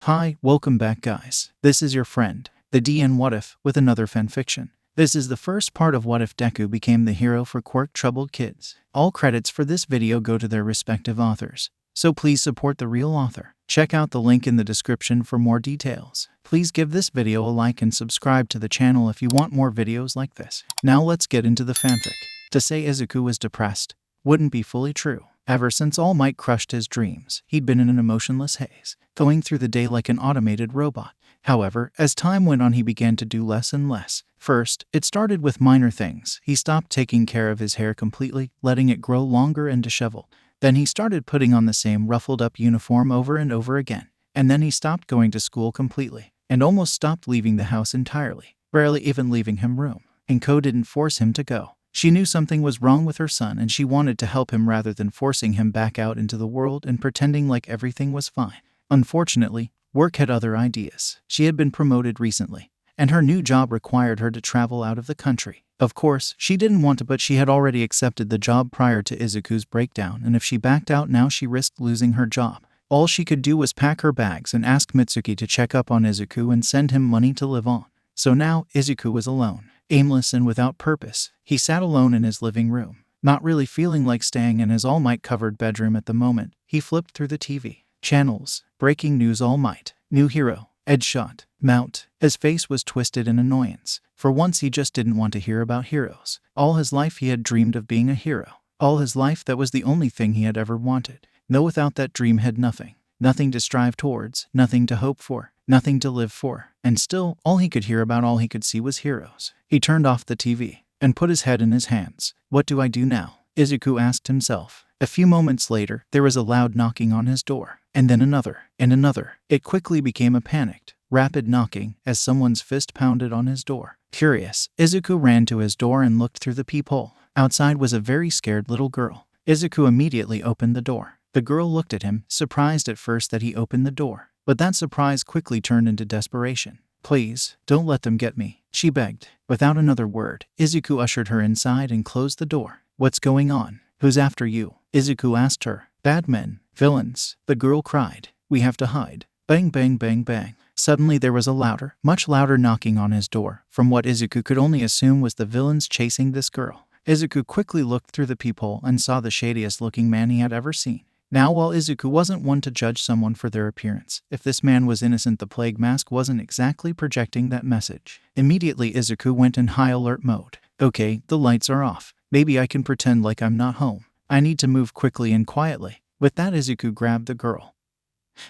Hi, welcome back guys. This is your friend, the D in WhatIf, with another fanfiction. This is the first part of What If Deku became the hero for Quirk-Troubled kids. All credits for this video go to their respective authors, so please support the real author. Check out the link in the description for more details. Please give this video a like and subscribe to the channel if you want more videos like this. Now let's get into the fanfic. To say Izuku was depressed wouldn't be fully true. Ever since All Might crushed his dreams, he'd been in an emotionless haze, going through the day like an automated robot. However, as time went on, he began to do less and less. First, it started with minor things. He stopped taking care of his hair completely, letting it grow longer and disheveled. Then he started putting on the same ruffled-up uniform over and over again. And then he stopped going to school completely, and almost stopped leaving the house entirely, rarely even leaving him room. And Ko didn't force him to go. She knew something was wrong with her son and she wanted to help him rather than forcing him back out into the world and pretending like everything was fine. Unfortunately, work had other ideas. She had been promoted recently, and her new job required her to travel out of the country. Of course, she didn't want to, but she had already accepted the job prior to Izuku's breakdown, and if she backed out now, she risked losing her job. All she could do was pack her bags and ask Mitsuki to check up on Izuku and send him money to live on. So now, Izuku was alone, aimless and without purpose. He sat alone in his living room, not really feeling like staying in his All Might covered bedroom at the moment. He flipped through the TV channels. Breaking news: All Might, new hero, Edgeshot, Mount. His face was twisted in annoyance. For once he just didn't want to hear about heroes. All his life he had dreamed of being a hero. All his life that was the only thing he had ever wanted. No, without that dream had nothing. Nothing to strive towards, nothing to hope for, nothing to live for. And still, all he could hear about, all he could see was heroes. He turned off the TV and put his head in his hands. What do I do now? Izuku asked himself. A few moments later, there was a loud knocking on his door, and then another, and another. It quickly became a panicked, rapid knocking as someone's fist pounded on his door. Curious, Izuku ran to his door and looked through the peephole. Outside was a very scared little girl. Izuku immediately opened the door. The girl looked at him, surprised at first that he opened the door, but that surprise quickly turned into desperation. Please, don't let them get me, she begged. Without another word, Izuku ushered her inside and closed the door. What's going on? Who's after you? Izuku asked her. Bad men, villains, the girl cried. We have to hide. Bang, bang, bang, bang. Suddenly there was a louder, much louder knocking on his door, from what Izuku could only assume was the villains chasing this girl. Izuku quickly looked through the peephole and saw the shadiest looking man he had ever seen. Now, while Izuku wasn't one to judge someone for their appearance, if this man was innocent, the plague mask wasn't exactly projecting that message. Immediately, Izuku went in high alert mode. Okay, the lights are off. Maybe I can pretend like I'm not home. I need to move quickly and quietly. With that, Izuku grabbed the girl,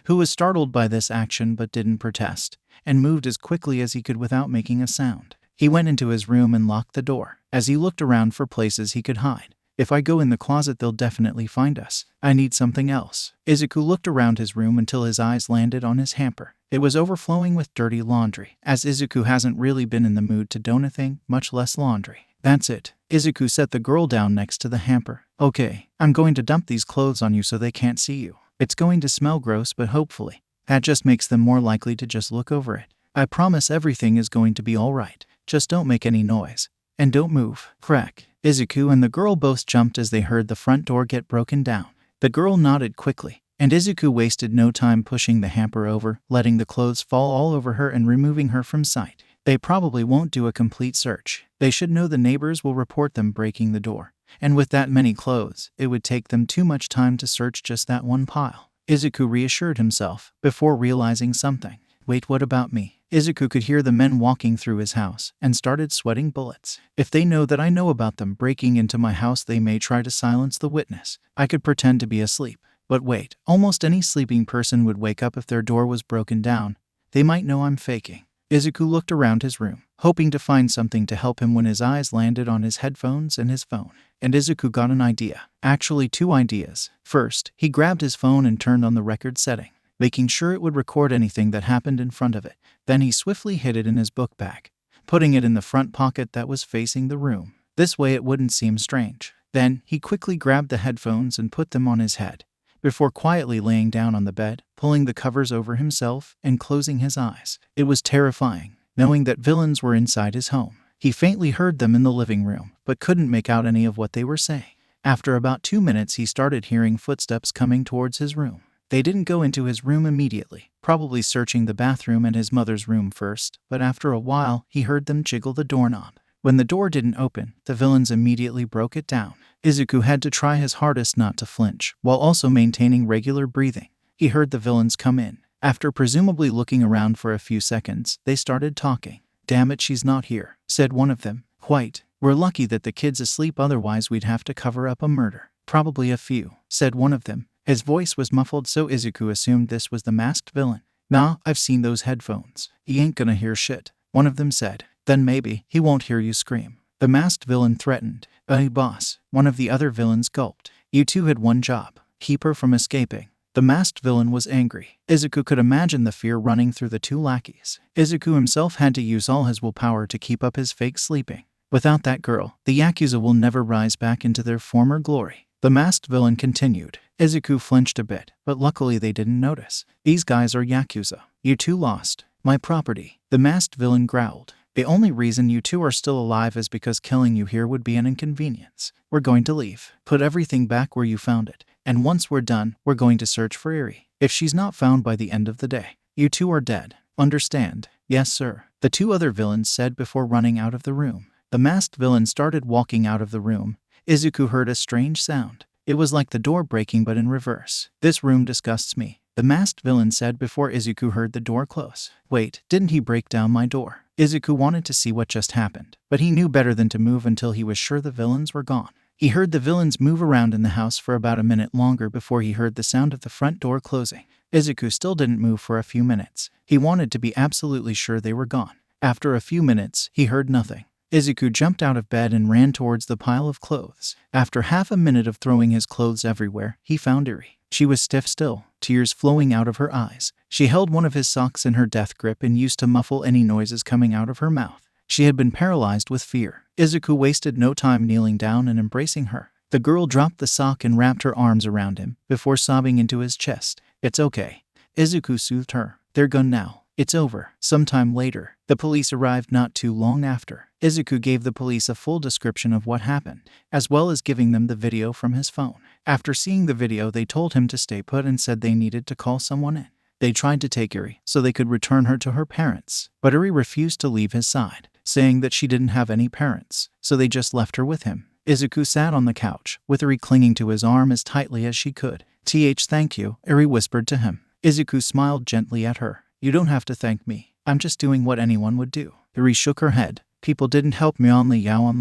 who was startled by this action but didn't protest, and moved as quickly as he could without making a sound. He went into his room and locked the door. As he looked around for places he could hide. If I go in the closet, they'll definitely find us. I need something else. Izuku looked around his room until his eyes landed on his hamper. It was overflowing with dirty laundry, as Izuku hasn't really been in the mood to do anything, much less laundry. That's it. Izuku set the girl down next to the hamper. Okay, I'm going to dump these clothes on you so they can't see you. It's going to smell gross, but hopefully that just makes them more likely to just look over it. I promise everything is going to be alright. Just don't make any noise. And don't move. Crack. Izuku and the girl both jumped as they heard the front door get broken down. The girl nodded quickly, and Izuku wasted no time pushing the hamper over, letting the clothes fall all over her and removing her from sight. They probably won't do a complete search. They should know the neighbors will report them breaking the door. And with that many clothes, it would take them too much time to search just that one pile. Izuku reassured himself, before realizing something. Wait, what about me? Izuku could hear the men walking through his house and started sweating bullets. If they know that I know about them breaking into my house, they may try to silence the witness. I could pretend to be asleep. But wait, almost any sleeping person would wake up if their door was broken down. They might know I'm faking. Izuku looked around his room, hoping to find something to help him when his eyes landed on his headphones and his phone. And Izuku got an idea. Actually, two ideas. First, he grabbed his phone and turned on the record setting, making sure it would record anything that happened in front of it. Then he swiftly hid it in his book bag, putting it in the front pocket that was facing the room. This way it wouldn't seem strange. Then, he quickly grabbed the headphones and put them on his head, before quietly laying down on the bed, pulling the covers over himself, and closing his eyes. It was terrifying, knowing that villains were inside his home. He faintly heard them in the living room, but couldn't make out any of what they were saying. After about 2 minutes, he started hearing footsteps coming towards his room. They didn't go into his room immediately. probably searching the bathroom and his mother's room first, but after a while, he heard them jiggle the doorknob. When the door didn't open, the villains immediately broke it down. Izuku had to try his hardest not to flinch, while also maintaining regular breathing. He heard the villains come in. After presumably looking around for a few seconds, they started talking. "Damn it, she's not here," said one of them. "White. We're lucky that the kid's asleep, otherwise we'd have to cover up a murder." "Probably a few," said one of them. His voice was muffled, so Izuku assumed this was the masked villain. "Nah, I've seen those headphones. He ain't gonna hear shit," one of them said. "Then maybe he won't hear you scream," the masked villain threatened. "Hey boss," one of the other villains gulped. "You two had one job. Keep her from escaping." The masked villain was angry. Izuku could imagine the fear running through the two lackeys. Izuku himself had to use all his willpower to keep up his fake sleeping. "Without that girl, the Yakuza will never rise back into their former glory," the masked villain continued. Izuku flinched a bit, but luckily they didn't notice. "These guys are Yakuza. You two lost my property," the masked villain growled. "The only reason you two are still alive is because killing you here would be an inconvenience. We're going to leave. Put everything back where you found it. And once we're done, we're going to search for Eri. If she's not found by the end of the day, you two are dead. Understand?" "Yes, sir," the two other villains said before running out of the room. The masked villain started walking out of the room. Izuku heard a strange sound. It was like the door breaking but in reverse. "This room disgusts me," the masked villain said before Izuku heard the door close. "Wait, didn't he break down my door?" Izuku wanted to see what just happened, but he knew better than to move until he was sure the villains were gone. He heard the villains move around in the house for about a minute longer before he heard the sound of the front door closing. Izuku still didn't move for a few minutes. He wanted to be absolutely sure they were gone. After a few minutes, he heard nothing. Izuku jumped out of bed and ran towards the pile of clothes. After half a minute of throwing his clothes everywhere, he found Eri. She was stiff still, tears flowing out of her eyes. She held one of his socks in her death grip and used to muffle any noises coming out of her mouth. She had been paralyzed with fear. Izuku wasted no time kneeling down and embracing her. The girl dropped the sock and wrapped her arms around him, before sobbing into his chest. "It's okay," Izuku soothed her. "They're gone now. It's over." Sometime later, the police arrived not too long after. Izuku gave the police a full description of what happened, as well as giving them the video from his phone. After seeing the video, they told him to stay put and said they needed to call someone in. They tried to take Eri so they could return her to her parents, but Eri refused to leave his side, saying that she didn't have any parents, so they just left her with him. Izuku sat on the couch, with Eri clinging to his arm as tightly as she could. Thank you," Eri whispered to him. Izuku smiled gently at her. "You don't have to thank me. I'm just doing what anyone would do." Eri shook her head. "People didn't help me, only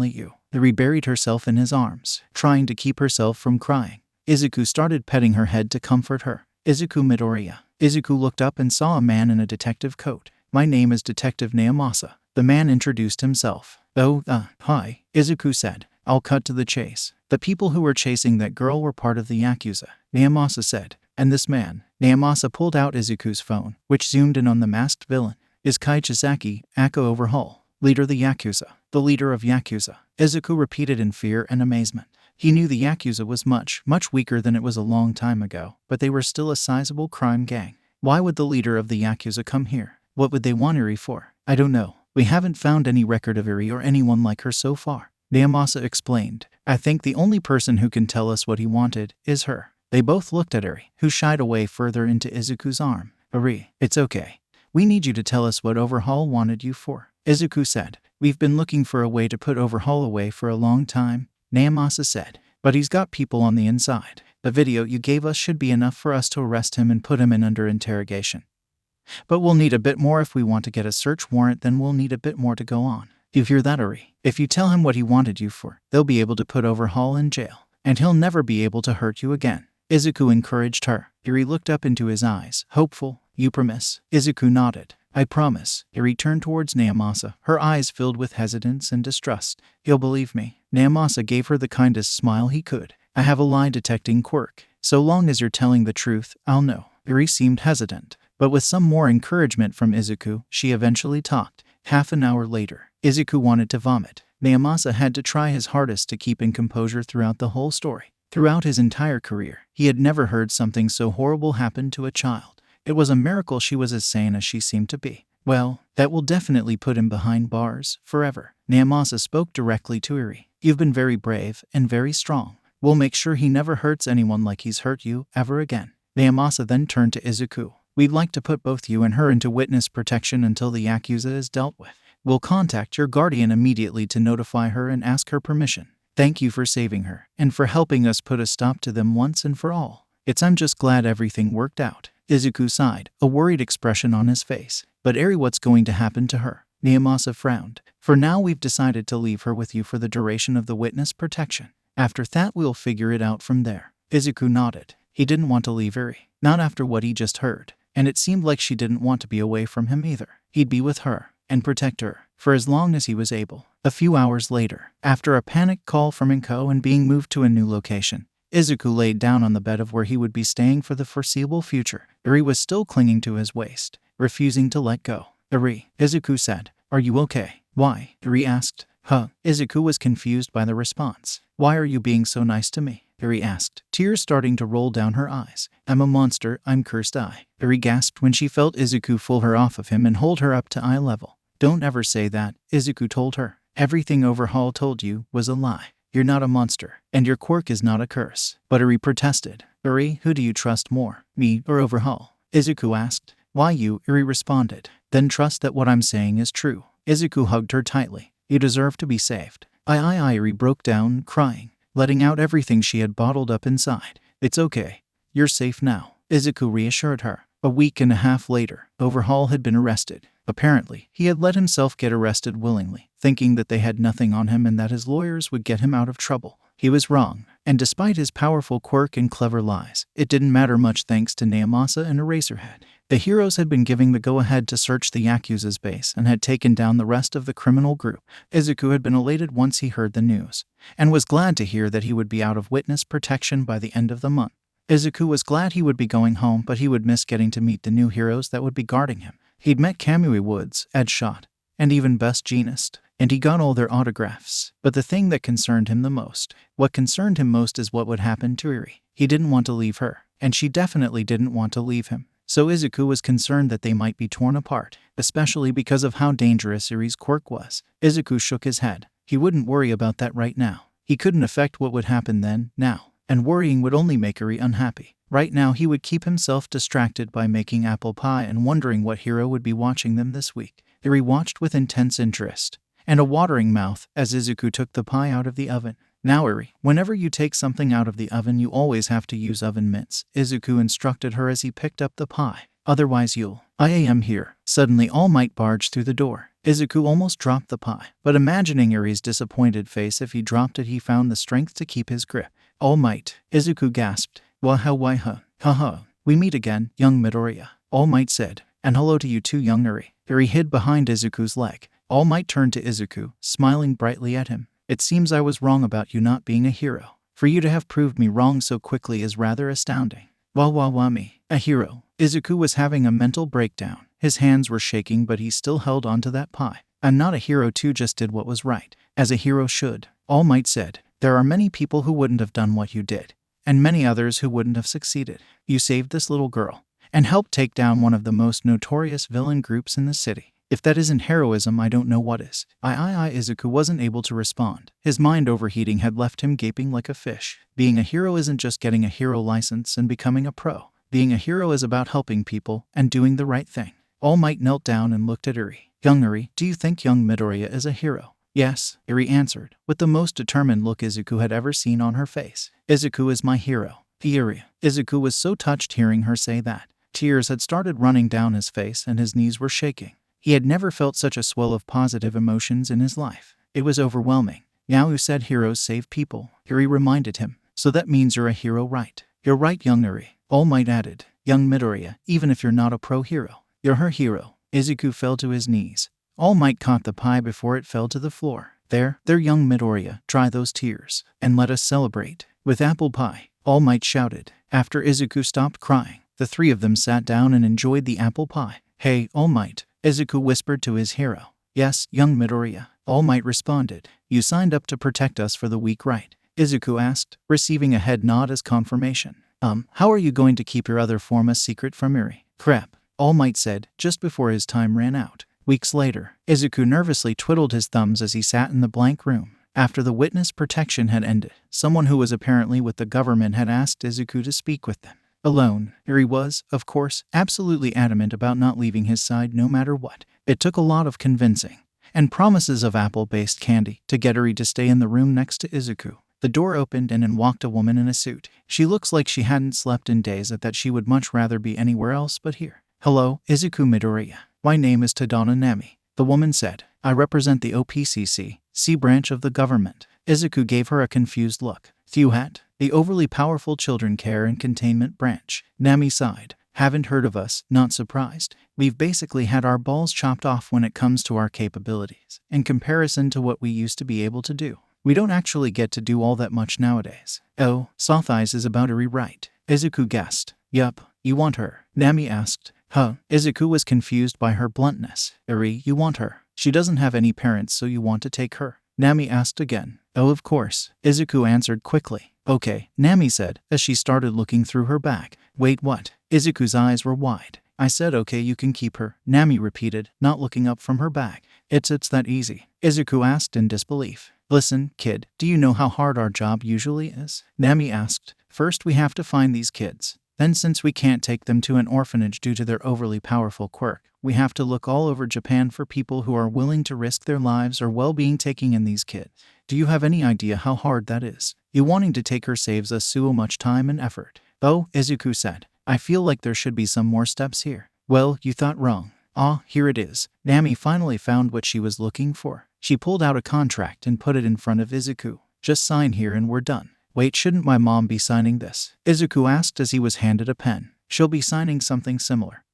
you." Eri buried herself in his arms, trying to keep herself from crying. Izuku started petting her head to comfort her. "Izuku Midoriya." Izuku looked up and saw a man in a detective coat. "My name is Detective Naomasa." The man introduced himself. "Oh, hi," Izuku said. "I'll cut to the chase. The people who were chasing that girl were part of the Yakuza," Naomasa said. "And this man," Naomasa pulled out Izuku's phone, which zoomed in on the masked villain, "is Kaichizaki, Ako Overhaul, leader of the Yakuza." "The leader of Yakuza," Izuku repeated in fear and amazement. He knew the Yakuza was much weaker than it was a long time ago, but they were still a sizable crime gang. Why would the leader of the Yakuza come here? What would they want Eri for? "I don't know. We haven't found any record of Eri or anyone like her so far," Naomasa explained. "I think the only person who can tell us what he wanted is her." They both looked at Eri, who shied away further into Izuku's arm. "Eri, it's okay. We need you to tell us what Overhaul wanted you for," Izuku said. "We've been looking for a way to put Overhaul away for a long time," Naomasa said. "But he's got people on the inside. The video you gave us should be enough for us to arrest him and put him in under interrogation. But we'll need a bit more if we want to get a search warrant, then we'll need a bit more to go on. You hear that, Eri? If you tell him what he wanted you for, they'll be able to put Overhaul in jail, and he'll never be able to hurt you again." Izuku encouraged her. Eri looked up into his eyes, hopeful. "You promise?" Izuku nodded. "I promise." Eri turned towards Naomasa, her eyes filled with hesitance and distrust. "You'll believe me?" Naomasa gave her the kindest smile he could. "I have a lie-detecting quirk. So long as you're telling the truth, I'll know." Eri seemed hesitant, but with some more encouragement from Izuku, she eventually talked. Half an hour later, Izuku wanted to vomit. Naomasa had to try his hardest to keep in composure throughout the whole story. Throughout his entire career, he had never heard something so horrible happen to a child. It was a miracle she was as sane as she seemed to be. "Well, that will definitely put him behind bars, forever." Naomasa spoke directly to Eri. "You've been very brave and very strong. We'll make sure he never hurts anyone like he's hurt you, ever again." Naomasa then turned to Izuku. We'd like to put both you and her into witness protection until the Yakuza is dealt with. We'll contact your guardian immediately to notify her and ask her permission. Thank you for saving her, and for helping us put a stop to them once and for all. I'm just glad everything worked out. Izuku sighed, a worried expression on his face. But Eri, what's going to happen to her? Miyamasa frowned. For now we've decided to leave her with you for the duration of the witness protection. After that we'll figure it out from there. Izuku nodded. He didn't want to leave Eri, not after what he just heard. And it seemed like she didn't want to be away from him either. He'd be with her, and protect her, for as long as he was able. A few hours later, after a panicked call from Inko and being moved to a new location, Izuku laid down on the bed of where he would be staying for the foreseeable future. Eri was still clinging to his waist, refusing to let go. Eri, Izuku said, are you okay? Why? Eri asked. Huh? Izuku was confused by the response. Why are you being so nice to me? Eri asked, tears starting to roll down her eyes. I'm a monster, I'm cursed eye. Eri gasped when she felt Izuku pull her off of him and hold her up to eye level. Don't ever say that, Izuku told her. Everything Overhaul told you was a lie. You're not a monster, and your quirk is not a curse. But Eri protested. Eri, who do you trust more, me or Overhaul? Izuku asked. Why you? Eri responded. Then trust that what I'm saying is true. Izuku hugged her tightly. You deserve to be saved. Eri broke down, crying, letting out everything she had bottled up inside. It's okay. You're safe now, Izuku reassured her. A week and a half later, Overhaul had been arrested. Apparently, he had let himself get arrested willingly, thinking that they had nothing on him and that his lawyers would get him out of trouble. He was wrong, and despite his powerful quirk and clever lies, it didn't matter much thanks to Miyamasa and Eraserhead. The heroes had been giving the go-ahead to search the Yakuza's base and had taken down the rest of the criminal group. Izuku had been elated once he heard the news, and was glad to hear that he would be out of witness protection by the end of the month. Izuku was glad he would be going home, but he would miss getting to meet the new heroes that would be guarding him. He'd met Kamui Woods, Ed Shot, and even Best Jeanist, and he got all their autographs. But the thing that concerned him the most, what concerned him most is what would happen to Eri. He didn't want to leave her, and she definitely didn't want to leave him. So Izuku was concerned that they might be torn apart, especially because of how dangerous Eri's quirk was. Izuku shook his head. He wouldn't worry about that right now. He couldn't affect what would happen then, now, and worrying would only make Eri unhappy. Right now he would keep himself distracted by making apple pie and wondering what hero would be watching them this week. Eri watched with intense interest and a watering mouth as Izuku took the pie out of the oven. Now Eri, whenever you take something out of the oven you always have to use oven mitts, Izuku instructed her as he picked up the pie. Otherwise you'll... I am here. Suddenly All Might barged through the door. Izuku almost dropped the pie, but imagining Eri's disappointed face if he dropped it he found the strength to keep his grip. All Might, Izuku gasped. Haha. We meet again, young Midoriya, All Might said. And hello to you too, young Eri. Eri hid behind Izuku's leg. All Might turned to Izuku, smiling brightly at him. It seems I was wrong about you not being a hero. For you to have proved me wrong so quickly is rather astounding. Me, a hero. Izuku was having a mental breakdown. His hands were shaking but he still held on to that pie. I'm not a hero too, just did what was right. As a hero should. All Might said. There are many people who wouldn't have done what you did. And many others who wouldn't have succeeded. You saved this little girl, and helped take down one of the most notorious villain groups in the city. If that isn't heroism, I don't know what is. Izuku wasn't able to respond. His mind overheating had left him gaping like a fish. Being a hero isn't just getting a hero license and becoming a pro. Being a hero is about helping people and doing the right thing. All Might knelt down and looked at Eri. Young Eri, do you think young Midoriya is a hero? Yes, Eri answered, with the most determined look Izuku had ever seen on her face. Izuku is my hero. Eri. Izuku was so touched hearing her say that. Tears had started running down his face and his knees were shaking. He had never felt such a swell of positive emotions in his life. It was overwhelming. Now who said heroes save people? Eri reminded him. So that means you're a hero, right? You're right, young Eri. All Might added. Young Midoriya, even if you're not a pro hero, you're her hero. Izuku fell to his knees. All Might caught the pie before it fell to the floor. There, young Midoriya, dry those tears, and let us celebrate. With apple pie, All Might shouted. After Izuku stopped crying, the three of them sat down and enjoyed the apple pie. Hey, All Might, Izuku whispered to his hero. Yes, young Midoriya, All Might responded. You signed up to protect us for the week, right? Izuku asked, receiving a head nod as confirmation. How are you going to keep your other form a secret from Eri? Crap, All Might said, just before his time ran out. Weeks later, Izuku nervously twiddled his thumbs as he sat in the blank room. After the witness protection had ended, someone who was apparently with the government had asked Izuku to speak with them. alone. Eri was, of course, absolutely adamant about not leaving his side no matter what. It took a lot of convincing and promises of apple-based candy to get Eri to stay in the room next to Izuku. The door opened and in walked a woman in a suit. She looks like she hadn't slept in days and that she would much rather be anywhere else but here. Hello, Izuku Midoriya. My name is Tadano Nami, the woman said. I represent the OPCC, C branch of the government. Izuku gave her a confused look. Thuhat, the overly powerful children care and containment branch. Nami sighed. Haven't heard of us, not surprised. We've basically had our balls chopped off when it comes to our capabilities, in comparison to what we used to be able to do. We don't actually get to do all that much nowadays. Oh, Soft Eyes is about Eri, right? Izuku guessed. Yup, you want her? Nami asked. Huh? Izuku was confused by her bluntness. Eri, you want her? She doesn't have any parents, so you want to take her? Nami asked again. Oh, of course. Izuku answered quickly. Okay, Nami said, as she started looking through her bag. Wait, what? Izuku's eyes were wide. I said okay, you can keep her, Nami repeated, not looking up from her bag. It's that easy? Izuku asked in disbelief. Listen, kid, do you know how hard our job usually is? Nami asked. First we have to find these kids. Then since we can't take them to an orphanage due to their overly powerful quirk, we have to look all over Japan for people who are willing to risk their lives or well-being taking in these kids. Do you have any idea how hard that is? You wanting to take her saves us so much time and effort. Oh, Izuku said. I feel like there should be some more steps here. Well, you thought wrong. Ah, here it is. Nami finally found what she was looking for. She pulled out a contract and put it in front of Izuku. Just sign here and we're done. Wait, shouldn't my mom be signing this? Izuku asked as he was handed a pen. She'll be signing something similar.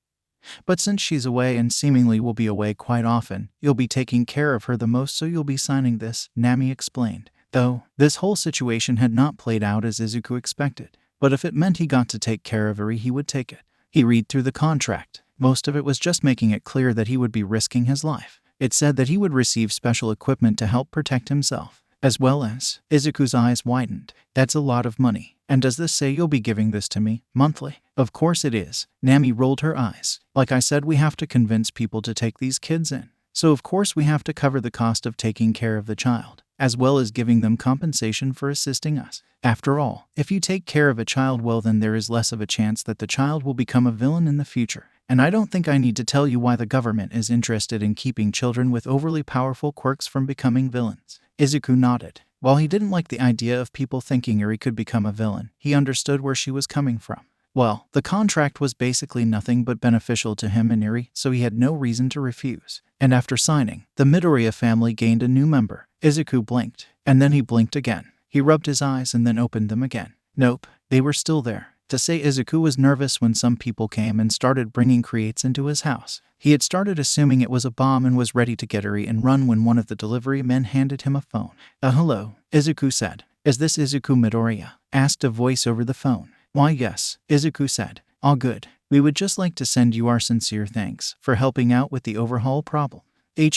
But since she's away and seemingly will be away quite often, you'll be taking care of her the most, so you'll be signing this, Nami explained. Though, this whole situation had not played out as Izuku expected. But if it meant he got to take care of Eri, he would take it. He read through the contract. Most of it was just making it clear that he would be risking his life. It said that he would receive special equipment to help protect himself, as well as. Izuku's eyes widened. That's a lot of money. And does this say you'll be giving this to me, monthly? Of course it is. Nami rolled her eyes. Like I said, we have to convince people to take these kids in. So of course we have to cover the cost of taking care of the child, as well as giving them compensation for assisting us. After all, if you take care of a child well, then there is less of a chance that the child will become a villain in the future. And I don't think I need to tell you why the government is interested in keeping children with overly powerful quirks from becoming villains. Izuku nodded. While he didn't like the idea of people thinking Eri could become a villain, he understood where she was coming from. Well, the contract was basically nothing but beneficial to him and Eri, so he had no reason to refuse. And after signing, the Midoriya family gained a new member. Izuku blinked, and then he blinked again. He rubbed his eyes and then opened them again. Nope, they were still there. To say Izuku was nervous when some people came and started bringing crates into his house. He had started assuming it was a bomb and was ready to get Eri and run when one of the delivery men handed him a phone. Hello, Izuku said. Is this Izuku Midoriya? Asked a voice over the phone. Why yes, Izuku said. All good. We would just like to send you our sincere thanks for helping out with the overhaul problem.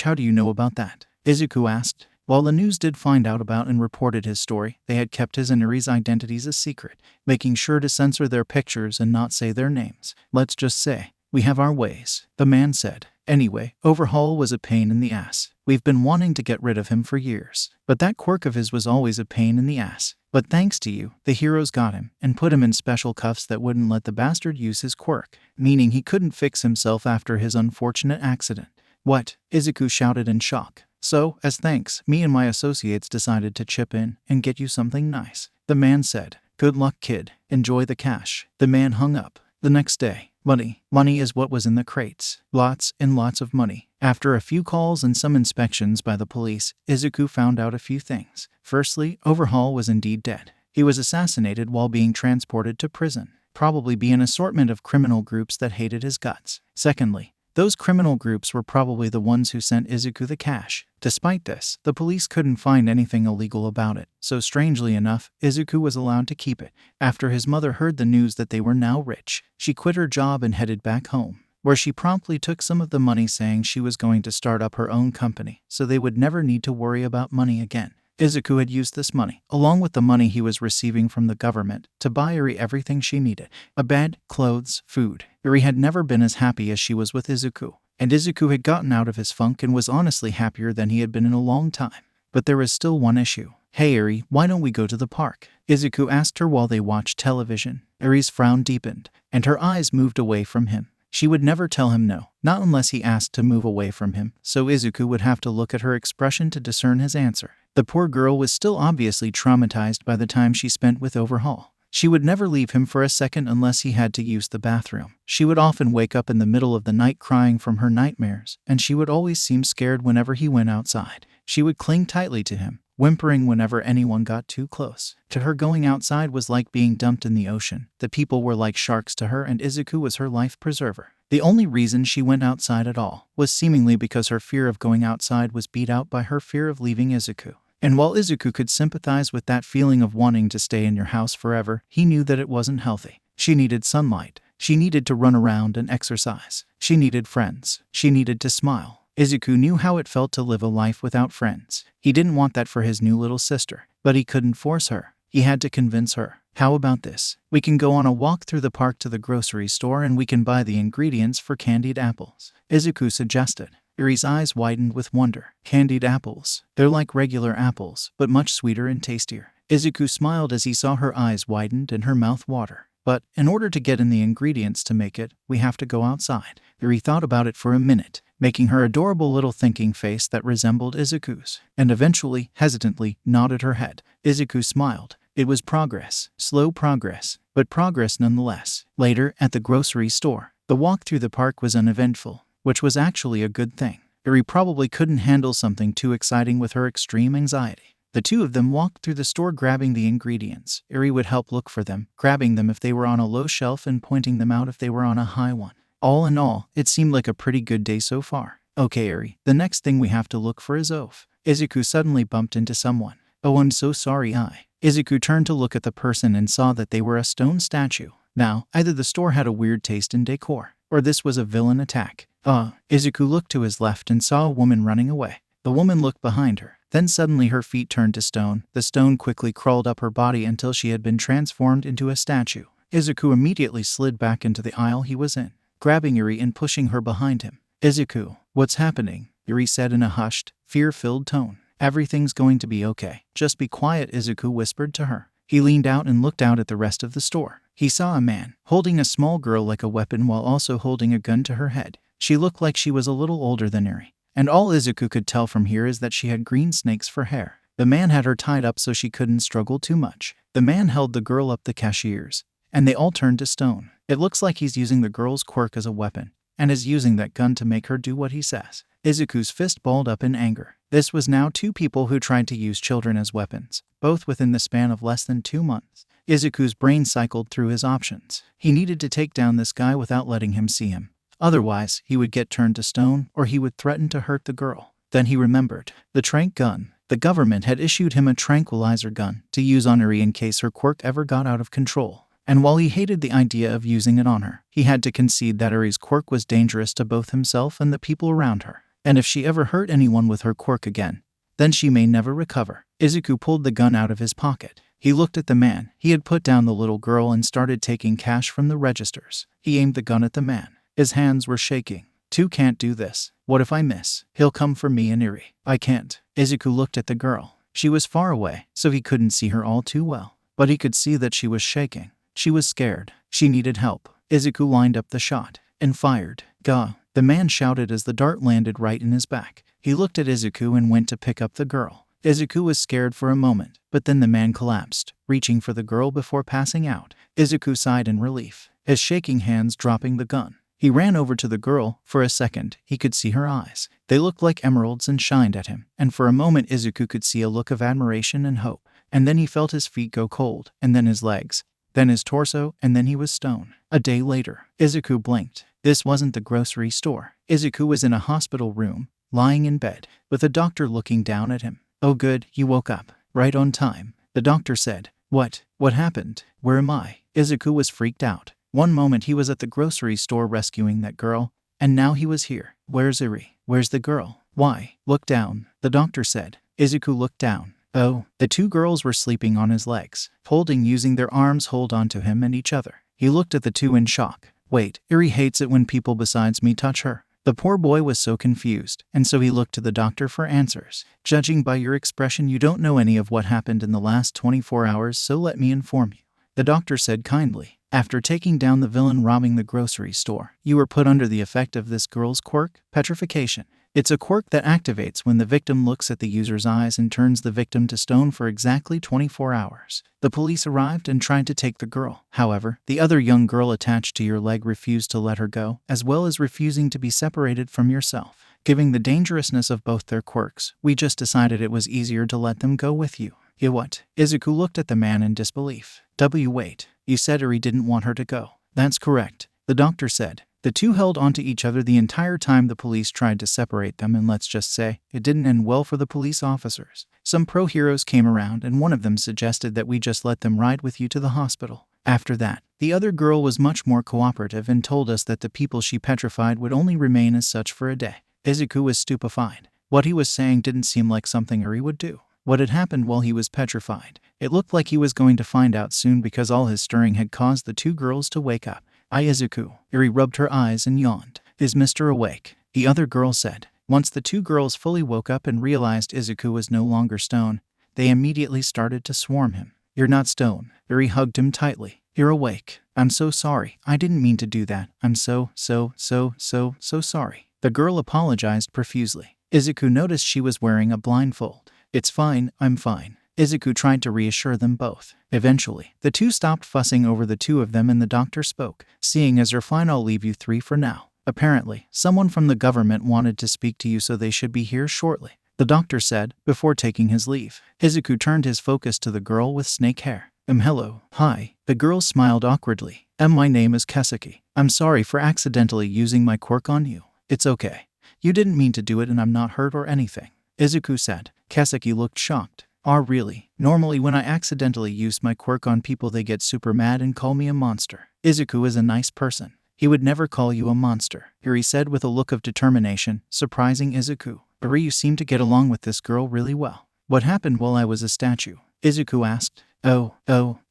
How do you know about that? Izuku asked. While the news did find out about and reported his story, they had kept his and Eri's identities a secret, making sure to censor their pictures and not say their names. Let's just say, we have our ways, the man said. Anyway, Overhaul was a pain in the ass. We've been wanting to get rid of him for years. But that quirk of his was always a pain in the ass. But thanks to you, the heroes got him and put him in special cuffs that wouldn't let the bastard use his quirk, meaning he couldn't fix himself after his unfortunate accident. What? Izuku shouted in shock. So, as thanks, me and my associates decided to chip in and get you something nice. The man said, good luck, kid. Enjoy the cash. The man hung up. The next day, money is what was in the crates. Lots and lots of money. After a few calls and some inspections by the police, Izuku found out a few things. Firstly, Overhaul was indeed dead. He was assassinated while being transported to prison, probably be an assortment of criminal groups that hated his guts. Secondly, those criminal groups were probably the ones who sent Izuku the cash. Despite this, the police couldn't find anything illegal about it, so strangely enough, Izuku was allowed to keep it. After his mother heard the news that they were now rich, she quit her job and headed back home, where she promptly took some of the money, saying she was going to start up her own company, so they would never need to worry about money again. Izuku had used this money, along with the money he was receiving from the government, to buy Eri everything she needed. A bed, clothes, food. Eri had never been as happy as she was with Izuku, and Izuku had gotten out of his funk and was honestly happier than he had been in a long time. But there was still one issue. Hey Eri, why don't we go to the park? Izuku asked her while they watched television. Iri's frown deepened, and her eyes moved away from him. She would never tell him no, not unless he asked to move away from him, so Izuku would have to look at her expression to discern his answer. The poor girl was still obviously traumatized by the time she spent with Overhaul. She would never leave him for a second unless he had to use the bathroom. She would often wake up in the middle of the night crying from her nightmares, and she would always seem scared whenever he went outside. She would cling tightly to him, whimpering whenever anyone got too close. To her, going outside was like being dumped in the ocean. The people were like sharks to her, and Izuku was her life preserver. The only reason she went outside at all was seemingly because her fear of going outside was beat out by her fear of leaving Izuku. And while Izuku could sympathize with that feeling of wanting to stay in your house forever, he knew that it wasn't healthy. She needed sunlight. She needed to run around and exercise. She needed friends. She needed to smile. Izuku knew how it felt to live a life without friends. He didn't want that for his new little sister, but he couldn't force her. He had to convince her. How about this? We can go on a walk through the park to the grocery store and we can buy the ingredients for candied apples, Izuku suggested. Iri's eyes widened with wonder. Candied apples. They're like regular apples, but much sweeter and tastier. Izuku smiled as he saw her eyes widened and her mouth water. But in order to get in the ingredients to make it, we have to go outside. Iri thought about it for a minute, making her adorable little thinking face that resembled Izuku's, and eventually, hesitantly, nodded her head. Izuku smiled. It was progress. Slow progress, but progress nonetheless. Later, at the grocery store, the walk through the park was uneventful, which was actually a good thing. Iri probably couldn't handle something too exciting with her extreme anxiety. The two of them walked through the store grabbing the ingredients. Iri would help look for them, grabbing them if they were on a low shelf and pointing them out if they were on a high one. All in all, it seemed like a pretty good day so far. Okay, Iri, the next thing we have to look for is Oaf. Izuku suddenly bumped into someone. Oh, I'm so sorry, Izuku turned to look at the person and saw that they were a stone statue. Now, either the store had a weird taste in decor, or this was a villain attack. Izuku looked to his left and saw a woman running away. The woman looked behind her. Then suddenly her feet turned to stone. The stone quickly crawled up her body until she had been transformed into a statue. Izuku immediately slid back into the aisle he was in, grabbing Iri and pushing her behind him. Izuku, what's happening? Iri said in a hushed, fear-filled tone. Everything's going to be okay. Just be quiet, Izuku whispered to her. He leaned out and looked out at the rest of the store. He saw a man holding a small girl like a weapon while also holding a gun to her head. She looked like she was a little older than Iri, and all Izuku could tell from here is that she had green snakes for hair. The man had her tied up so she couldn't struggle too much. The man held the girl up the cashiers, and they all turned to stone. It looks like he's using the girl's quirk as a weapon, and is using that gun to make her do what he says. Izuku's fist balled up in anger. This was now two people who tried to use children as weapons, both within the span of less than 2 months. Izuku's brain cycled through his options. He needed to take down this guy without letting him see him. Otherwise, he would get turned to stone, or he would threaten to hurt the girl. Then he remembered. The tranq gun. The government had issued him a tranquilizer gun to use on Iri in case her quirk ever got out of control. And while he hated the idea of using it on her, he had to concede that Iri's quirk was dangerous to both himself and the people around her. And if she ever hurt anyone with her quirk again, then she may never recover. Izuku pulled the gun out of his pocket. He looked at the man. He had put down the little girl and started taking cash from the registers. He aimed the gun at the man. His hands were shaking. Two can't do this. What if I miss? He'll come for me and Iri. I can't. Izuku looked at the girl. She was far away, so he couldn't see her all too well. But he could see that she was shaking. She was scared. She needed help. Izuku lined up the shot and fired. Gah! The man shouted as the dart landed right in his back. He looked at Izuku and went to pick up the girl. Izuku was scared for a moment, but then the man collapsed, reaching for the girl before passing out. Izuku sighed in relief, his shaking hands dropping the gun. He ran over to the girl. For a second, he could see her eyes. They looked like emeralds and shined at him. And for a moment, Izuku could see a look of admiration and hope. And then he felt his feet go cold, and then his legs, then his torso, and then he was stone. A day later, Izuku blinked. This wasn't the grocery store. Izuku was in a hospital room, lying in bed, with a doctor looking down at him. Oh good, you woke up. Right on time. The doctor said. What? What happened? Where am I? Izuku was freaked out. One moment he was at the grocery store rescuing that girl, and now he was here. Where's Iri? Where's the girl? Why? Look down, the doctor said. Izuku looked down. Oh, the two girls were sleeping on his legs, using their arms hold onto him and each other. He looked at the two in shock. Wait, Iri hates it when people besides me touch her. The poor boy was so confused, and so he looked to the doctor for answers. Judging by your expression, you don't know any of what happened in the last 24 hours, so let me inform you, the doctor said kindly. After taking down the villain robbing the grocery store, you were put under the effect of this girl's quirk, petrification. It's a quirk that activates when the victim looks at the user's eyes and turns the victim to stone for exactly 24 hours. The police arrived and tried to take the girl. However, the other young girl attached to your leg refused to let her go, as well as refusing to be separated from yourself. Given the dangerousness of both their quirks, we just decided it was easier to let them go with you. You what? Izuku looked at the man in disbelief. Wait, you said Eri didn't want her to go. That's correct, the doctor said. The two held onto each other the entire time the police tried to separate them, and let's just say, it didn't end well for the police officers. Some pro-heroes came around and one of them suggested that we just let them ride with you to the hospital. After that, the other girl was much more cooperative and told us that the people she petrified would only remain as such for a day. Izuku was stupefied. What he was saying didn't seem like something Eri would do. What had happened while he was petrified? It looked like he was going to find out soon because all his stirring had caused the two girls to wake up. Izuku. Eri rubbed her eyes and yawned. Is Mr. awake? The other girl said. Once the two girls fully woke up and realized Izuku was no longer stone, they immediately started to swarm him. You're not stone. Eri hugged him tightly. You're awake. I'm so sorry. I didn't mean to do that. I'm so sorry. The girl apologized profusely. Izuku noticed she was wearing a blindfold. It's fine, I'm fine. Izuku tried to reassure them both. Eventually, the two stopped fussing over the two of them and the doctor spoke. Seeing as you're fine, I'll leave you three for now. Apparently, someone from the government wanted to speak to you, so they should be here shortly, the doctor said, before taking his leave. Izuku turned his focus to the girl with snake hair. Hello. Hi. The girl smiled awkwardly. My name is Kesuke. I'm sorry for accidentally using my quirk on you. It's okay. You didn't mean to do it and I'm not hurt or anything, Izuku said. Kesuke looked shocked. Really? Normally when I accidentally use my quirk on people, they get super mad and call me a monster. Izuku is a nice person. He would never call you a monster, Eri said with a look of determination, surprising Izuku. Eri, you seem to get along with this girl really well. What happened while I was a statue? Izuku asked. Oh,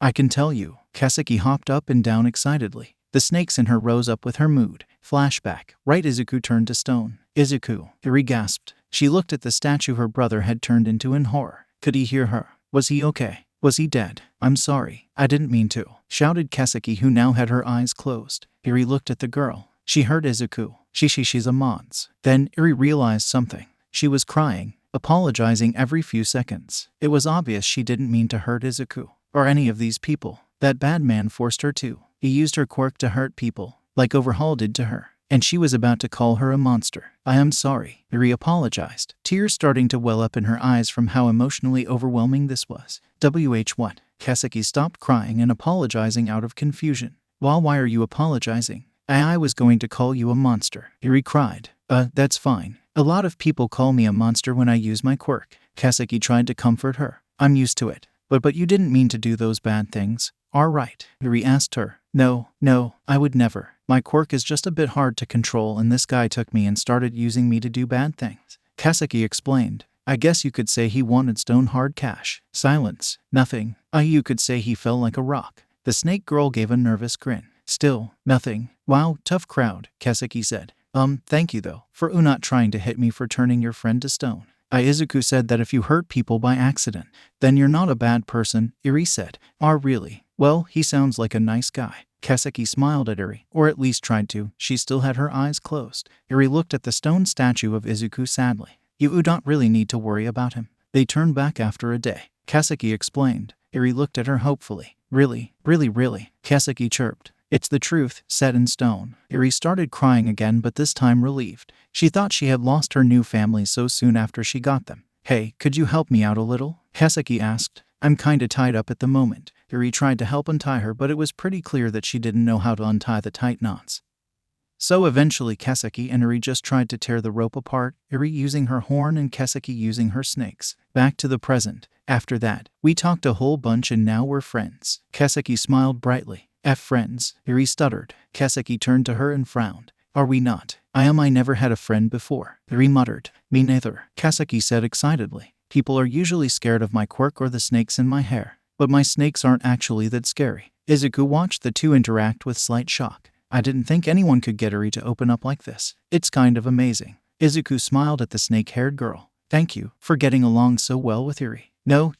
I can tell you. Kesuke hopped up and down excitedly. The snakes in her rose up with her mood. Flashback. Right, Izuku turned to stone. Izuku, Eri gasped. She looked at the statue her brother had turned into in horror. Could he hear her? Was he okay? Was he dead? I'm sorry. I didn't mean to, shouted Kesuke, who now had her eyes closed. Eri looked at the girl. She heard Izuku. She's a mons. Then Eri realized something. She was crying, apologizing every few seconds. It was obvious she didn't mean to hurt Izuku, or any of these people. That bad man forced her to. He used her quirk to hurt people, like Overhaul did to her. And she was about to call her a monster. I am sorry, Eri apologized, tears starting to well up in her eyes from how emotionally overwhelming this was. What? Kesuke stopped crying and apologizing out of confusion. Why are you apologizing? I was going to call you a monster, Eri cried. That's fine. A lot of people call me a monster when I use my quirk. Kesuke tried to comfort her. I'm used to it. But you didn't mean to do those bad things, right? Eri asked her. No, I would never. My quirk is just a bit hard to control and this guy took me and started using me to do bad things, Kesuke explained. I guess you could say he wanted stone hard cash. Silence. Nothing. You could say he fell like a rock. The snake girl gave a nervous grin. Still, nothing. Wow, tough crowd, Kesuke said. Thank you though, for not trying to hit me for turning your friend to stone. Izuku said that if you hurt people by accident, then you're not a bad person, Eri said. Really? Well, he sounds like a nice guy. Kesuke smiled at Eri, or at least tried to. She still had her eyes closed. Eri looked at the stone statue of Izuku sadly. You don't really need to worry about him. They turned back after a day, Kesuke explained. Eri looked at her hopefully. Really? Kesuke chirped. It's the truth, set in stone. Eri started crying again, but this time relieved. She thought she had lost her new family so soon after she got them. Hey, could you help me out a little? Kesuke asked. I'm kinda tied up at the moment. Eri tried to help untie her, but it was pretty clear that she didn't know how to untie the tight knots. So eventually Kesuke and Eri just tried to tear the rope apart, Eri using her horn and Kesuke using her snakes. Back to the present. After that, we talked a whole bunch and now we're friends. Kesuke smiled brightly. Friends, Eri stuttered. Kesuke turned to her and frowned. Are we not? I never had a friend before, Eri muttered. Me neither, Kesuke said excitedly. People are usually scared of my quirk or the snakes in my hair. But my snakes aren't actually that scary. Izuku watched the two interact with slight shock. I didn't think anyone could get Eri to open up like this. It's kind of amazing. Izuku smiled at the snake-haired girl. Thank you for getting along so well with Eri. No.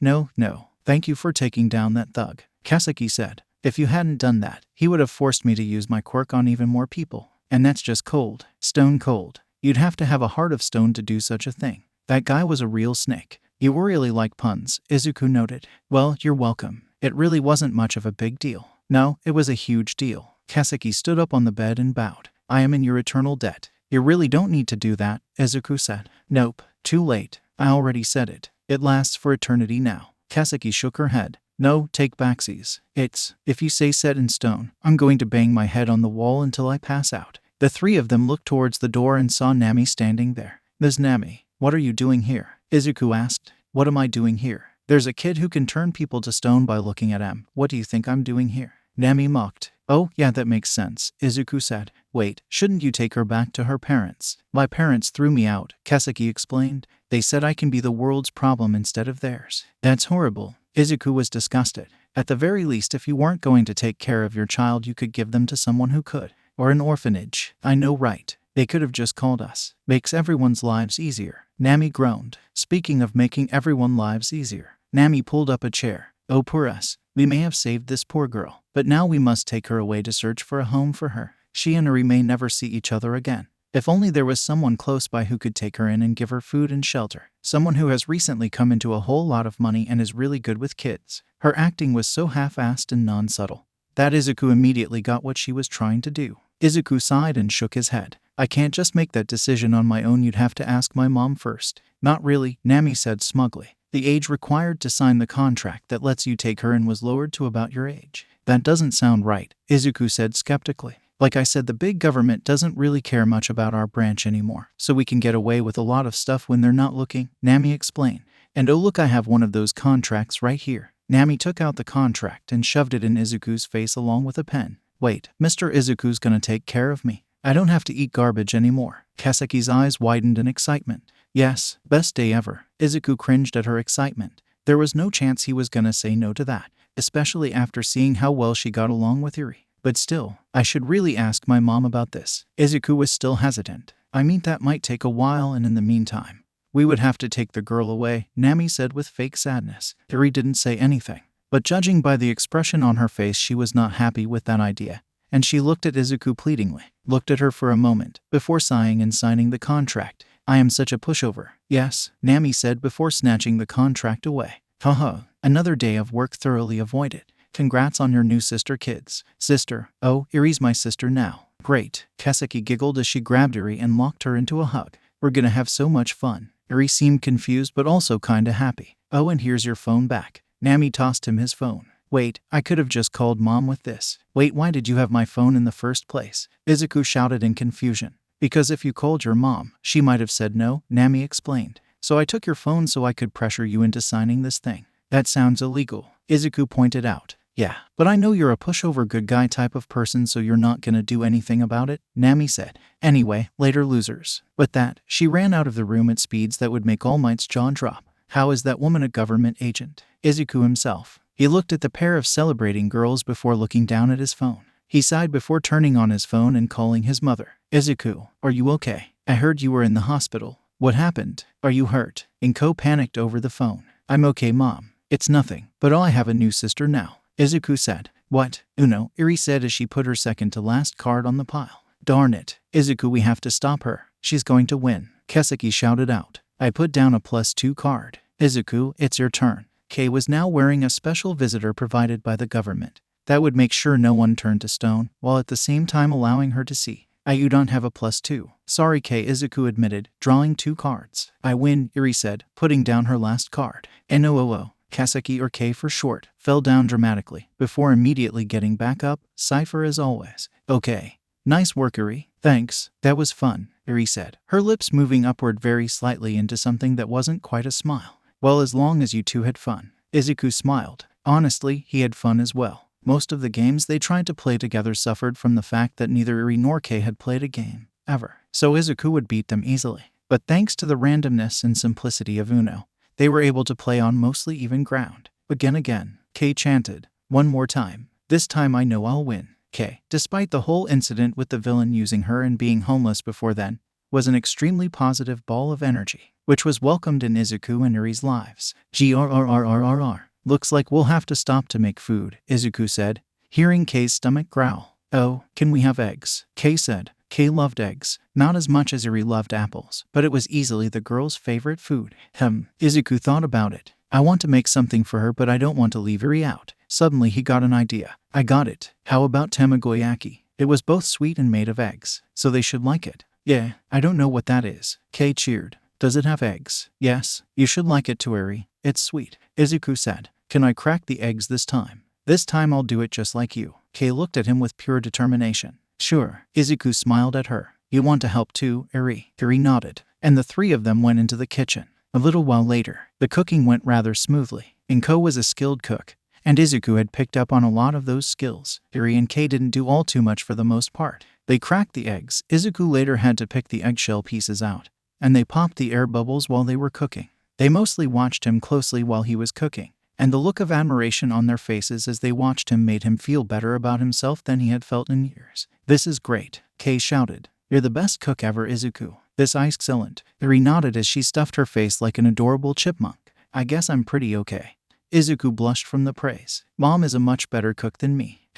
Thank you for taking down that thug, Kaseki said. If you hadn't done that, he would have forced me to use my quirk on even more people. And that's just cold. Stone cold. You'd have to have a heart of stone to do such a thing. That guy was a real snake. You really like puns, Izuku noted. Well, you're welcome. It really wasn't much of a big deal. No, it was a huge deal. Kaseki stood up on the bed and bowed. I am in your eternal debt. You really don't need to do that, Izuku said. Nope, too late. I already said it. It lasts for eternity now. Kaseki shook her head. No, take backsies. If you say set in stone, I'm going to bang my head on the wall until I pass out. The three of them looked towards the door and saw Nami standing there. Ms. Nami, what are you doing here? Izuku asked. What am I doing here? There's a kid who can turn people to stone by looking at him. What do you think I'm doing here? Nami mocked. Oh, yeah, that makes sense, Izuku said. Wait, shouldn't you take her back to her parents? My parents threw me out, Kaseki explained. They said I can be the world's problem instead of theirs. That's horrible. Izuku was disgusted. At the very least, if you weren't going to take care of your child, you could give them to someone who could. Or an orphanage. I know, right? They could have just called us. Makes everyone's lives easier. Nami groaned. Speaking of making everyone's lives easier. Nami pulled up a chair. Oh, poor us. We may have saved this poor girl, but now we must take her away to search for a home for her. She and Eri may never see each other again. If only there was someone close by who could take her in and give her food and shelter. Someone who has recently come into a whole lot of money and is really good with kids. Her acting was so half-assed and non-subtle that Izuku immediately got what she was trying to do. Izuku sighed and shook his head. I can't just make that decision on my own. You'd have to ask my mom first. Not really, Nami said smugly. The age required to sign the contract that lets you take her in was lowered to about your age. That doesn't sound right, Izuku said skeptically. Like I said, the big government doesn't really care much about our branch anymore, so we can get away with a lot of stuff when they're not looking, Nami explained. And oh look, I have one of those contracts right here. Nami took out the contract and shoved it in Izuku's face along with a pen. Wait, Mr. Izuku's gonna take care of me. I don't have to eat garbage anymore. Kaseki's eyes widened in excitement. Yes, best day ever. Izuku cringed at her excitement. There was no chance he was gonna say no to that, especially after seeing how well she got along with Eri. But still, I should really ask my mom about this. Izuku was still hesitant. I mean, that might take a while, and in the meantime, we would have to take the girl away, Nami said with fake sadness. Eri didn't say anything, but judging by the expression on her face, she was not happy with that idea. And she looked at Izuku pleadingly, looked at her for a moment, before sighing and signing the contract. I am such a pushover. Yes, Nami said before snatching the contract away. Haha, another day of work thoroughly avoided. Congrats on your new sister, kids. Sister? Oh, Eri's my sister now. Great. Kaseki giggled as she grabbed Eri and locked her into a hug. We're gonna have so much fun. Eri seemed confused but also kinda happy. Oh, and here's your phone back. Nami tossed him his phone. Wait, I could have just called mom with this. Wait, why did you have my phone in the first place? Izuku shouted in confusion. Because if you called your mom, she might have said no, Nami explained. So I took your phone so I could pressure you into signing this thing. That sounds illegal, Izuku pointed out. Yeah, but I know you're a pushover good guy type of person, so you're not gonna do anything about it, Nami said. Anyway, later losers. With that, she ran out of the room at speeds that would make All Might's jaw drop. How is that woman a government agent? Izuku himself. He looked at the pair of celebrating girls before looking down at his phone. He sighed before turning on his phone and calling his mother. Izuku, are you okay? I heard you were in the hospital. What happened? Are you hurt? Inko panicked over the phone. I'm okay, Mom. It's nothing, but I have a new sister now, Izuku said. What? Uno, Eri said as she put her second to last card on the pile. Darn it. Izuku, we have to stop her. She's going to win, Kaseki shouted out. I put down a +2 card. Izuku, it's your turn. Kei was now wearing a special visitor provided by the government. That would make sure no one turned to stone, while at the same time allowing her to see. You don't have a +2. Sorry, Kei, Izuku admitted, drawing 2 cards. I win, Eri said, putting down her last card. NOOO, Kaseki, or Kei for short, fell down dramatically, before immediately getting back up, cipher as always. Okay. Nice work, Eri. Thanks. That was fun, Eri said, her lips moving upward very slightly into something that wasn't quite a smile. Well, as long as you two had fun. Izuku smiled. Honestly, he had fun as well. Most of the games they tried to play together suffered from the fact that neither Eri nor Kei had played a game, ever. So Izuku would beat them easily. But thanks to the randomness and simplicity of Uno, they were able to play on mostly even ground. Again, Kei chanted. One more time. This time I know I'll win. Kay, despite the whole incident with the villain using her and being homeless before then, was an extremely positive ball of energy, which was welcomed in Izuku and Uri's lives. Grrrrrrrr. Looks like we'll have to stop to make food, Izuku said, hearing Kay's stomach growl. Oh, can we have eggs? Kay said. Kay loved eggs, not as much as Uri loved apples, but it was easily the girl's favorite food. Izuku thought about it. I want to make something for her, but I don't want to leave Uri out. Suddenly he got an idea. I got it. How about tamagoyaki? It was both sweet and made of eggs, so they should like it. Yeah, I don't know what that is. Kay cheered. Does it have eggs? Yes, you should like it too, Uri. It's sweet. Izuku said. Can I crack the eggs this time? This time I'll do it just like you. Kay looked at him with pure determination. Sure. Izuku smiled at her. You want to help too, Uri? Uri nodded, and the three of them went into the kitchen. A little while later, the cooking went rather smoothly. Inko was a skilled cook, and Izuku had picked up on a lot of those skills. Uri and Kay didn't do all too much for the most part. They cracked the eggs. Izuku later had to pick the eggshell pieces out, and they popped the air bubbles while they were cooking. They mostly watched him closely while he was cooking, and the look of admiration on their faces as they watched him made him feel better about himself than he had felt in years. This is great, Kay shouted. You're the best cook ever, Izuku. This is excellent. Uri nodded as she stuffed her face like an adorable chipmunk. I guess I'm pretty okay. Izuku blushed from the praise. Mom is a much better cook than me.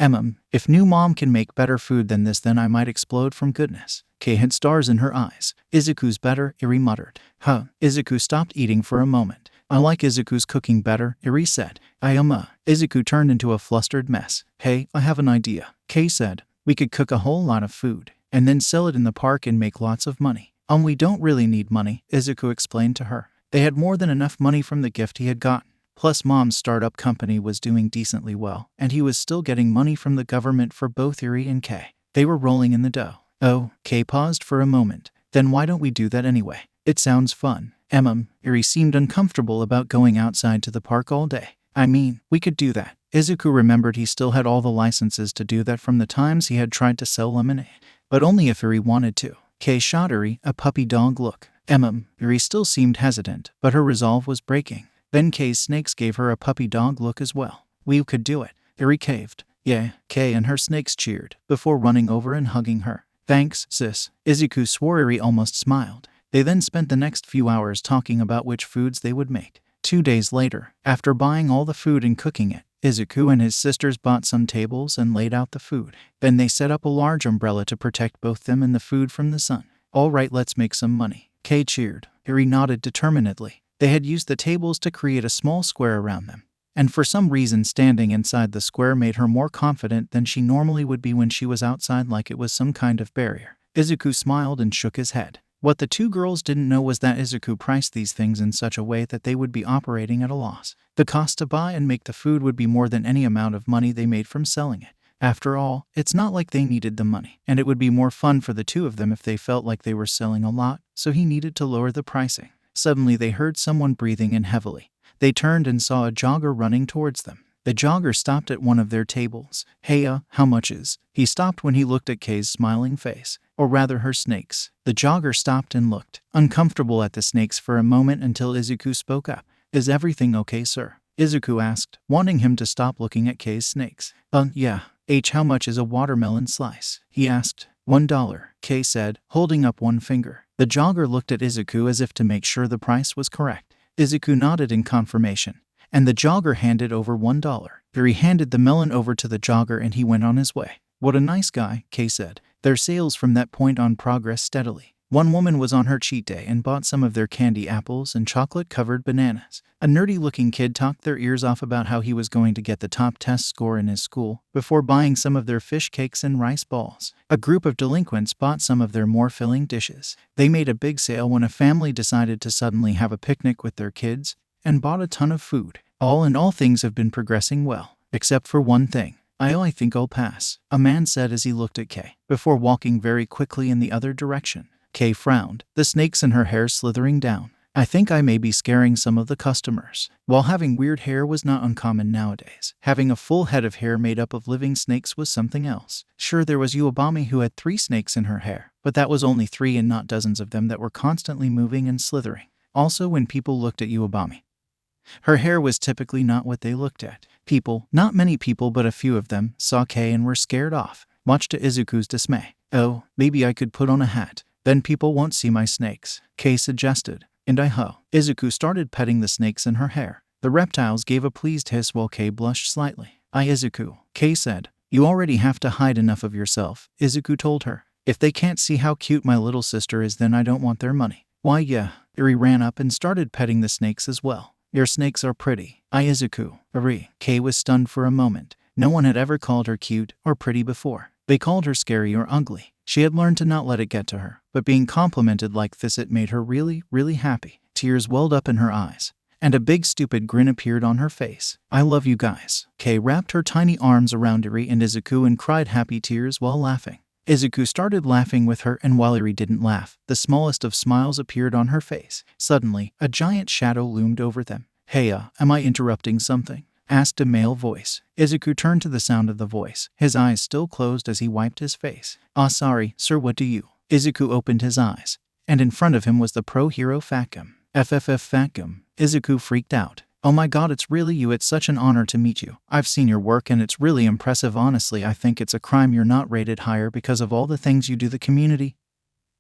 If new mom can make better food than this, then I might explode from goodness. Kay had stars in her eyes. Izuku's better, Uri muttered. Izuku stopped eating for a moment. I like Izuku's cooking better, Uri said. Izuku turned into a flustered mess. Hey, I have an idea. Kay said. We could cook a whole lot of food, and then sell it in the park and make lots of money. We don't really need money, Izuku explained to her. They had more than enough money from the gift he had gotten. Plus Mom's startup company was doing decently well, and he was still getting money from the government for both Uri and Kay. They were rolling in the dough. Oh, Kay paused for a moment. Then why don't we do that anyway? It sounds fun. Uri seemed uncomfortable about going outside to the park all day. We could do that. Izuku remembered he still had all the licenses to do that from the times he had tried to sell lemonade. But only if Uri wanted to. Kay shot Uri a puppy dog look. Uri still seemed hesitant, but her resolve was breaking. Then Kay's snakes gave her a puppy dog look as well. We could do it. Uri caved. Yeah, Kay and her snakes cheered, before running over and hugging her. Thanks, sis. Izuku swore. Uri almost smiled. They then spent the next few hours talking about which foods they would make. 2 days later, after buying all the food and cooking it, Izuku and his sisters bought some tables and laid out the food. Then they set up a large umbrella to protect both them and the food from the sun. All right, let's make some money. Kay cheered. Uri nodded determinedly. They had used the tables to create a small square around them, and for some reason standing inside the square made her more confident than she normally would be when she was outside, like it was some kind of barrier. Izuku smiled and shook his head. What the two girls didn't know was that Izuku priced these things in such a way that they would be operating at a loss. The cost to buy and make the food would be more than any amount of money they made from selling it. After all, it's not like they needed the money, and it would be more fun for the two of them if they felt like they were selling a lot, so he needed to lower the pricing. Suddenly they heard someone breathing in heavily. They turned and saw a jogger running towards them. The jogger stopped at one of their tables. Hey, how much is? He stopped when he looked at Kay's smiling face. Or rather her snakes. The jogger stopped and looked, uncomfortable at the snakes for a moment until Izuku spoke up. Is everything okay, sir? Izuku asked, wanting him to stop looking at Kay's snakes. Yeah. How much is a watermelon slice? He asked. $1, Kay said, holding up one finger. The jogger looked at Izuku as if to make sure the price was correct. Izuku nodded in confirmation, and the jogger handed over $1. Uri handed the melon over to the jogger and he went on his way. What a nice guy, Kay said. Their sales from that point on progressed steadily. One woman was on her cheat day and bought some of their candy apples and chocolate-covered bananas. A nerdy-looking kid talked their ears off about how he was going to get the top test score in his school before buying some of their fish cakes and rice balls. A group of delinquents bought some of their more filling dishes. They made a big sale when a family decided to suddenly have a picnic with their kids and bought a ton of food. All in all, things have been progressing well, except for one thing. I think I'll pass, a man said as he looked at Kay, before walking very quickly in the other direction. Kay frowned, the snakes in her hair slithering down. I think I may be scaring some of the customers. While having weird hair was not uncommon nowadays, having a full head of hair made up of living snakes was something else. Sure, there was Uobami who had 3 snakes in her hair, but that was only 3 and not dozens of them that were constantly moving and slithering. Also, when people looked at Uobami, her hair was typically not what they looked at. People, not many people but a few of them, saw Kay and were scared off, much to Izuku's dismay. Oh, maybe I could put on a hat. Then people won't see my snakes, Kay suggested. And Izuku started petting the snakes in her hair. The reptiles gave a pleased hiss while Kay blushed slightly. Izuku, Kay said. You already have to hide enough of yourself, Izuku told her. If they can't see how cute my little sister is, then I don't want their money. Why yeah. Iri ran up and started petting the snakes as well. Your snakes are pretty, Izuku. Iri. Kay was stunned for a moment. No one had ever called her cute or pretty before. They called her scary or ugly. She had learned to not let it get to her, but being complimented like this, it made her really, really happy. Tears welled up in her eyes, and a big stupid grin appeared on her face. I love you guys. Kay wrapped her tiny arms around Iri and Izuku and cried happy tears while laughing. Izuku started laughing with her, and while Iri didn't laugh, the smallest of smiles appeared on her face. Suddenly, a giant shadow loomed over them. Hey, am I interrupting something? Asked a male voice. Izuku turned to the sound of the voice, his eyes still closed as he wiped his face. Sorry, sir, what do you? Izuku opened his eyes, and in front of him was the pro hero Fatgum. Fatgum. Izuku freaked out. Oh my god, it's really you. It's such an honor to meet you. I've seen your work and it's really impressive. Honestly, I think it's a crime you're not rated higher because of all the things you do the community.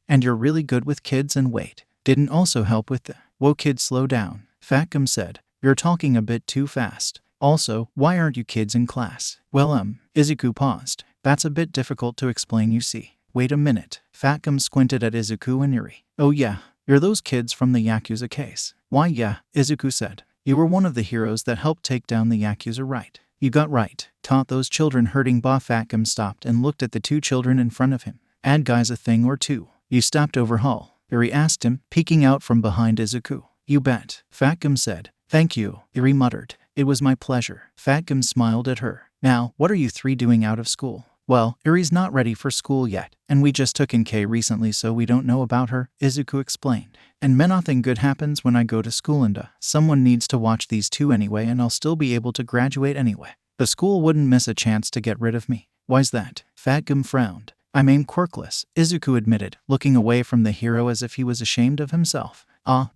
And you're really good with kids, and wait, didn't also help with the... Whoa kid, slow down, Fatgum said. You're talking a bit too fast. Also, why aren't you kids in class? Well, Izuku paused. That's a bit difficult to explain, you see. Wait a minute. Fatgum squinted at Izuku and Iri. Oh yeah, you're those kids from the Yakuza case. Why yeah, Izuku said. You were one of the heroes that helped take down the Yakuza, right? You got right. Taught those children hurting Ba. Fatgum stopped and looked at the two children in front of him. Add guys a thing or two. You stopped overhaul? Iri asked him, peeking out from behind Izuku. You bet, Fatgum said. Thank you, Iri muttered. It was my pleasure. Fatgum smiled at her. Now, what are you three doing out of school? Well, Iri's not ready for school yet, and we just took in Kay recently, so we don't know about her, Izuku explained. And nothing good happens when I go to school, and someone needs to watch these two anyway, and I'll still be able to graduate anyway. The school wouldn't miss a chance to get rid of me. Why's that? Fatgum frowned. I'm quirkless, Izuku admitted, looking away from the hero as if he was ashamed of himself.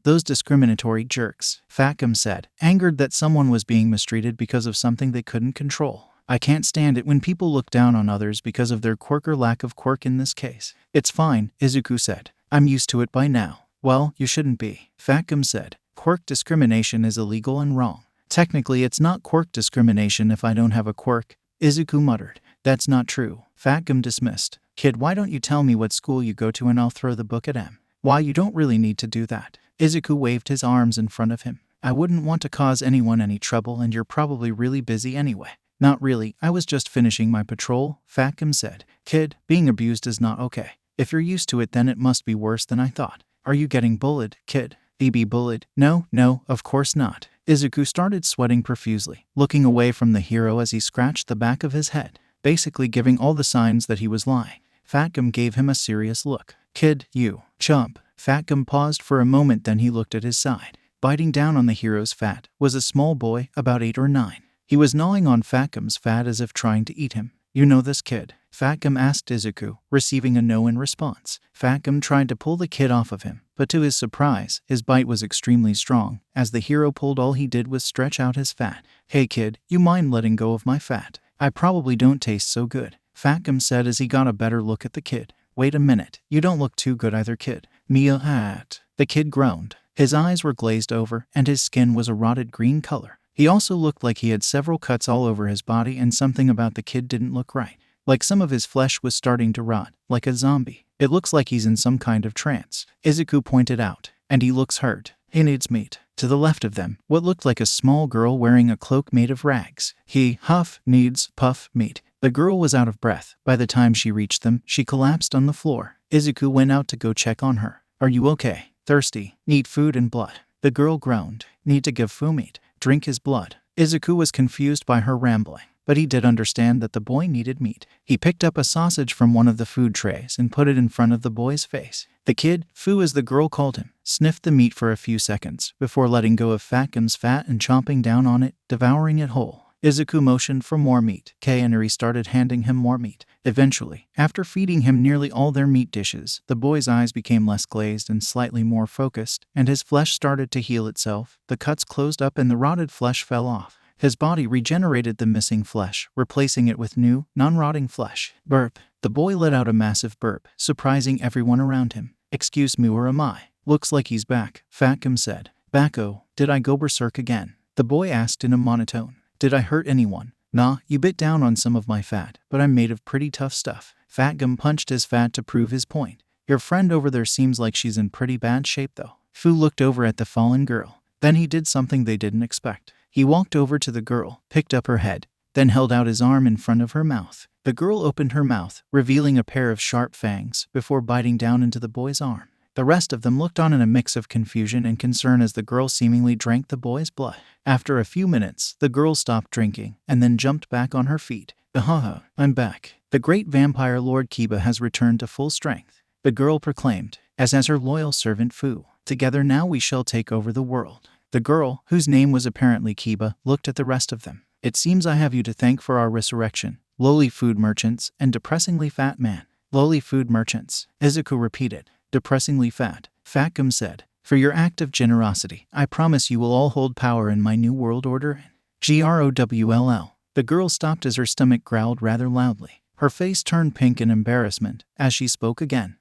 Those discriminatory jerks, Fatgum said, angered that someone was being mistreated because of something they couldn't control. I can't stand it when people look down on others because of their quirk or lack of quirk in this case. It's fine, Izuku said. I'm used to it by now. Well, you shouldn't be, Fatgum said. Quirk discrimination is illegal and wrong. Technically, it's not quirk discrimination if I don't have a quirk, Izuku muttered. That's not true, Fatgum dismissed. Kid, why don't you tell me what school you go to and I'll throw the book at him? Why, you don't really need to do that. Izuku waved his arms in front of him. I wouldn't want to cause anyone any trouble, and you're probably really busy anyway. Not really, I was just finishing my patrol, Fatgum said. Kid, being abused is not okay. If you're used to it, then it must be worse than I thought. Are you getting bullied, kid? Be bullied? No, of course not. Izuku started sweating profusely, looking away from the hero as he scratched the back of his head, basically giving all the signs that he was lying. Fatgum gave him a serious look. Kid, you chump. Fatgum paused for a moment, then he looked at his side. Biting down on the hero's fat was a small boy, about 8 or 9. He was gnawing on Fatgum's fat as if trying to eat him. You know this kid? Fatgum asked Izuku, receiving a no in response. Fatgum tried to pull the kid off of him, but to his surprise, his bite was extremely strong. As the hero pulled, all he did was stretch out his fat. Hey kid, you mind letting go of my fat? I probably don't taste so good, Fatgum said as he got a better look at the kid. Wait a minute, you don't look too good either, kid. Mia hat. The kid groaned. His eyes were glazed over, and his skin was a rotted green color. He also looked like he had several cuts all over his body, and something about the kid didn't look right. Like some of his flesh was starting to rot, like a zombie. It looks like he's in some kind of trance, Izuku pointed out. And he looks hurt. He needs meat. To the left of them, what looked like a small girl wearing a cloak made of rags. He, needs meat. The girl was out of breath. By the time she reached them, she collapsed on the floor. Izuku went out to go check on her. Are you okay? Thirsty? Need food and blood? The girl groaned. Need to give Fu meat. Drink his blood. Izuku was confused by her rambling, but he did understand that the boy needed meat. He picked up a sausage from one of the food trays and put it in front of the boy's face. The kid, Fu as the girl called him, sniffed the meat for a few seconds before letting go of Fatgum's fat and chomping down on it, devouring it whole. Izuku motioned for more meat. Kay and Iri started handing him more meat. Eventually, after feeding him nearly all their meat dishes, the boy's eyes became less glazed and slightly more focused, and his flesh started to heal itself. The cuts closed up and the rotted flesh fell off. His body regenerated the missing flesh, replacing it with new, non-rotting flesh. Burp. The boy let out a massive burp, surprising everyone around him. Excuse me, where am I? Looks like he's back, Fatgum said. Backo, did I go berserk again? The boy asked in a monotone. Did I hurt anyone? Nah, you bit down on some of my fat, but I'm made of pretty tough stuff. Fatgum punched his fat to prove his point. Your friend over there seems like she's in pretty bad shape though. Fu looked over at the fallen girl. Then he did something they didn't expect. He walked over to the girl, picked up her head, then held out his arm in front of her mouth. The girl opened her mouth, revealing a pair of sharp fangs, before biting down into the boy's arm. The rest of them looked on in a mix of confusion and concern as the girl seemingly drank the boy's blood. After a few minutes, the girl stopped drinking and then jumped back on her feet. Ahaha, I'm back. The great vampire Lord Kiba has returned to full strength, the girl proclaimed, as her loyal servant Fu. Together now we shall take over the world. The girl, whose name was apparently Kiba, looked at the rest of them. It seems I have you to thank for our resurrection, lowly food merchants and depressingly fat man. Lowly food merchants, Izuku repeated. Depressingly fat, Fatgum said. For your act of generosity, I promise you will all hold power in my new world order. GROWLL. The girl stopped as her stomach growled rather loudly. Her face turned pink in embarrassment as she spoke again.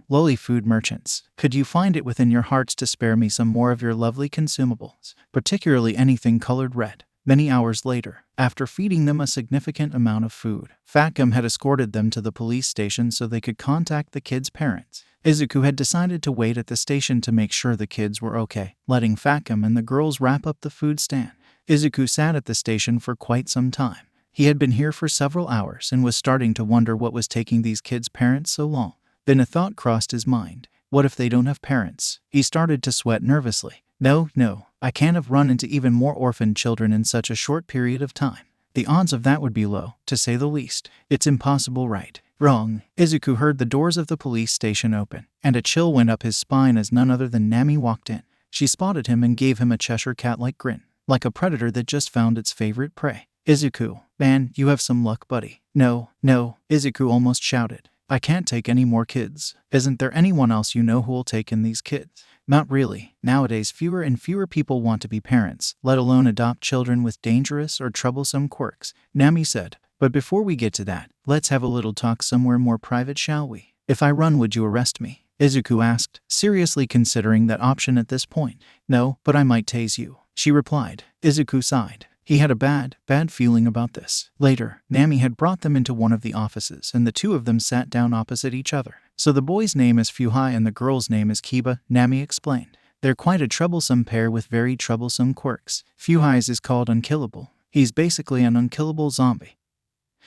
Lowly food merchants, could you find it within your hearts to spare me some more of your lovely consumables, particularly anything colored red? Many hours later, after feeding them a significant amount of food, Fatgum had escorted them to the police station so they could contact the kids' parents. Izuku had decided to wait at the station to make sure the kids were okay, letting Fatgum and the girls wrap up the food stand. Izuku sat at the station for quite some time. He had been here for several hours and was starting to wonder what was taking these kids' parents so long. Then a thought crossed his mind. What if they don't have parents? He started to sweat nervously. No, I can't have run into even more orphaned children in such a short period of time. The odds of that would be low, to say the least. It's impossible, right? Wrong. Izuku heard the doors of the police station open, and a chill went up his spine as none other than Nami walked in. She spotted him and gave him a Cheshire cat-like grin, like a predator that just found its favorite prey. Izuku, man, you have some luck, buddy. No, Izuku almost shouted. I can't take any more kids. Isn't there anyone else you know who will take in these kids? Not really. Nowadays, fewer and fewer people want to be parents, let alone adopt children with dangerous or troublesome quirks, Nami said. But before we get to that, let's have a little talk somewhere more private, shall we? If I run, would you arrest me? Izuku asked, seriously considering that option at this point. No, but I might tase you, she replied. Izuku sighed. He had a bad feeling about this. Later, Nami had brought them into one of the offices and the two of them sat down opposite each other. So the boy's name is Fuhai and the girl's name is Kiba, Nami explained. They're quite a troublesome pair with very troublesome quirks. Fuhai's is called Unkillable. He's basically an unkillable zombie.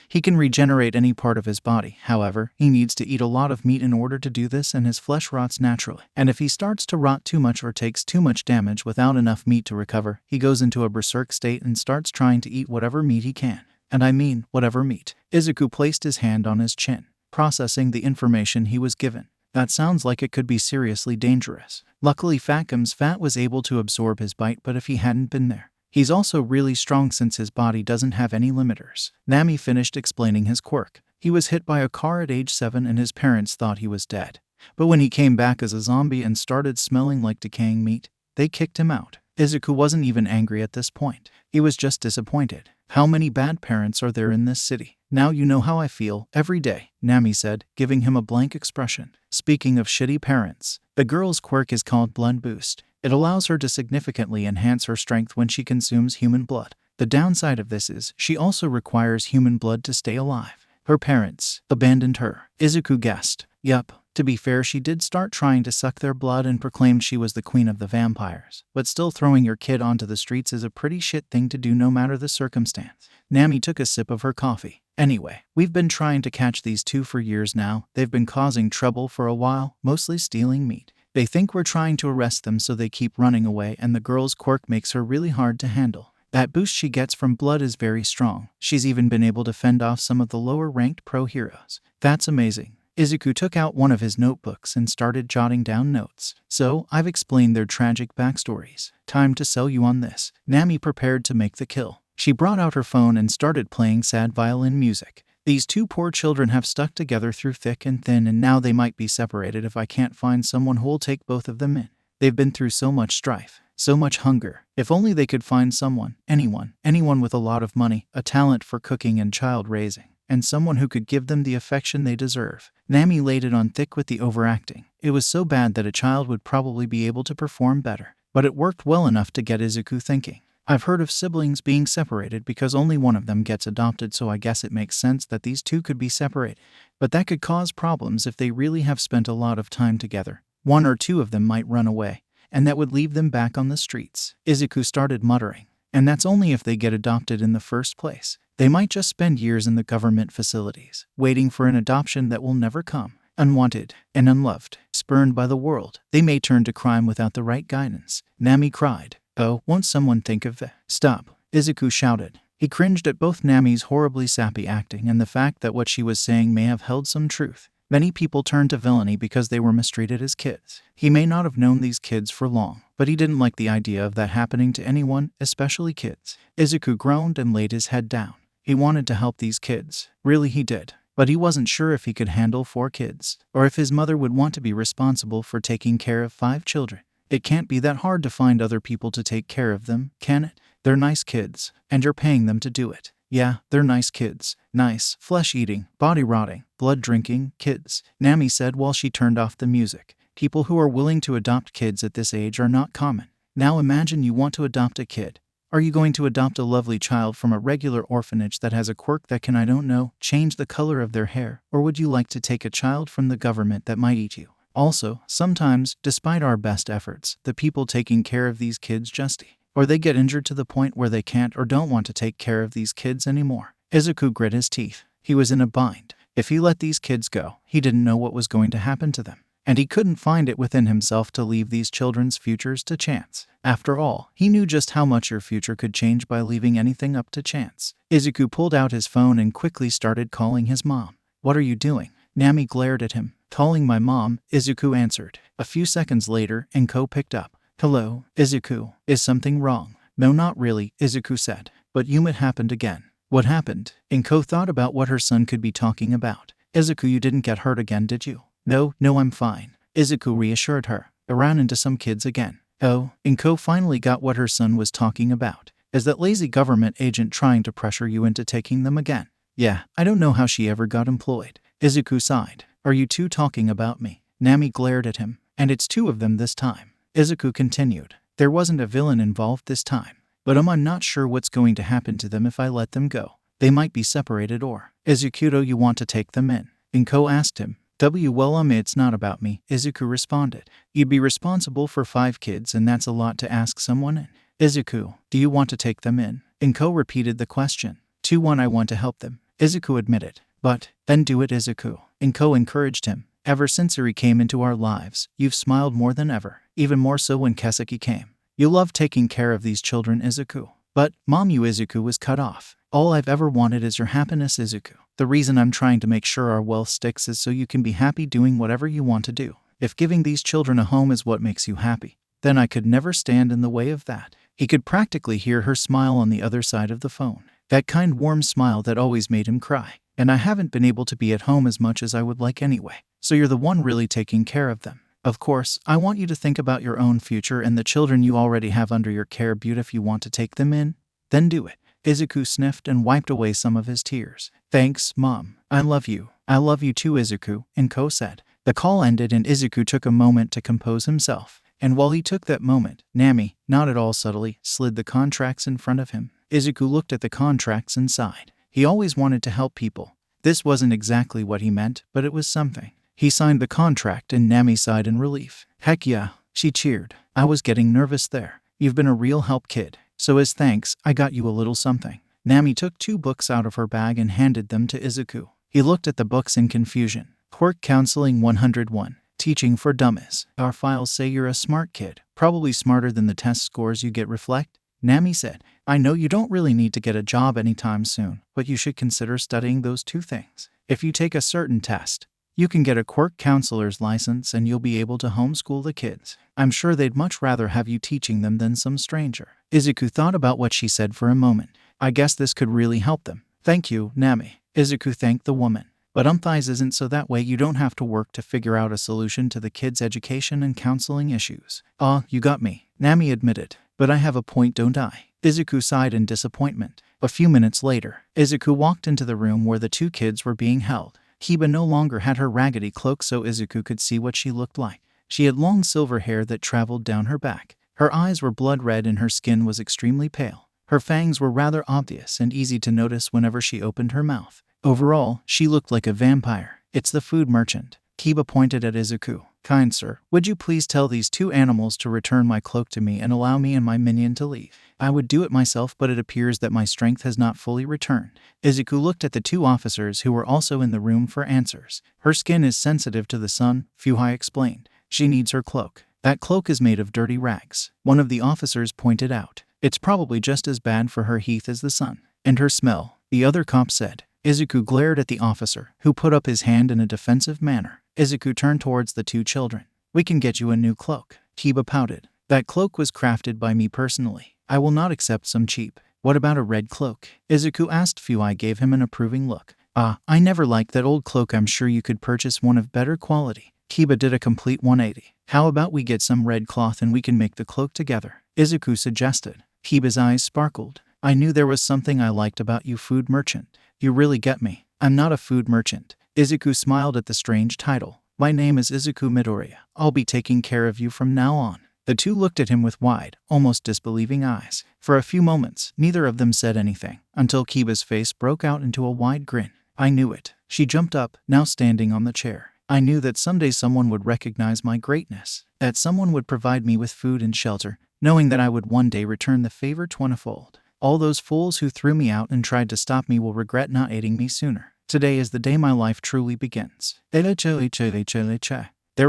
He can regenerate any part of his body, however, he needs to eat a lot of meat in order to do this and his flesh rots naturally. And if he starts to rot too much or takes too much damage without enough meat to recover, he goes into a berserk state and starts trying to eat whatever meat he can. And I mean, whatever meat. Izuku placed his hand on his chin, processing the information he was given. That sounds like it could be seriously dangerous. Luckily, Fatgum's fat was able to absorb his bite, but if he hadn't been there, he's also really strong since his body doesn't have any limiters. Nami finished explaining his quirk. He was hit by a car at age 7 and his parents thought he was dead. But when he came back as a zombie and started smelling like decaying meat, they kicked him out. Izuku wasn't even angry at this point. He was just disappointed. How many bad parents are there in this city? Now you know how I feel every day, Nami said, giving him a blank expression. Speaking of shitty parents, the girl's quirk is called Blood Boost. It allows her to significantly enhance her strength when she consumes human blood. The downside of this is she also requires human blood to stay alive. Her parents abandoned her, Izuku guessed. Yup, to be fair, she did start trying to suck their blood and proclaimed she was the queen of the vampires. But still, throwing your kid onto the streets is a pretty shit thing to do no matter the circumstance. Nami took a sip of her coffee. Anyway, we've been trying to catch these two for years now. They've been causing trouble for a while, mostly stealing meat. They think we're trying to arrest them, so they keep running away, and the girl's quirk makes her really hard to handle. That boost she gets from blood is very strong. She's even been able to fend off some of the lower-ranked pro-heroes. That's amazing. Izuku took out one of his notebooks and started jotting down notes. So, I've explained their tragic backstories. Time to sell you on this. Nami prepared to make the kill. She brought out her phone and started playing sad violin music. These two poor children have stuck together through thick and thin, and now they might be separated if I can't find someone who'll take both of them in. They've been through so much strife. So much hunger. If only they could find someone, anyone with a lot of money, a talent for cooking and child raising, and someone who could give them the affection they deserve. Nami laid it on thick with the overacting. It was so bad that a child would probably be able to perform better. But it worked well enough to get Izuku thinking. I've heard of siblings being separated because only one of them gets adopted, so I guess it makes sense that these two could be separated. But that could cause problems if they really have spent a lot of time together. One or two of them might run away, and that would leave them back on the streets. Izuku started muttering. And that's only if they get adopted in the first place. They might just spend years in the government facilities, waiting for an adoption that will never come. Unwanted and unloved, spurned by the world, they may turn to crime without the right guidance. Nami cried. Oh, won't someone think of that? Stop, Izuku shouted. He cringed at both Nami's horribly sappy acting and the fact that what she was saying may have held some truth. Many people turned to villainy because they were mistreated as kids. He may not have known these kids for long, but he didn't like the idea of that happening to anyone, especially kids. Izuku groaned and laid his head down. He wanted to help these kids. Really, he did. But he wasn't sure if he could handle 4 kids, or if his mother would want to be responsible for taking care of 5 children. It can't be that hard to find other people to take care of them, can it? They're nice kids, and you're paying them to do it. Yeah, they're nice kids. Nice, flesh-eating, body-rotting, blood-drinking kids, Nami said while she turned off the music. People who are willing to adopt kids at this age are not common. Now imagine you want to adopt a kid. Are you going to adopt a lovely child from a regular orphanage that has a quirk that can, I don't know, change the color of their hair? Or would you like to take a child from the government that might eat you? Also, sometimes, despite our best efforts, the people taking care of these kids just or they get injured to the point where they can't or don't want to take care of these kids anymore. Izuku grit his teeth. He was in a bind. If he let these kids go, he didn't know what was going to happen to them. And he couldn't find it within himself to leave these children's futures to chance. After all, he knew just how much your future could change by leaving anything up to chance. Izuku pulled out his phone and quickly started calling his mom. What are you doing? Nami glared at him. Calling my mom, Izuku answered. A few seconds later, Enko picked up. Hello, Izuku. Is something wrong? No, not really, Izuku said. But it happened again. What happened? Enko thought about what her son could be talking about. Izuku, you didn't get hurt again, did you? No, I'm fine. Izuku reassured her. I ran into some kids again. Oh, Enko finally got what her son was talking about. Is that lazy government agent trying to pressure you into taking them again? Yeah, I don't know how she ever got employed. Izuku sighed. Are you two talking about me? Nami glared at him. And it's 2 of them this time. Izuku continued. There wasn't a villain involved this time. But I'm not sure what's going to happen to them if I let them go. They might be separated or... Izuku, you want to take them in? Enko asked him. Well, it's not about me, Izuku responded. You'd be responsible for 5 kids and that's a lot to ask someone in. Izuku, do you want to take them in? Enko repeated the question. 2-1, I want to help them, Izuku admitted. But, then do it, Izuku. Enko encouraged him. Ever since Eri came into our lives, you've smiled more than ever. Even more so when Keseki came. You love taking care of these children, Izuku. But, Mom, Izuku was cut off. All I've ever wanted is your happiness, Izuku. The reason I'm trying to make sure our wealth sticks is so you can be happy doing whatever you want to do. If giving these children a home is what makes you happy, then I could never stand in the way of that. He could practically hear her smile on the other side of the phone. That kind warm smile that always made him cry. And I haven't been able to be at home as much as I would like anyway. So you're the one really taking care of them. Of course, I want you to think about your own future and the children you already have under your care. But if you want to take them in, then do it. Izuku sniffed and wiped away some of his tears. Thanks, Mom. I love you. I love you too, Izuku, Enko said. The call ended and Izuku took a moment to compose himself. And while he took that moment, Nami, not at all subtly, slid the contracts in front of him. Izuku looked at the contracts and sighed. He always wanted to help people. This wasn't exactly what he meant, but it was something. He signed the contract and Nami sighed in relief. Heck yeah, she cheered. I was getting nervous there. You've been a real help, kid. So as thanks, I got you a little something. Nami took 2 books out of her bag and handed them to Izuku. He looked at the books in confusion. Quirk Counseling 101. Teaching for Dummies. Our files say you're a smart kid. Probably smarter than the test scores you get reflect. Nami said, I know you don't really need to get a job anytime soon, but you should consider studying those 2 things. If you take a certain test, you can get a quirk counselor's license and you'll be able to homeschool the kids. I'm sure they'd much rather have you teaching them than some stranger. Izuku thought about what she said for a moment. I guess this could really help them. Thank you, Nami. Izuku thanked the woman. but empathize isn't, so that way you don't have to work to figure out a solution to the kids' education and counseling issues. You got me, Nami admitted. But I have a point, don't I? Izuku sighed in disappointment. A few minutes later, Izuku walked into the room where the two kids were being held. Kiba no longer had her raggedy cloak, so Izuku could see what she looked like. She had long silver hair that traveled down her back. Her eyes were blood red and her skin was extremely pale. Her fangs were rather obvious and easy to notice whenever she opened her mouth. Overall, she looked like a vampire. It's the food merchant. Kiba pointed at Izuku. Kind sir, would you please tell these two animals to return my cloak to me and allow me and my minion to leave? I would do it myself, but it appears that my strength has not fully returned. Izuku looked at the two officers who were also in the room for answers. Her skin is sensitive to the sun, Fuhai explained. She needs her cloak. That cloak is made of dirty rags, one of the officers pointed out. It's probably just as bad for her heat as the sun. And her smell, the other cop said. Izuku glared at the officer, who put up his hand in a defensive manner. Izuku turned towards the two children. We can get you a new cloak. Kiba pouted. That cloak was crafted by me personally. I will not accept some cheap. What about a red cloak? Izuku asked. Fuhai gave him an approving look. I never liked that old cloak. I'm sure you could purchase one of better quality. Kiba did a complete 180. How about we get some red cloth and we can make the cloak together? Izuku suggested. Kiba's eyes sparkled. I knew there was something I liked about you, food merchant. You really get me. I'm not a food merchant. Izuku smiled at the strange title. My name is Izuku Midoriya. I'll be taking care of you from now on. The two looked at him with wide, almost disbelieving eyes. For a few moments, neither of them said anything, until Kiba's face broke out into a wide grin. I knew it. She jumped up, now standing on the chair. I knew that someday someone would recognize my greatness, that someone would provide me with food and shelter, knowing that I would one day return the favor 20-fold. All those fools who threw me out and tried to stop me will regret not aiding me sooner. Today is the day my life truly begins. There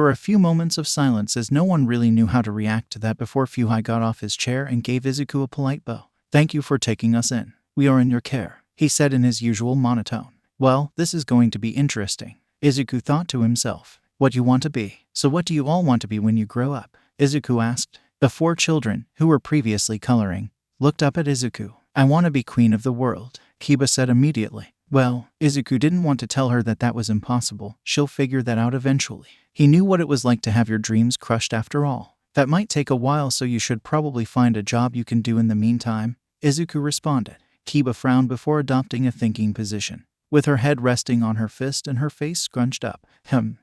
were a few moments of silence as no one really knew how to react to that before Fuhai got off his chair and gave Izuku a polite bow. Thank you for taking us in. We are in your care, he said in his usual monotone. Well, this is going to be interesting. Izuku thought to himself. What you want to be? So what do you all want to be when you grow up? Izuku asked. The four children, who were previously coloring, looked up at Izuku. I want to be queen of the world, Kiba said immediately. Well, Izuku didn't want to tell her that was impossible. She'll figure that out eventually. He knew what it was like to have your dreams crushed after all. That might take a while, so you should probably find a job you can do in the meantime, Izuku responded. Kiba frowned before adopting a thinking position, with her head resting on her fist and her face scrunched up.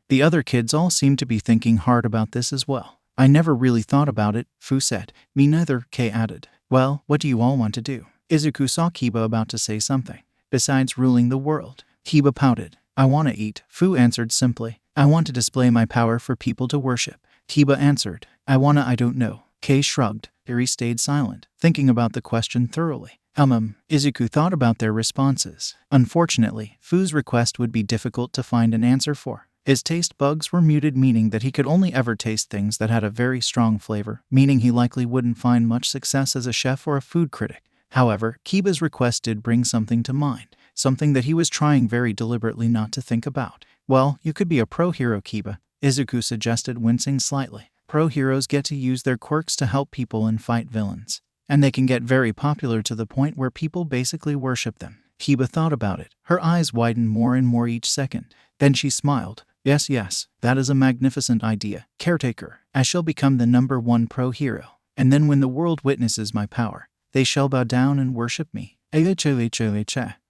The other kids all seemed to be thinking hard about this as well. I never really thought about it, Fu said. Me neither, Kei added. Well, what do you all want to do? Izuku saw Kiba about to say something. Besides ruling the world, Kiba pouted. I want to eat, Fu answered simply. I want to display my power for people to worship. Kiba answered. I don't know. Kei shrugged. Eri stayed silent, thinking about the question thoroughly. Izuku thought about their responses. Unfortunately, Fu's request would be difficult to find an answer for. His taste bugs were muted, meaning that he could only ever taste things that had a very strong flavor, meaning he likely wouldn't find much success as a chef or a food critic. However, Kiba's request did bring something to mind, something that he was trying very deliberately not to think about. Well, you could be a pro hero, Kiba, Izuku suggested, wincing slightly. Pro heroes get to use their quirks to help people and fight villains, and they can get very popular to the point where people basically worship them. Kiba thought about it. Her eyes widened more and more each second. Then she smiled. Yes, that is a magnificent idea, caretaker. I shall become the #1 pro hero, and then when the world witnesses my power, they shall bow down and worship me.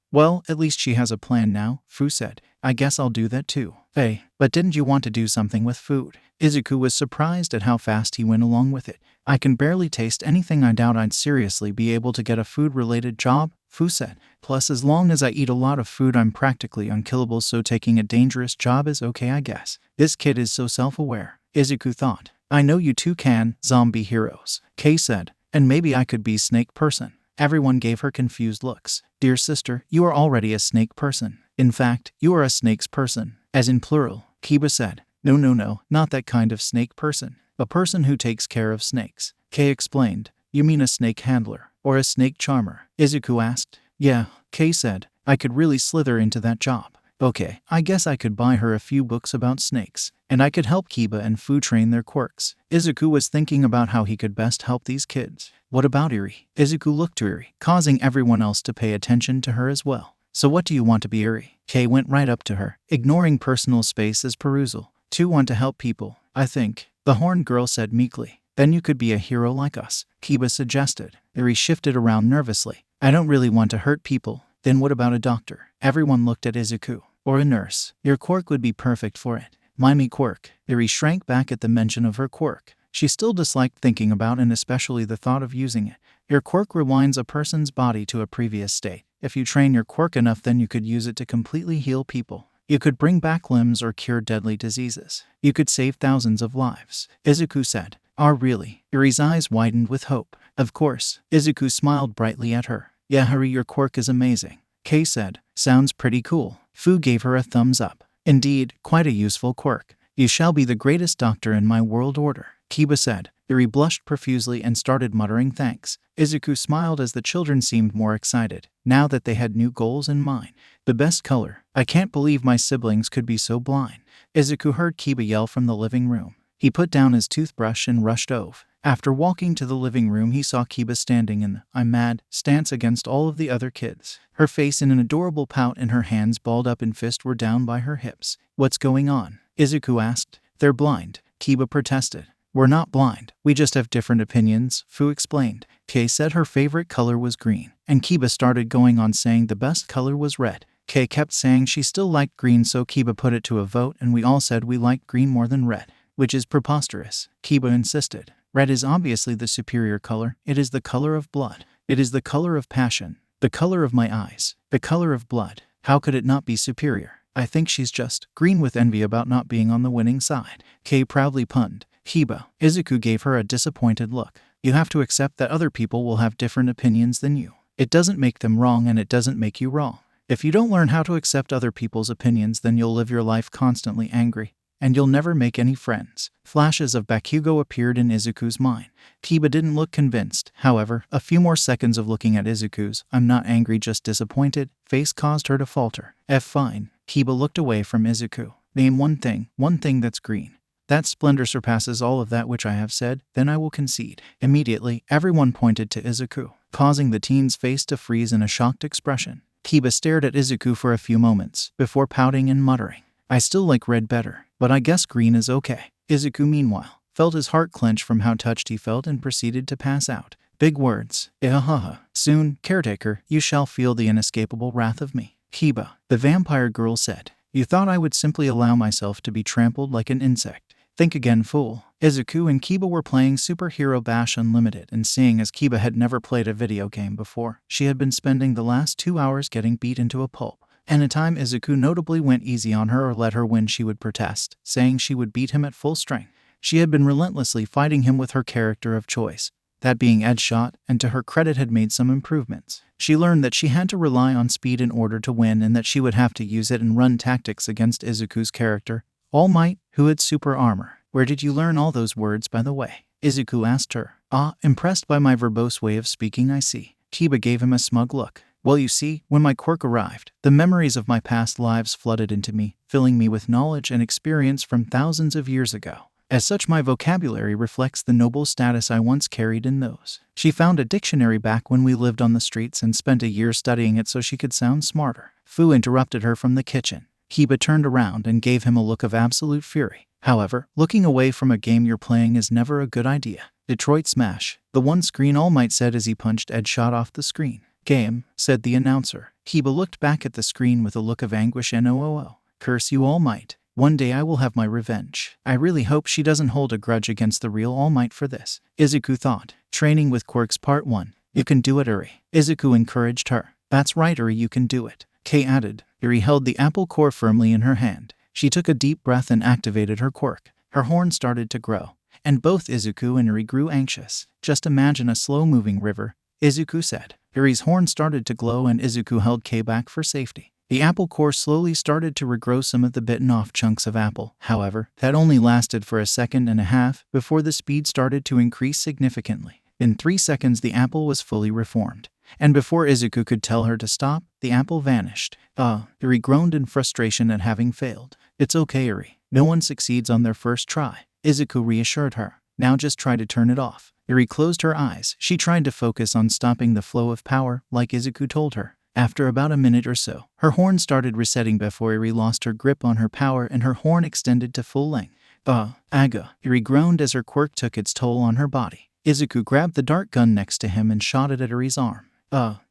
Well, at least she has a plan now, Fu said. I guess I'll do that too. Hey, but didn't you want to do something with food? Izuku was surprised at how fast he went along with it. I can barely taste anything. I doubt I'd seriously be able to get a food-related job, Fu said. Plus, as long as I eat a lot of food, I'm practically unkillable, so taking a dangerous job is okay, I guess. This kid is so self-aware, Izuku thought. I know you two can, zombie heroes, Kei said. And maybe I could be snake person. Everyone gave her confused looks. Dear sister, you are already a snake person. In fact, you are a snakes person, as in plural, Kiba said. No, not that kind of snake person. A person who takes care of snakes, Kei explained. You mean a snake handler, or a snake charmer? Izuku asked. Yeah, Kei said. I could really slither into that job. Okay, I guess I could buy her a few books about snakes, and I could help Kiba and Fu train their quirks. Izuku was thinking about how he could best help these kids. What about Eri? Izuku looked to Eri, causing everyone else to pay attention to her as well. So what do you want to be, Eri? Kay went right up to her, ignoring personal space as perusal. To want to help people, I think, the horned girl said meekly. Then you could be a hero like us, Kiba suggested. Eri shifted around nervously. I don't really want to hurt people. Then what about a doctor? Everyone looked at Izuku. Or a nurse. Your quirk would be perfect for it. My quirk. Eri shrank back at the mention of her quirk. She still disliked thinking about and especially the thought of using it. Your quirk rewinds a person's body to a previous state. If you train your quirk enough, then you could use it to completely heal people. You could bring back limbs or cure deadly diseases. You could save thousands of lives, Izuku said. Ah, really? Eri's eyes widened with hope. Of course. Izuku smiled brightly at her. Yeah, Eri, your quirk is amazing. Kay said. Sounds pretty cool. Fu gave her a thumbs up. Indeed, quite a useful quirk. You shall be the greatest doctor in my world order, Kiba said. Eri blushed profusely and started muttering thanks. Izuku smiled as the children seemed more excited, now that they had new goals in mind. The best color. I can't believe my siblings could be so blind. Izuku heard Kiba yell from the living room. He put down his toothbrush and rushed over. After walking to the living room, he saw Kiba standing in the I'm mad stance against all of the other kids. Her face in an adorable pout and her hands balled up in fist were down by her hips. What's going on? Izuku asked. They're blind, Kiba protested. We're not blind. We just have different opinions, Fu explained. Kay said her favorite color was green, and Kiba started going on saying the best color was red. Kay kept saying she still liked green, so Kiba put it to a vote and we all said we liked green more than red. Which is preposterous, Kiba insisted. Red is obviously the superior color. It is the color of blood. It is the color of passion. The color of my eyes. The color of blood. How could it not be superior? I think she's just green with envy about not being on the winning side, Kay proudly punned. Kiba. Izuku gave her a disappointed look. You have to accept that other people will have different opinions than you. It doesn't make them wrong and it doesn't make you wrong. If you don't learn how to accept other people's opinions, then you'll live your life constantly angry. And you'll never make any friends. Flashes of Bakugo appeared in Izuku's mind. Kiba didn't look convinced. However, a few more seconds of looking at Izuku's I'm not angry, just disappointed face caused her to falter. Fine. Kiba looked away from Izuku. Name one thing that's green. That splendor surpasses all of that which I have said, then I will concede. Immediately, everyone pointed to Izuku, causing the teen's face to freeze in a shocked expression. Kiba stared at Izuku for a few moments, before pouting and muttering. I still like red better, but I guess green is okay. Izuku, meanwhile, felt his heart clench from how touched he felt and proceeded to pass out. Big words. Ihahaha. Soon, caretaker, you shall feel the inescapable wrath of me. Kiba, the vampire girl said. You thought I would simply allow myself to be trampled like an insect. Think again, fool. Izuku and Kiba were playing Superhero Bash Unlimited, and seeing as Kiba had never played a video game before, she had been spending the last 2 hours getting beat into a pulp. Anytime Izuku notably went easy on her or let her win, she would protest, saying she would beat him at full strength. She had been relentlessly fighting him with her character of choice, that being Edgeshot, and to her credit had made some improvements. She learned that she had to rely on speed in order to win and that she would have to use it and run tactics against Izuku's character, All Might, who had super armor. Where did you learn all those words, by the way? Izuku asked her. Impressed by my verbose way of speaking, I see. Kiba gave him a smug look. Well, you see, when my quirk arrived, the memories of my past lives flooded into me, filling me with knowledge and experience from thousands of years ago. As such, my vocabulary reflects the noble status I once carried in those. She found a dictionary back when we lived on the streets and spent a year studying it so she could sound smarter. Fu interrupted her from the kitchen. Kiba turned around and gave him a look of absolute fury. However, looking away from a game you're playing is never a good idea. Detroit Smash. The one screen, All Might said as he punched Edgeshot off the screen. Game, said the announcer. Kiba looked back at the screen with a look of anguish and Curse you, All Might. One day I will have my revenge. I really hope she doesn't hold a grudge against the real All Might for this. Izuku thought. Training with Quirks Part 1. You can do it, Eri. Izuku encouraged her. That's right, Eri, you can do it. Kay added. Eri held the apple core firmly in her hand. She took a deep breath and activated her quirk. Her horn started to grow, and both Izuku and Eri grew anxious. Just imagine a slow-moving river, Izuku said. Eri's horn started to glow and Izuku held Kay back for safety. The apple core slowly started to regrow some of the bitten-off chunks of apple. However, that only lasted for a second and a half before the speed started to increase significantly. In 3 seconds, the apple was fully reformed. And before Izuku could tell her to stop, the apple vanished. Eri groaned in frustration at having failed. It's okay, Eri. No one succeeds on their first try. Izuku reassured her. Now just try to turn it off. Eri closed her eyes. She tried to focus on stopping the flow of power, like Izuku told her. After about a minute or so, her horn started resetting before Eri lost her grip on her power and her horn extended to full length. Aga, Eri groaned as her quirk took its toll on her body. Izuku grabbed the dart gun next to him and shot it at Eri's arm.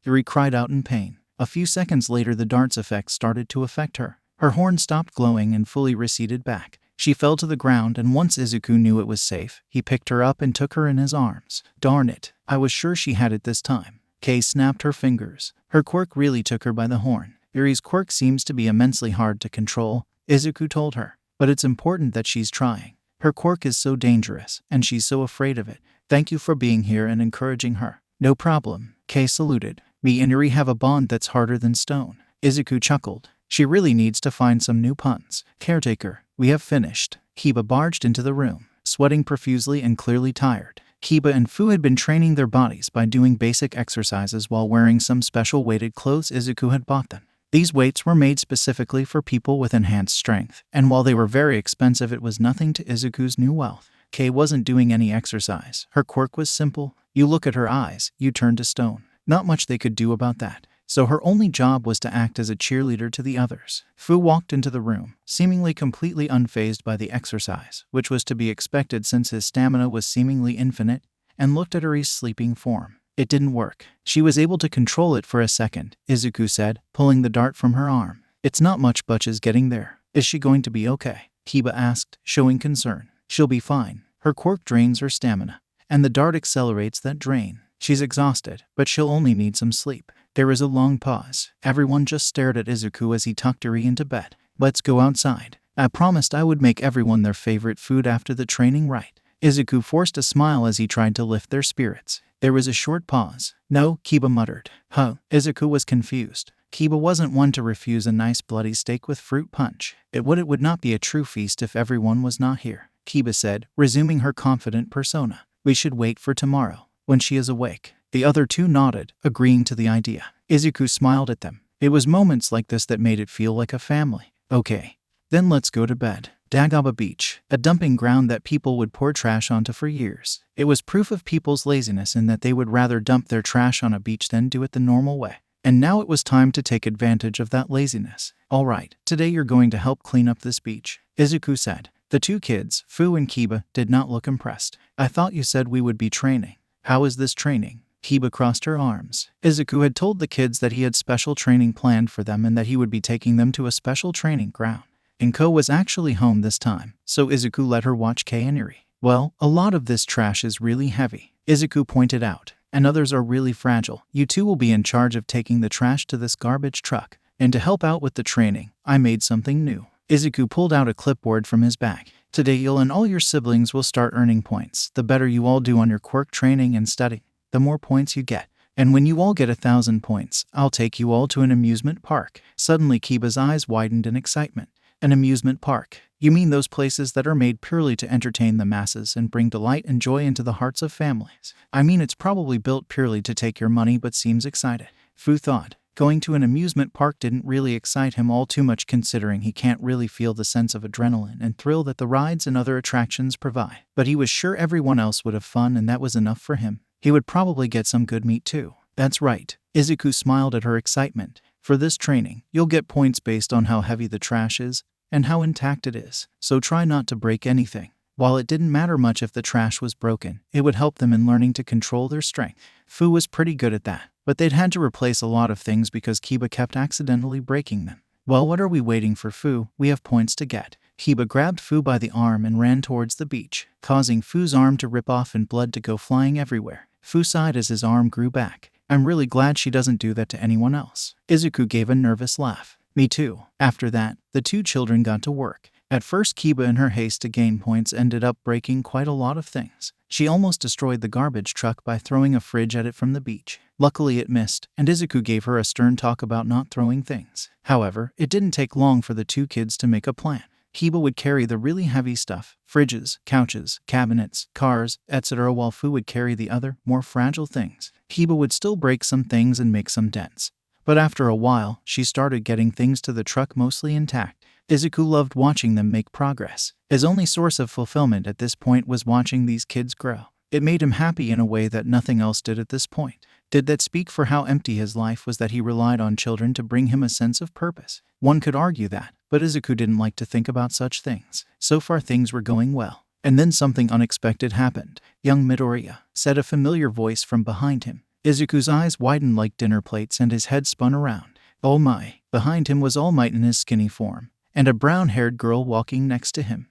Eri cried out in pain. A few seconds later, the dart's effect started to affect her. Her horn stopped glowing and fully receded back. She fell to the ground, and once Izuku knew it was safe, he picked her up and took her in his arms. Darn it, I was sure she had it this time. Kay snapped her fingers. Her quirk really took her by the horn. Eri's quirk seems to be immensely hard to control, Izuku told her. But it's important that she's trying. Her quirk is so dangerous, and she's so afraid of it. Thank you for being here and encouraging her. No problem, Kay saluted. Me and Eri have a bond that's harder than stone. Izuku chuckled. She really needs to find some new puns. Caretaker, we have finished. Kiba barged into the room, sweating profusely and clearly tired. Kiba and Fu had been training their bodies by doing basic exercises while wearing some special weighted clothes Izuku had bought them. These weights were made specifically for people with enhanced strength, and while they were very expensive, it was nothing to Izuku's new wealth. Kay wasn't doing any exercise. Her quirk was simple. You look at her eyes, you turn to stone. Not much they could do about that. So her only job was to act as a cheerleader to the others. Fu walked into the room, seemingly completely unfazed by the exercise, which was to be expected since his stamina was seemingly infinite, and looked at Eri's sleeping form. It didn't work. She was able to control it for a second, Izuku said, pulling the dart from her arm. It's not much, but she's getting there. Is she going to be okay? Kiba asked, showing concern. She'll be fine. Her quirk drains her stamina, and the dart accelerates that drain. She's exhausted, but she'll only need some sleep. There was a long pause. Everyone just stared at Izuku as he tucked Eri into bed. Let's go outside. I promised I would make everyone their favorite food after the training, right? Izuku forced a smile as he tried to lift their spirits. There was a short pause. No, Kiba muttered. Izuku was confused. Kiba wasn't one to refuse a nice bloody steak with fruit punch. It would not be a true feast if everyone was not here, Kiba said, resuming her confident persona. We should wait for tomorrow, when she is awake. The other two nodded, agreeing to the idea. Izuku smiled at them. It was moments like this that made it feel like a family. Okay, then let's go to bed. Dagaba Beach, a dumping ground that people would pour trash onto for years. It was proof of people's laziness in that they would rather dump their trash on a beach than do it the normal way. And now it was time to take advantage of that laziness. All right, today you're going to help clean up this beach, Izuku said. The two kids, Fu and Kiba, did not look impressed. I thought you said we would be training. How is this training? Kiba crossed her arms. Izuku had told the kids that he had special training planned for them and that he would be taking them to a special training ground. And Ko was actually home this time, so Izuku let her watch Kay and Eri. Well, a lot of this trash is really heavy, Izuku pointed out, and others are really fragile. You two will be in charge of taking the trash to this garbage truck. And to help out with the training, I made something new. Izuku pulled out a clipboard from his bag. Today you and all your siblings will start earning points. The better you all do on your quirk training and study, the more points you get. And when you all get 1,000 points, I'll take you all to an amusement park. Suddenly Kiba's eyes widened in excitement. An amusement park? You mean those places that are made purely to entertain the masses and bring delight and joy into the hearts of families? I mean, it's probably built purely to take your money but seems excited. Fu thought. Going to an amusement park didn't really excite him all too much considering he can't really feel the sense of adrenaline and thrill that the rides and other attractions provide. But he was sure everyone else would have fun and that was enough for him. He would probably get some good meat too. That's right. Izuku smiled at her excitement. For this training, you'll get points based on how heavy the trash is and how intact it is. So try not to break anything. While it didn't matter much if the trash was broken, it would help them in learning to control their strength. Fu was pretty good at that, but they'd had to replace a lot of things because Kiba kept accidentally breaking them. Well, what are we waiting for, Fu? We have points to get. Kiba grabbed Fu by the arm and ran towards the beach, causing Fu's arm to rip off and blood to go flying everywhere. Fu sighed as his arm grew back. I'm really glad she doesn't do that to anyone else. Izuku gave a nervous laugh. Me too. After that, the two children got to work. At first, Kiba in her haste to gain points ended up breaking quite a lot of things. She almost destroyed the garbage truck by throwing a fridge at it from the beach. Luckily it missed, and Izuku gave her a stern talk about not throwing things. However, it didn't take long for the two kids to make a plan. Kiba would carry the really heavy stuff, fridges, couches, cabinets, cars, etc., while Fu would carry the other, more fragile things. Kiba would still break some things and make some dents. But after a while, she started getting things to the truck mostly intact. Izuku loved watching them make progress. His only source of fulfillment at this point was watching these kids grow. It made him happy in a way that nothing else did at this point. Did that speak for how empty his life was that he relied on children to bring him a sense of purpose? One could argue that, but Izuku didn't like to think about such things. So far things were going well. And then something unexpected happened. "Young Midoriya," said a familiar voice from behind him. Izuku's eyes widened like dinner plates and his head spun around. Oh my! Behind him was All Might in his skinny form, and a brown-haired girl walking next to him.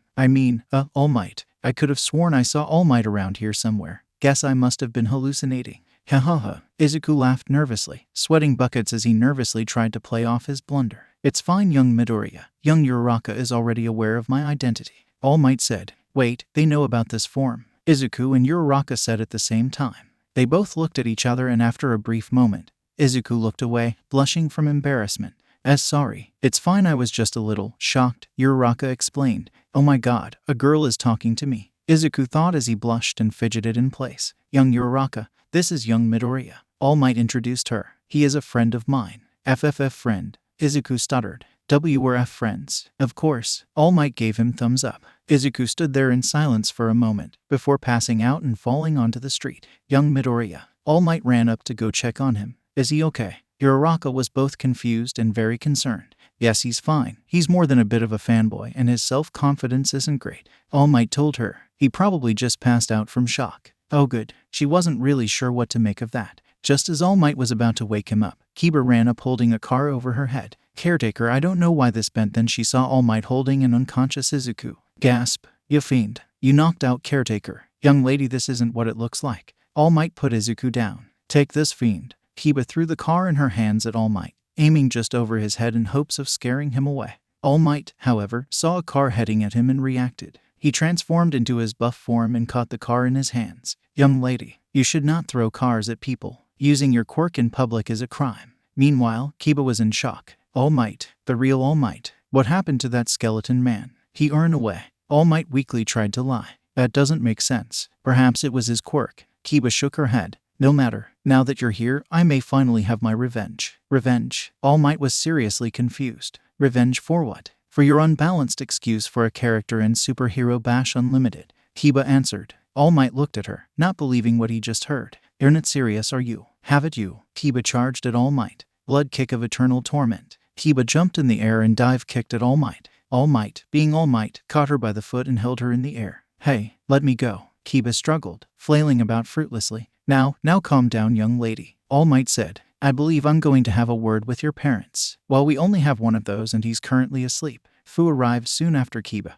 All Might. I could have sworn I saw All Might around here somewhere. Guess I must have been hallucinating. Ha ha ha. Izuku laughed nervously, sweating buckets as he nervously tried to play off his blunder. It's fine, young Midoriya. Young Uraraka is already aware of my identity. All Might said. Wait, they know about this form. Izuku and Uraraka said at the same time. They both looked at each other and after a brief moment, Izuku looked away, blushing from embarrassment. Sorry. It's fine, I was just a little shocked, Uraraka explained. Oh my god, a girl is talking to me. Izuku thought as he blushed and fidgeted in place. Young Uraraka, this is young Midoriya. All Might introduced her. He is a friend of mine. FFF friend. Izuku stuttered. We're F friends. Of course. All Might gave him thumbs up. Izuku stood there in silence for a moment, before passing out and falling onto the street. Young Midoriya. All Might ran up to go check on him. Is he okay? Uraraka was both confused and very concerned. Yes, he's fine. He's more than a bit of a fanboy and his self-confidence isn't great. All Might told her. He probably just passed out from shock. Oh good. She wasn't really sure what to make of that. Just as All Might was about to wake him up, Kiba ran up holding a car over her head. Caretaker, I don't know why this bent. Then she saw All Might holding an unconscious Izuku. Gasp. You fiend. You knocked out Caretaker. Young lady, this isn't what it looks like. All Might put Izuku down. Take this, fiend. Kiba threw the car in her hands at All Might, aiming just over his head in hopes of scaring him away. All Might, however, saw a car heading at him and reacted. He transformed into his buff form and caught the car in his hands. Young lady, you should not throw cars at people. Using your quirk in public is a crime. Meanwhile, Kiba was in shock. All Might, the real All Might. What happened to that skeleton man? He ran away. All Might weakly tried to lie. That doesn't make sense. Perhaps it was his quirk. Kiba shook her head. No matter. Now that you're here, I may finally have my revenge. Revenge? All Might was seriously confused. Revenge for what? For your unbalanced excuse for a character in Superhero Bash Unlimited. Kiba answered. All Might looked at her, not believing what he just heard. You're not serious, are you? Have it you. Kiba charged at All Might. Blood kick of eternal torment. Kiba jumped in the air and dive kicked at All Might. All Might, being All Might, caught her by the foot and held her in the air. Hey, let me go. Kiba struggled, flailing about fruitlessly. Now calm down, young lady. All Might said. I believe I'm going to have a word with your parents. Well, we only have one of those and he's currently asleep. Fu arrived soon after Kiba,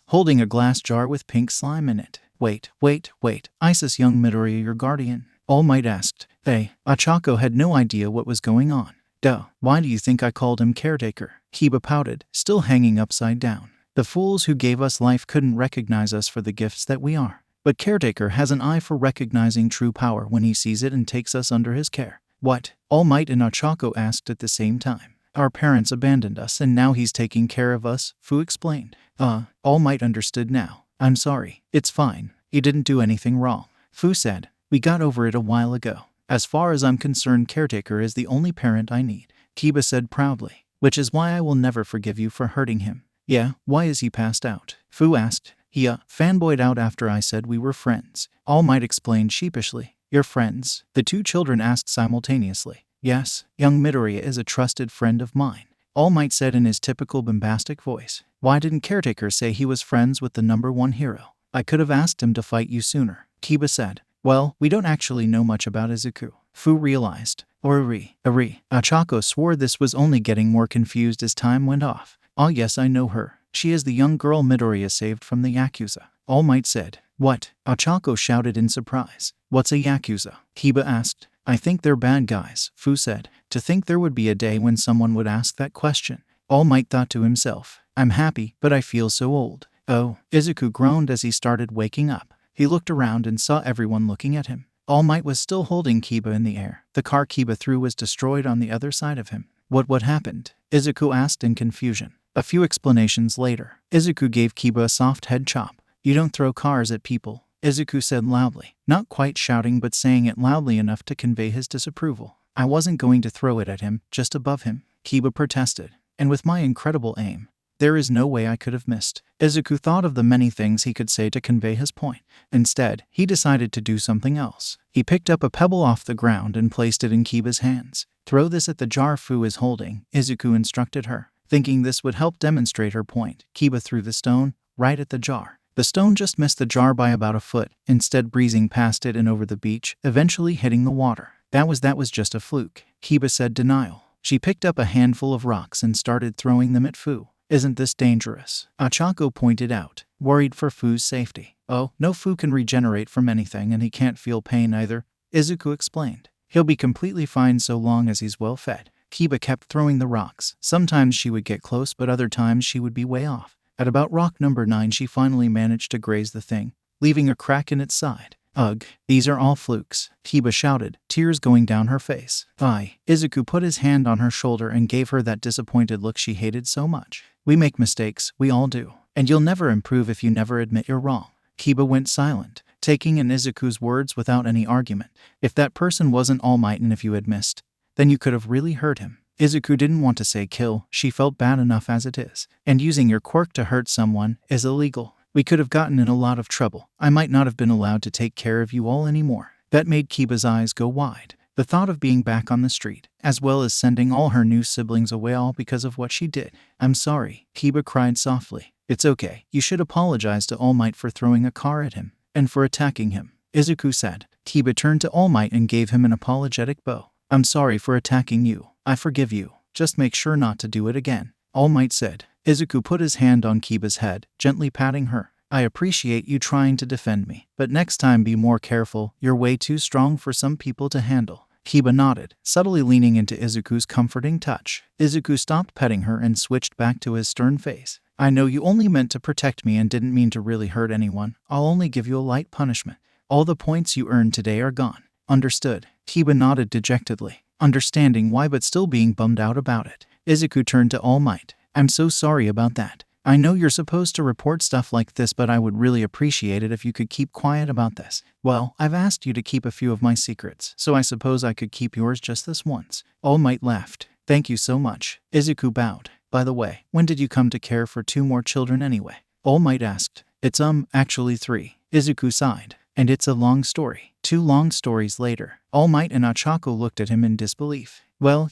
holding a glass jar with pink slime in it. Wait. Isis, young Midoriya, your guardian? All Might asked. Achako had no idea what was going on. Duh, why do you think I called him caretaker? Kiba pouted, still hanging upside down. The fools who gave us life couldn't recognize us for the gifts that we are. But caretaker has an eye for recognizing true power when he sees it and takes us under his care. What? All Might and Achako asked at the same time. Our parents abandoned us and now he's taking care of us, Fu explained. All Might understood now. I'm sorry. It's fine. He didn't do anything wrong. Fu said. We got over it a while ago. As far as I'm concerned, caretaker is the only parent I need. Kiba said proudly. Which is why I will never forgive you for hurting him. Yeah, why is he passed out? Fu asked. He fanboyed out after I said we were friends. All Might explained sheepishly. You're friends? The two children asked simultaneously. Yes, young Midoriya is a trusted friend of mine. All Might said in his typical bombastic voice. Why didn't caretaker say he was friends with the #1 hero? I could have asked him to fight you sooner. Kiba said. Well, we don't actually know much about Izuku. Fu realized. Achako swore this was only getting more confused as time went off. Oh yes, I know her. She is the young girl Midoriya saved from the Yakuza. All Might said. What? Achako shouted in surprise. What's a Yakuza? Kiba asked. I think they're bad guys, Fu said. To think there would be a day when someone would ask that question. All Might thought to himself. I'm happy, but I feel so old. Oh, Izuku groaned as he started waking up. He looked around and saw everyone looking at him. All Might was still holding Kiba in the air. The car Kiba threw was destroyed on the other side of him. What happened? Izuku asked in confusion. A few explanations later, Izuku gave Kiba a soft head chop. You don't throw cars at people, Izuku said loudly, not quite shouting but saying it loudly enough to convey his disapproval. I wasn't going to throw it at him, just above him, Kiba protested. And with my incredible aim, There is no way I could have missed. Izuku thought of the many things he could say to convey his point. Instead, he decided to do something else. He picked up a pebble off the ground and placed it in Kiba's hands. Throw this at the jar Fu is holding, Izuku instructed her. Thinking this would help demonstrate her point, Kiba threw the stone right at the jar. The stone just missed the jar by about a foot, instead breezing past it and over the beach, eventually hitting the water. That was just a fluke, Kiba said denial. She picked up a handful of rocks and started throwing them at Fu. Isn't this dangerous? Ochako pointed out, worried for Fu's safety. Oh, no, Fu can regenerate from anything and he can't feel pain either, Izuku explained. He'll be completely fine so long as he's well fed. Kiba kept throwing the rocks. Sometimes she would get close, but other times she would be way off. At about rock number 9, she finally managed to graze the thing, leaving a crack in its side. Ugh, these are all flukes, Kiba shouted, tears going down her face. Aye. Izuku put his hand on her shoulder and gave her that disappointed look she hated so much. We make mistakes, we all do. And you'll never improve if you never admit you're wrong. Kiba went silent, taking in Izuku's words without any argument. If that person wasn't All Might and if you had missed, then you could have really hurt him. Izuku didn't want to say kill, she felt bad enough as it is. And using your quirk to hurt someone is illegal. We could have gotten in a lot of trouble. I might not have been allowed to take care of you all anymore. That made Kiba's eyes go wide. The thought of being back on the street, as well as sending all her new siblings away all because of what she did. I'm sorry, Kiba cried softly. It's okay. You should apologize to All Might for throwing a car at him, and for attacking him, Izuku said. Kiba turned to All Might and gave him an apologetic bow. I'm sorry for attacking you. I forgive you. Just make sure not to do it again, All Might said. Izuku put his hand on Kiba's head, gently patting her. I appreciate you trying to defend me, but next time be more careful. You're way too strong for some people to handle. Kiba nodded, subtly leaning into Izuku's comforting touch. Izuku stopped petting her and switched back to his stern face. I know you only meant to protect me and didn't mean to really hurt anyone. I'll only give you a light punishment. All the points you earned today are gone. Understood. Kiba nodded dejectedly, understanding why but still being bummed out about it. Izuku turned to All Might. I'm so sorry about that. I know you're supposed to report stuff like this, but I would really appreciate it if you could keep quiet about this. Well, I've asked you to keep a few of my secrets, so I suppose I could keep yours just this once. All Might laughed. Thank you so much. Izuku bowed. By the way, when did you come to care for 2 more children anyway? All Might asked. It's actually 3. Izuku sighed. And it's a long story. 2 long stories later, All Might and Ochako looked at him in disbelief. Well,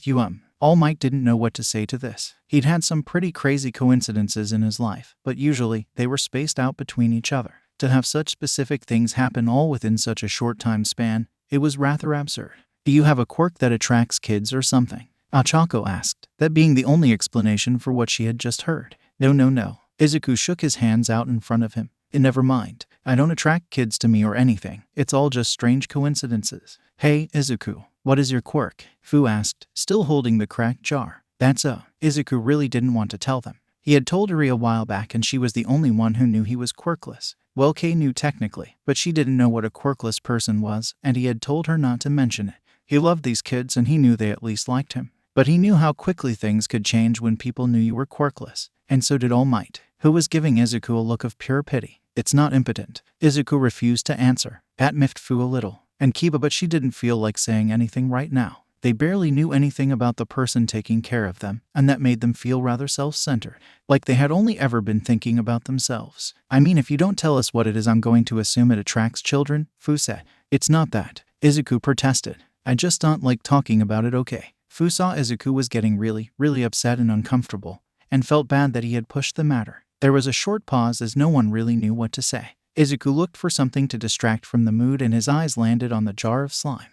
All Might didn't know what to say to this. He'd had some pretty crazy coincidences in his life, but usually they were spaced out between each other. To have such specific things happen all within such a short time span, it was rather absurd. Do you have a quirk that attracts kids or something? Ochako asked, that being the only explanation for what she had just heard. No. Izuku shook his hands out in front of him. Never mind. I don't attract kids to me or anything. It's all just strange coincidences. Hey, Izuku, what is your quirk? Fu asked, still holding the cracked jar. Izuku really didn't want to tell them. He had told Eri a while back and she was the only one who knew he was quirkless. Well, Kay knew technically, but she didn't know what a quirkless person was, and he had told her not to mention it. He loved these kids and he knew they at least liked him. But he knew how quickly things could change when people knew you were quirkless. And so did All Might, who was giving Izuku a look of pure pity. It's not impotent. Izuku refused to answer. That miffed Fu a little, and Kiba, but she didn't feel like saying anything right now. They barely knew anything about the person taking care of them, and that made them feel rather self-centered, like they had only ever been thinking about themselves. I mean, if you don't tell us what it is, I'm going to assume it attracts children, Fu said. It's not that, Izuku protested. I just don't like talking about it, okay? Fu saw Izuku was getting really upset and uncomfortable, and felt bad that he had pushed the matter. There was a short pause as no one really knew what to say. Izuku looked for something to distract from the mood and his eyes landed on the jar of slime.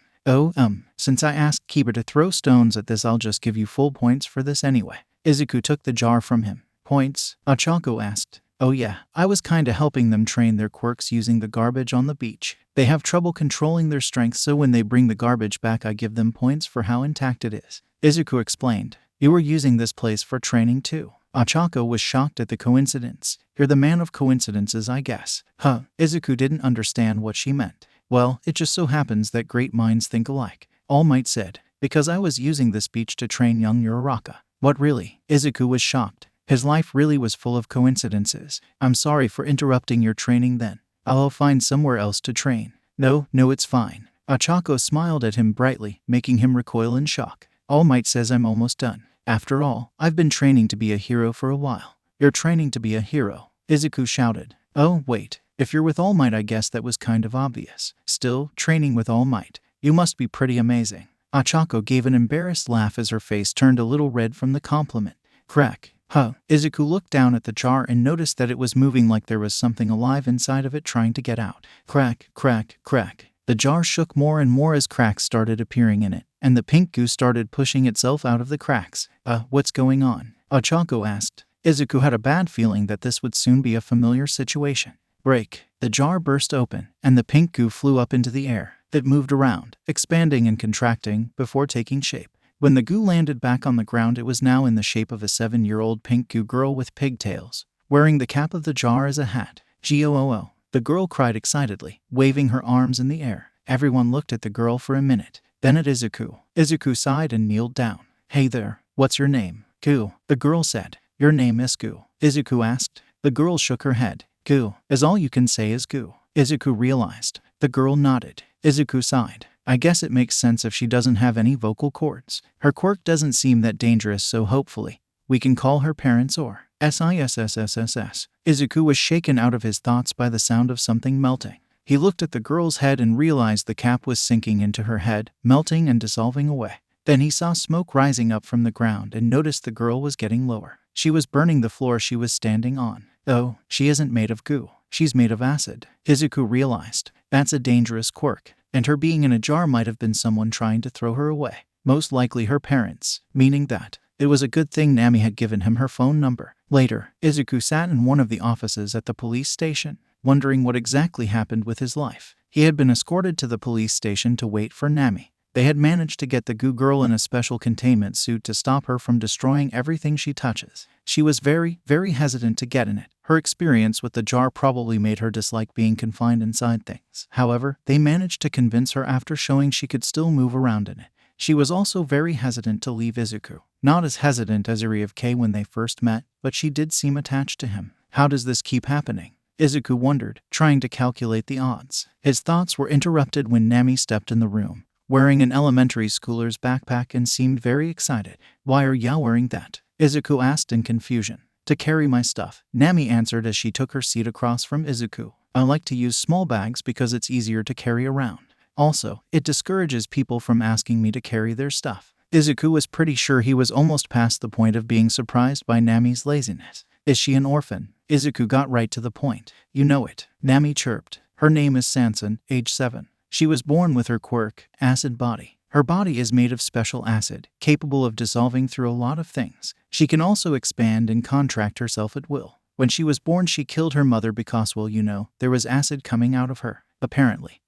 Since I asked Kiba to throw stones at this, I'll just give you full points for this anyway. Izuku took the jar from him. Points? Ochako asked. Oh yeah, I was kinda helping them train their quirks using the garbage on the beach. They have trouble controlling their strength, so when they bring the garbage back I give them points for how intact it is. Izuku explained. You were using this place for training too. Ochako was shocked at the coincidence. You're the man of coincidences, I guess. Izuku didn't understand what she meant. Well, it just so happens that great minds think alike, All Might said, because I was using this beach to train young Uraraka. What really? Izuku was shocked. His life really was full of coincidences. I'm sorry for interrupting your training then. I'll find somewhere else to train. No, it's fine. Ochako smiled at him brightly, making him recoil in shock. All Might says I'm almost done. After all, I've been training to be a hero for a while. You're training to be a hero," Izuku shouted. "Oh, wait. If you're with All Might, I guess that was kind of obvious. Still, training with All Might. You must be pretty amazing." Ochako gave an embarrassed laugh as her face turned a little red from the compliment. Crack. Huh. Izuku looked down at the jar and noticed that it was moving like there was something alive inside of it trying to get out. Crack, crack, crack. The jar shook more and more as cracks started appearing in it, and the pink goo started pushing itself out of the cracks. What's going on?" Ochako asked. Izuku had a bad feeling that this would soon be a familiar situation. Break. The jar burst open, and the pink goo flew up into the air. It moved around, expanding and contracting, before taking shape. When the goo landed back on the ground, it was now in the shape of a 7-year-old pink goo girl with pigtails, wearing the cap of the jar as a hat. "Goo." The girl cried excitedly, waving her arms in the air. Everyone looked at the girl for a minute, then at Izuku. Izuku sighed and kneeled down. "Hey there, what's your name?" "Goo," the girl said. "Your name is Goo?" Izuku asked. The girl shook her head. "Goo, is all you can say is Goo?" Izuku realized. The girl nodded. Izuku sighed. "I guess it makes sense if she doesn't have any vocal cords. Her quirk doesn't seem that dangerous, so hopefully we can call her parents or SISSSSS." Izuku was shaken out of his thoughts by the sound of something melting. He looked at the girl's head and realized the cap was sinking into her head, melting and dissolving away. Then he saw smoke rising up from the ground and noticed the girl was getting lower. She was burning the floor she was standing on. Oh, she isn't made of goo. She's made of acid. Izuku realized. That's a dangerous quirk, and her being in a jar might have been someone trying to throw her away. Most likely her parents, meaning that it was a good thing Nami had given him her phone number. Later, Izuku sat in one of the offices at the police station, wondering what exactly happened with his life. He had been escorted to the police station to wait for Nami. They had managed to get the goo girl in a special containment suit to stop her from destroying everything she touches. She was very, very hesitant to get in it. Her experience with the jar probably made her dislike being confined inside things. However, they managed to convince her after showing she could still move around in it. She was also very hesitant to leave Izuku. Not as hesitant as Eri of K when they first met, but she did seem attached to him. How does this keep happening? Izuku wondered, trying to calculate the odds. His thoughts were interrupted when Nami stepped in the room, wearing an elementary schooler's backpack and seemed very excited. "Why are ya wearing that?" Izuku asked in confusion. "To carry my stuff," Nami answered as she took her seat across from Izuku. "I like to use small bags because it's easier to carry around. Also, it discourages people from asking me to carry their stuff." Izuku was pretty sure he was almost past the point of being surprised by Nami's laziness. "Is she an orphan?" Izuku got right to the point. "You know it," Nami chirped. "Her name is Sansan, age 7. She was born with her quirk, acid body. Her body is made of special acid, capable of dissolving through a lot of things. She can also expand and contract herself at will. When she was born, she killed her mother because, well, you know, there was acid coming out of her, apparently.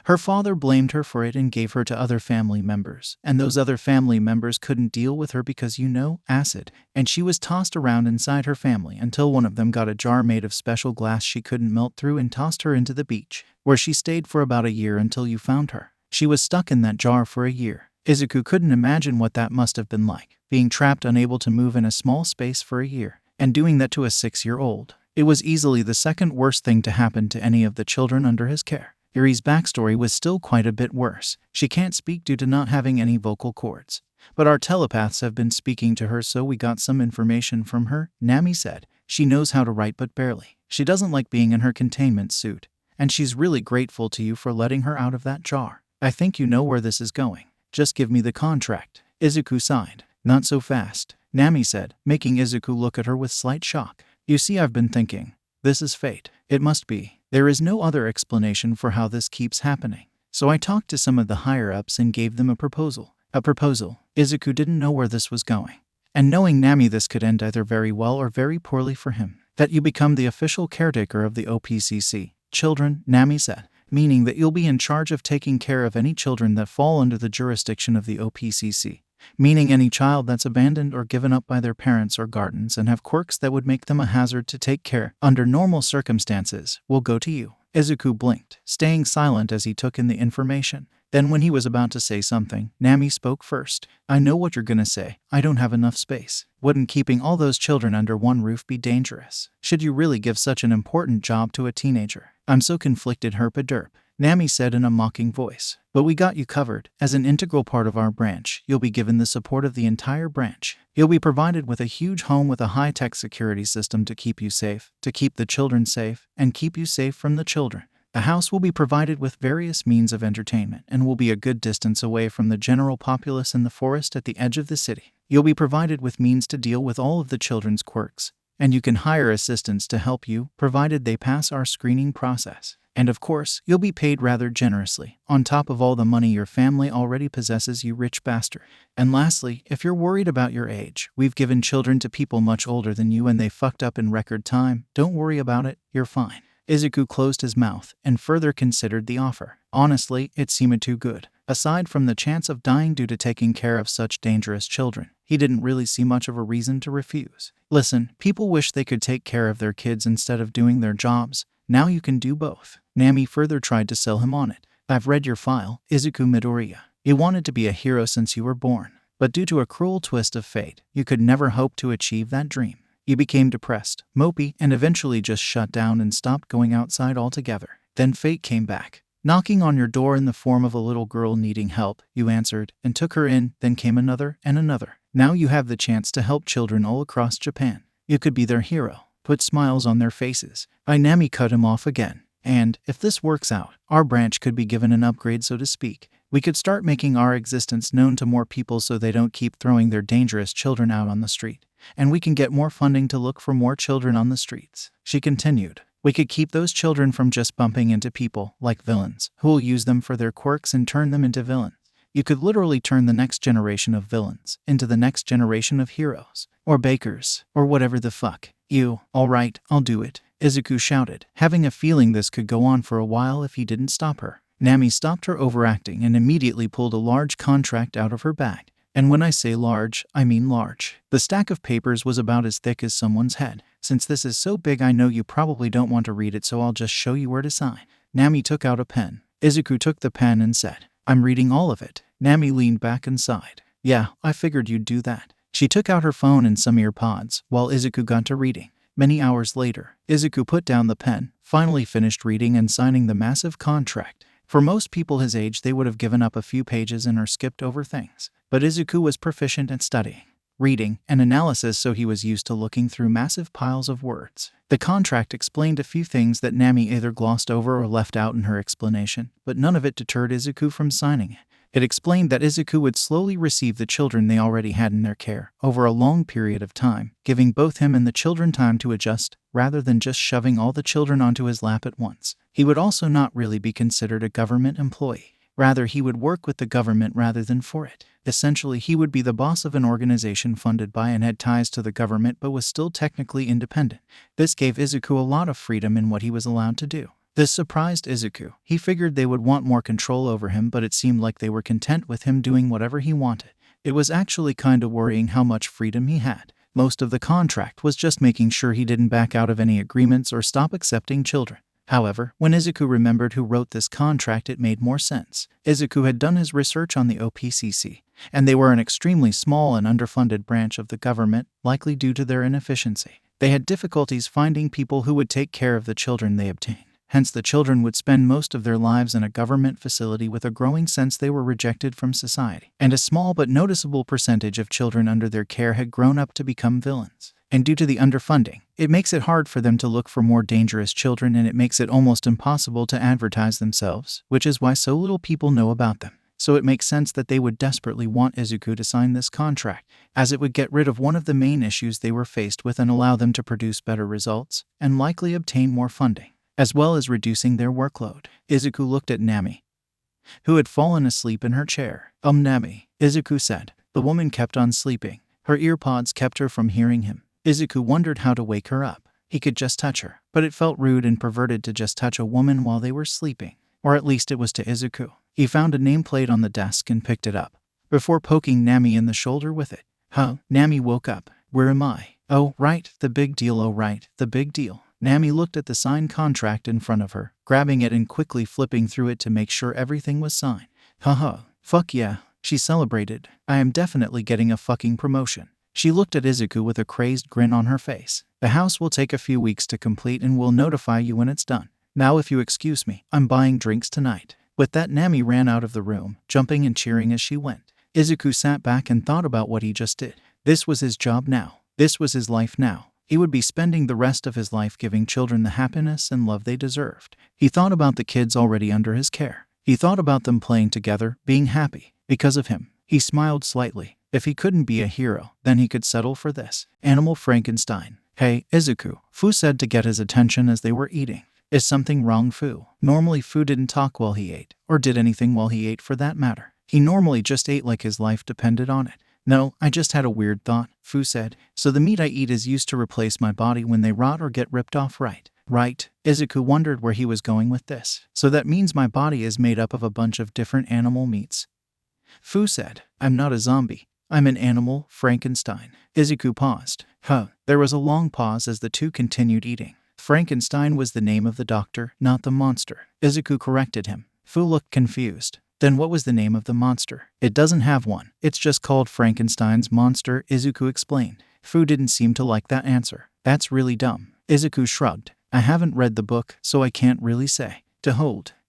Her father blamed her for it and gave her to other family members, and those other family members couldn't deal with her because, you know, acid, and she was tossed around inside her family until one of them got a jar made of special glass she couldn't melt through and tossed her into the beach, where she stayed for about a year until you found her. She was stuck in that jar for a year." Izuku couldn't imagine what that must have been like, being trapped unable to move in a small space for a year, and doing that to a 6-year-old. It was easily the second worst thing to happen to any of the children under his care. Eri's backstory was still quite a bit worse. She can't speak due to not having any vocal cords. "But our telepaths have been speaking to her, so we got some information from her," Nami said. "She knows how to write but barely. She doesn't like being in her containment suit, and she's really grateful to you for letting her out of that jar. I think you know where this is going. Just give me the contract." Izuku sighed. "Not so fast," Nami said, making Izuku look at her with slight shock. "You see, I've been thinking. This is fate. It must be. There is no other explanation for how this keeps happening. So I talked to some of the higher-ups and gave them a proposal." A proposal? Izuku didn't know where this was going. And knowing Nami, this could end either very well or very poorly for him. "That you become the official caretaker of the OPCC. Children," Nami said, "meaning that you'll be in charge of taking care of any children that fall under the jurisdiction of the OPCC. Meaning any child that's abandoned or given up by their parents or guardians and have quirks that would make them a hazard to take care under normal circumstances will go to you." Izuku blinked, staying silent as he took in the information. Then when he was about to say something, Nami spoke first. "I know what you're gonna say. I don't have enough space. Wouldn't keeping all those children under one roof be dangerous? Should you really give such an important job to a teenager? I'm so conflicted, herpa derp." Nami said in a mocking voice. But we got you covered. As an integral part of our branch, you'll be given the support of the entire branch. You'll be provided with a huge home with a high-tech security system to keep you safe, to keep the children safe, and keep you safe from the children. The house will be provided with various means of entertainment and will be a good distance away from the general populace in the forest at the edge of the city. You'll be provided with means to deal with all of the children's quirks, and you can hire assistants to help you, provided they pass our screening process. And of course, you'll be paid rather generously, on top of all the money your family already possesses, you rich bastard. And lastly, if you're worried about your age, we've given children to people much older than you and they fucked up in record time. Don't worry about it, you're fine. Izuku closed his mouth and further considered the offer. Honestly, it seemed too good. Aside from the chance of dying due to taking care of such dangerous children, he didn't really see much of a reason to refuse. Listen, people wish they could take care of their kids instead of doing their jobs. Now you can do both. Nami further tried to sell him on it. I've read your file, Izuku Midoriya. You wanted to be a hero since you were born, but due to a cruel twist of fate, you could never hope to achieve that dream. You became depressed, mopey, and eventually just shut down and stopped going outside altogether. Then fate came back, knocking on your door in the form of a little girl needing help. You answered and took her in, then came another and another. Now you have the chance to help children all across Japan. You could be their hero, put smiles on their faces. Nami cut him off again. And, if this works out, our branch could be given an upgrade, so to speak. We could start making our existence known to more people so they don't keep throwing their dangerous children out on the street. And we can get more funding to look for more children on the streets. She continued. We could keep those children from just bumping into people, like villains, who will use them for their quirks and turn them into villains. You could literally turn the next generation of villains into the next generation of heroes, or bakers, or whatever the fuck. Alright, I'll do it, Izuku shouted, having a feeling this could go on for a while if he didn't stop her. Nami stopped her overacting and immediately pulled a large contract out of her bag. And when I say large, I mean large. The stack of papers was about as thick as someone's head. Since this is so big, I know you probably don't want to read it, so I'll just show you where to sign. Nami took out a pen. Izuku took the pen and said, I'm reading all of it. Nami leaned back and sighed. Yeah, I figured you'd do that. She took out her phone and some earpods, while Izuku got to reading. Many hours later, Izuku put down the pen, finally finished reading and signing the massive contract. For most people his age, they would have given up a few pages and or skipped over things. But Izuku was proficient at studying, reading, and analysis, so he was used to looking through massive piles of words. The contract explained a few things that Nami either glossed over or left out in her explanation, but none of it deterred Izuku from signing it. It explained that Izuku would slowly receive the children they already had in their care over a long period of time, giving both him and the children time to adjust, rather than just shoving all the children onto his lap at once. He would also not really be considered a government employee. Rather, he would work with the government rather than for it. Essentially, he would be the boss of an organization funded by and had ties to the government but was still technically independent. This gave Izuku a lot of freedom in what he was allowed to do. This surprised Izuku. He figured they would want more control over him, but it seemed like they were content with him doing whatever he wanted. It was actually kinda worrying how much freedom he had. Most of the contract was just making sure he didn't back out of any agreements or stop accepting children. However, when Izuku remembered who wrote this contract, it made more sense. Izuku had done his research on the OPCC, and they were an extremely small and underfunded branch of the government, likely due to their inefficiency. They had difficulties finding people who would take care of the children they obtained. Hence, the children would spend most of their lives in a government facility with a growing sense they were rejected from society. And a small but noticeable percentage of children under their care had grown up to become villains. And due to the underfunding, it makes it hard for them to look for more dangerous children, and it makes it almost impossible to advertise themselves, which is why so little people know about them. So it makes sense that they would desperately want Izuku to sign this contract, as it would get rid of one of the main issues they were faced with and allow them to produce better results, and likely obtain more funding, as well as reducing their workload. Izuku looked at Nami, who had fallen asleep in her chair. Nami, Izuku said. The woman kept on sleeping. Her earpods kept her from hearing him. Izuku wondered how to wake her up. He could just touch her, but it felt rude and perverted to just touch a woman while they were sleeping. Or at least it was to Izuku. He found a nameplate on the desk and picked it up, before poking Nami in the shoulder with it. Huh? Nami woke up. Where am I? Oh, right, the big deal. Oh, right, the big deal. Nami looked at the signed contract in front of her, grabbing it and quickly flipping through it to make sure everything was signed. Haha, fuck yeah, she celebrated. I am definitely getting a fucking promotion. She looked at Izuku with a crazed grin on her face. The house will take a few weeks to complete and we'll notify you when it's done. Now if you excuse me, I'm buying drinks tonight." With that, Nami ran out of the room, jumping and cheering as she went. Izuku sat back and thought about what he just did. This was his job now. This was his life now. He would be spending the rest of his life giving children the happiness and love they deserved. He thought about the kids already under his care. He thought about them playing together, being happy. Because of him. He smiled slightly. If he couldn't be a hero, then he could settle for this. Animal Frankenstein. "Hey, Izuku," Fu said to get his attention as they were eating. "Is something wrong, Fu?" Normally Fu didn't talk while he ate, or did anything while he ate for that matter. He normally just ate like his life depended on it. "No, I just had a weird thought," Fu said. "So the meat I eat is used to replace my body when they rot or get ripped off, right?" "Right." Izuku wondered where he was going with this. "So that means my body is made up of a bunch of different animal meats?" Fu said. "I'm not a zombie. I'm an animal, Frankenstein." Izuku paused. There was a long pause as the two continued eating. Frankenstein was the name of the doctor, not the monster. Izuku corrected him. Fu looked confused. "Then what was the name of the monster?" "It doesn't have one. It's just called Frankenstein's monster," Izuku explained. Fu didn't seem to like that answer. "That's really dumb." Izuku shrugged. "I haven't read the book, so I can't really say."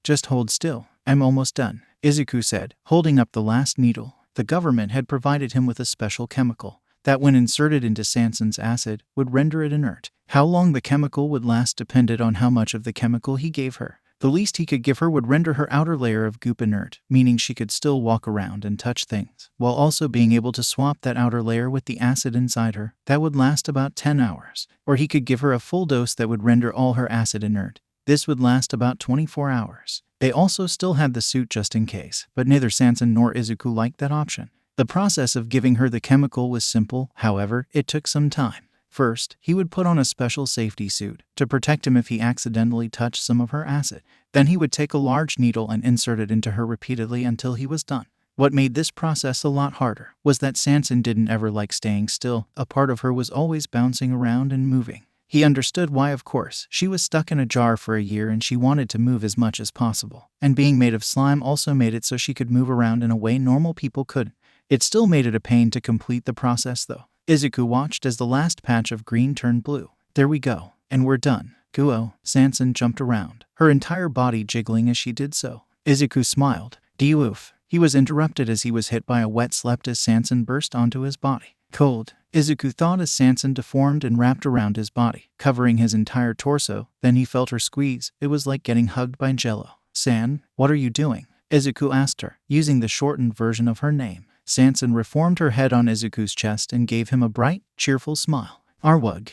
Just hold still. I'm almost done," Izuku said, holding up the last needle. The government had provided him with a special chemical that, when inserted into Sanson's acid, would render it inert. How long the chemical would last depended on how much of the chemical he gave her. The least he could give her would render her outer layer of goop inert, meaning she could still walk around and touch things, while also being able to swap that outer layer with the acid inside her. That would last about 10 hours. Or he could give her a full dose that would render all her acid inert. This would last about 24 hours. They also still had the suit just in case, but neither Sanson nor Izuku liked that option. The process of giving her the chemical was simple, however, it took some time. First, he would put on a special safety suit to protect him if he accidentally touched some of her acid. Then he would take a large needle and insert it into her repeatedly until he was done. What made this process a lot harder was that Sanson didn't ever like staying still. A part of her was always bouncing around and moving. He understood why, of course. She was stuck in a jar for a year and she wanted to move as much as possible. And being made of slime also made it so she could move around in a way normal people couldn't. It still made it a pain to complete the process though. Izuku watched as the last patch of green turned blue. "There we go. And we're done." "Guo." Sanson jumped around, her entire body jiggling as she did so. Izuku smiled. "Oof." He was interrupted as he was hit by a wet slap as Sanson burst onto his body. "Cold," Izuku thought as Sanson deformed and wrapped around his body, covering his entire torso. Then he felt her squeeze. It was like getting hugged by jello. "San, what are you doing?" Izuku asked her, using the shortened version of her name. Sanson reformed her head on Izuku's chest and gave him a bright, cheerful smile. Arwug.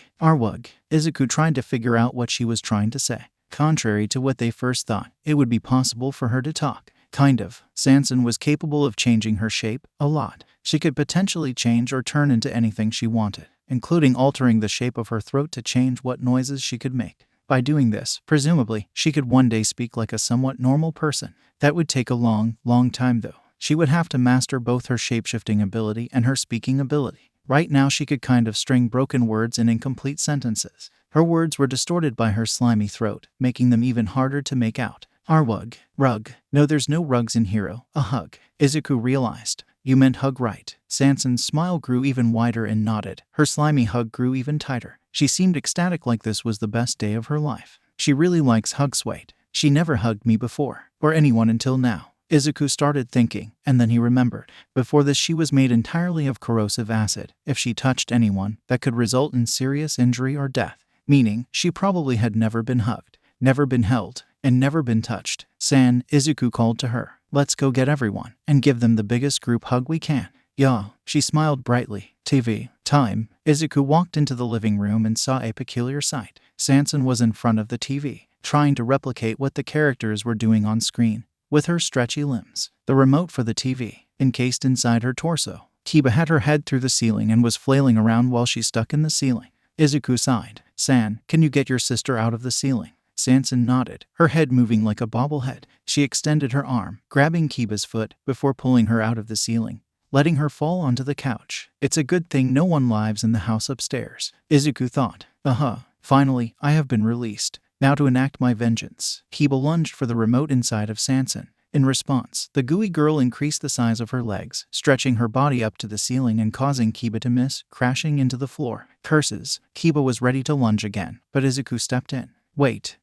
Izuku tried to figure out what she was trying to say. Contrary to what they first thought, it would be possible for her to talk. Kind of. Sanson was capable of changing her shape, a lot. She could potentially change or turn into anything she wanted, including altering the shape of her throat to change what noises she could make. By doing this, presumably, she could one day speak like a somewhat normal person. That would take a long, long time though. She would have to master both her shapeshifting ability and her speaking ability. Right now she could kind of string broken words in incomplete sentences. Her words were distorted by her slimy throat, making them even harder to make out. Arwug. Rug. No, there's no rugs in Hero. A hug. Izuku realized. You meant hug, right? Sanson's smile grew even wider and nodded. Her slimy hug grew even tighter. She seemed ecstatic, like this was the best day of her life. She really likes hugs. Wait. She never hugged me before. Or anyone until now. Izuku started thinking, and then he remembered. Before this she was made entirely of corrosive acid. If she touched anyone, that could result in serious injury or death. Meaning, she probably had never been hugged, never been held, and never been touched. San, Izuku called to her. Let's go get everyone, and give them the biggest group hug we can. Yeah, she smiled brightly. TV time. Izuku walked into the living room and saw a peculiar sight. Sanson was in front of the TV, trying to replicate what the characters were doing on screen. With her stretchy limbs, the remote for the TV encased inside her torso. Kiba had her head through the ceiling and was flailing around while she stuck in the ceiling. Izuku sighed. San, can you get your sister out of the ceiling? Sanson nodded, her head moving like a bobblehead. She extended her arm, grabbing Kiba's foot before pulling her out of the ceiling, letting her fall onto the couch. It's a good thing no one lives in the house upstairs, Izuku thought. Finally, I have been released. Now to enact my vengeance. Kiba lunged for the remote inside of Sanson. In response, the gooey girl increased the size of her legs, stretching her body up to the ceiling and causing Kiba to miss, crashing into the floor. Curses. Kiba was ready to lunge again, but Izuku stepped in. Wait.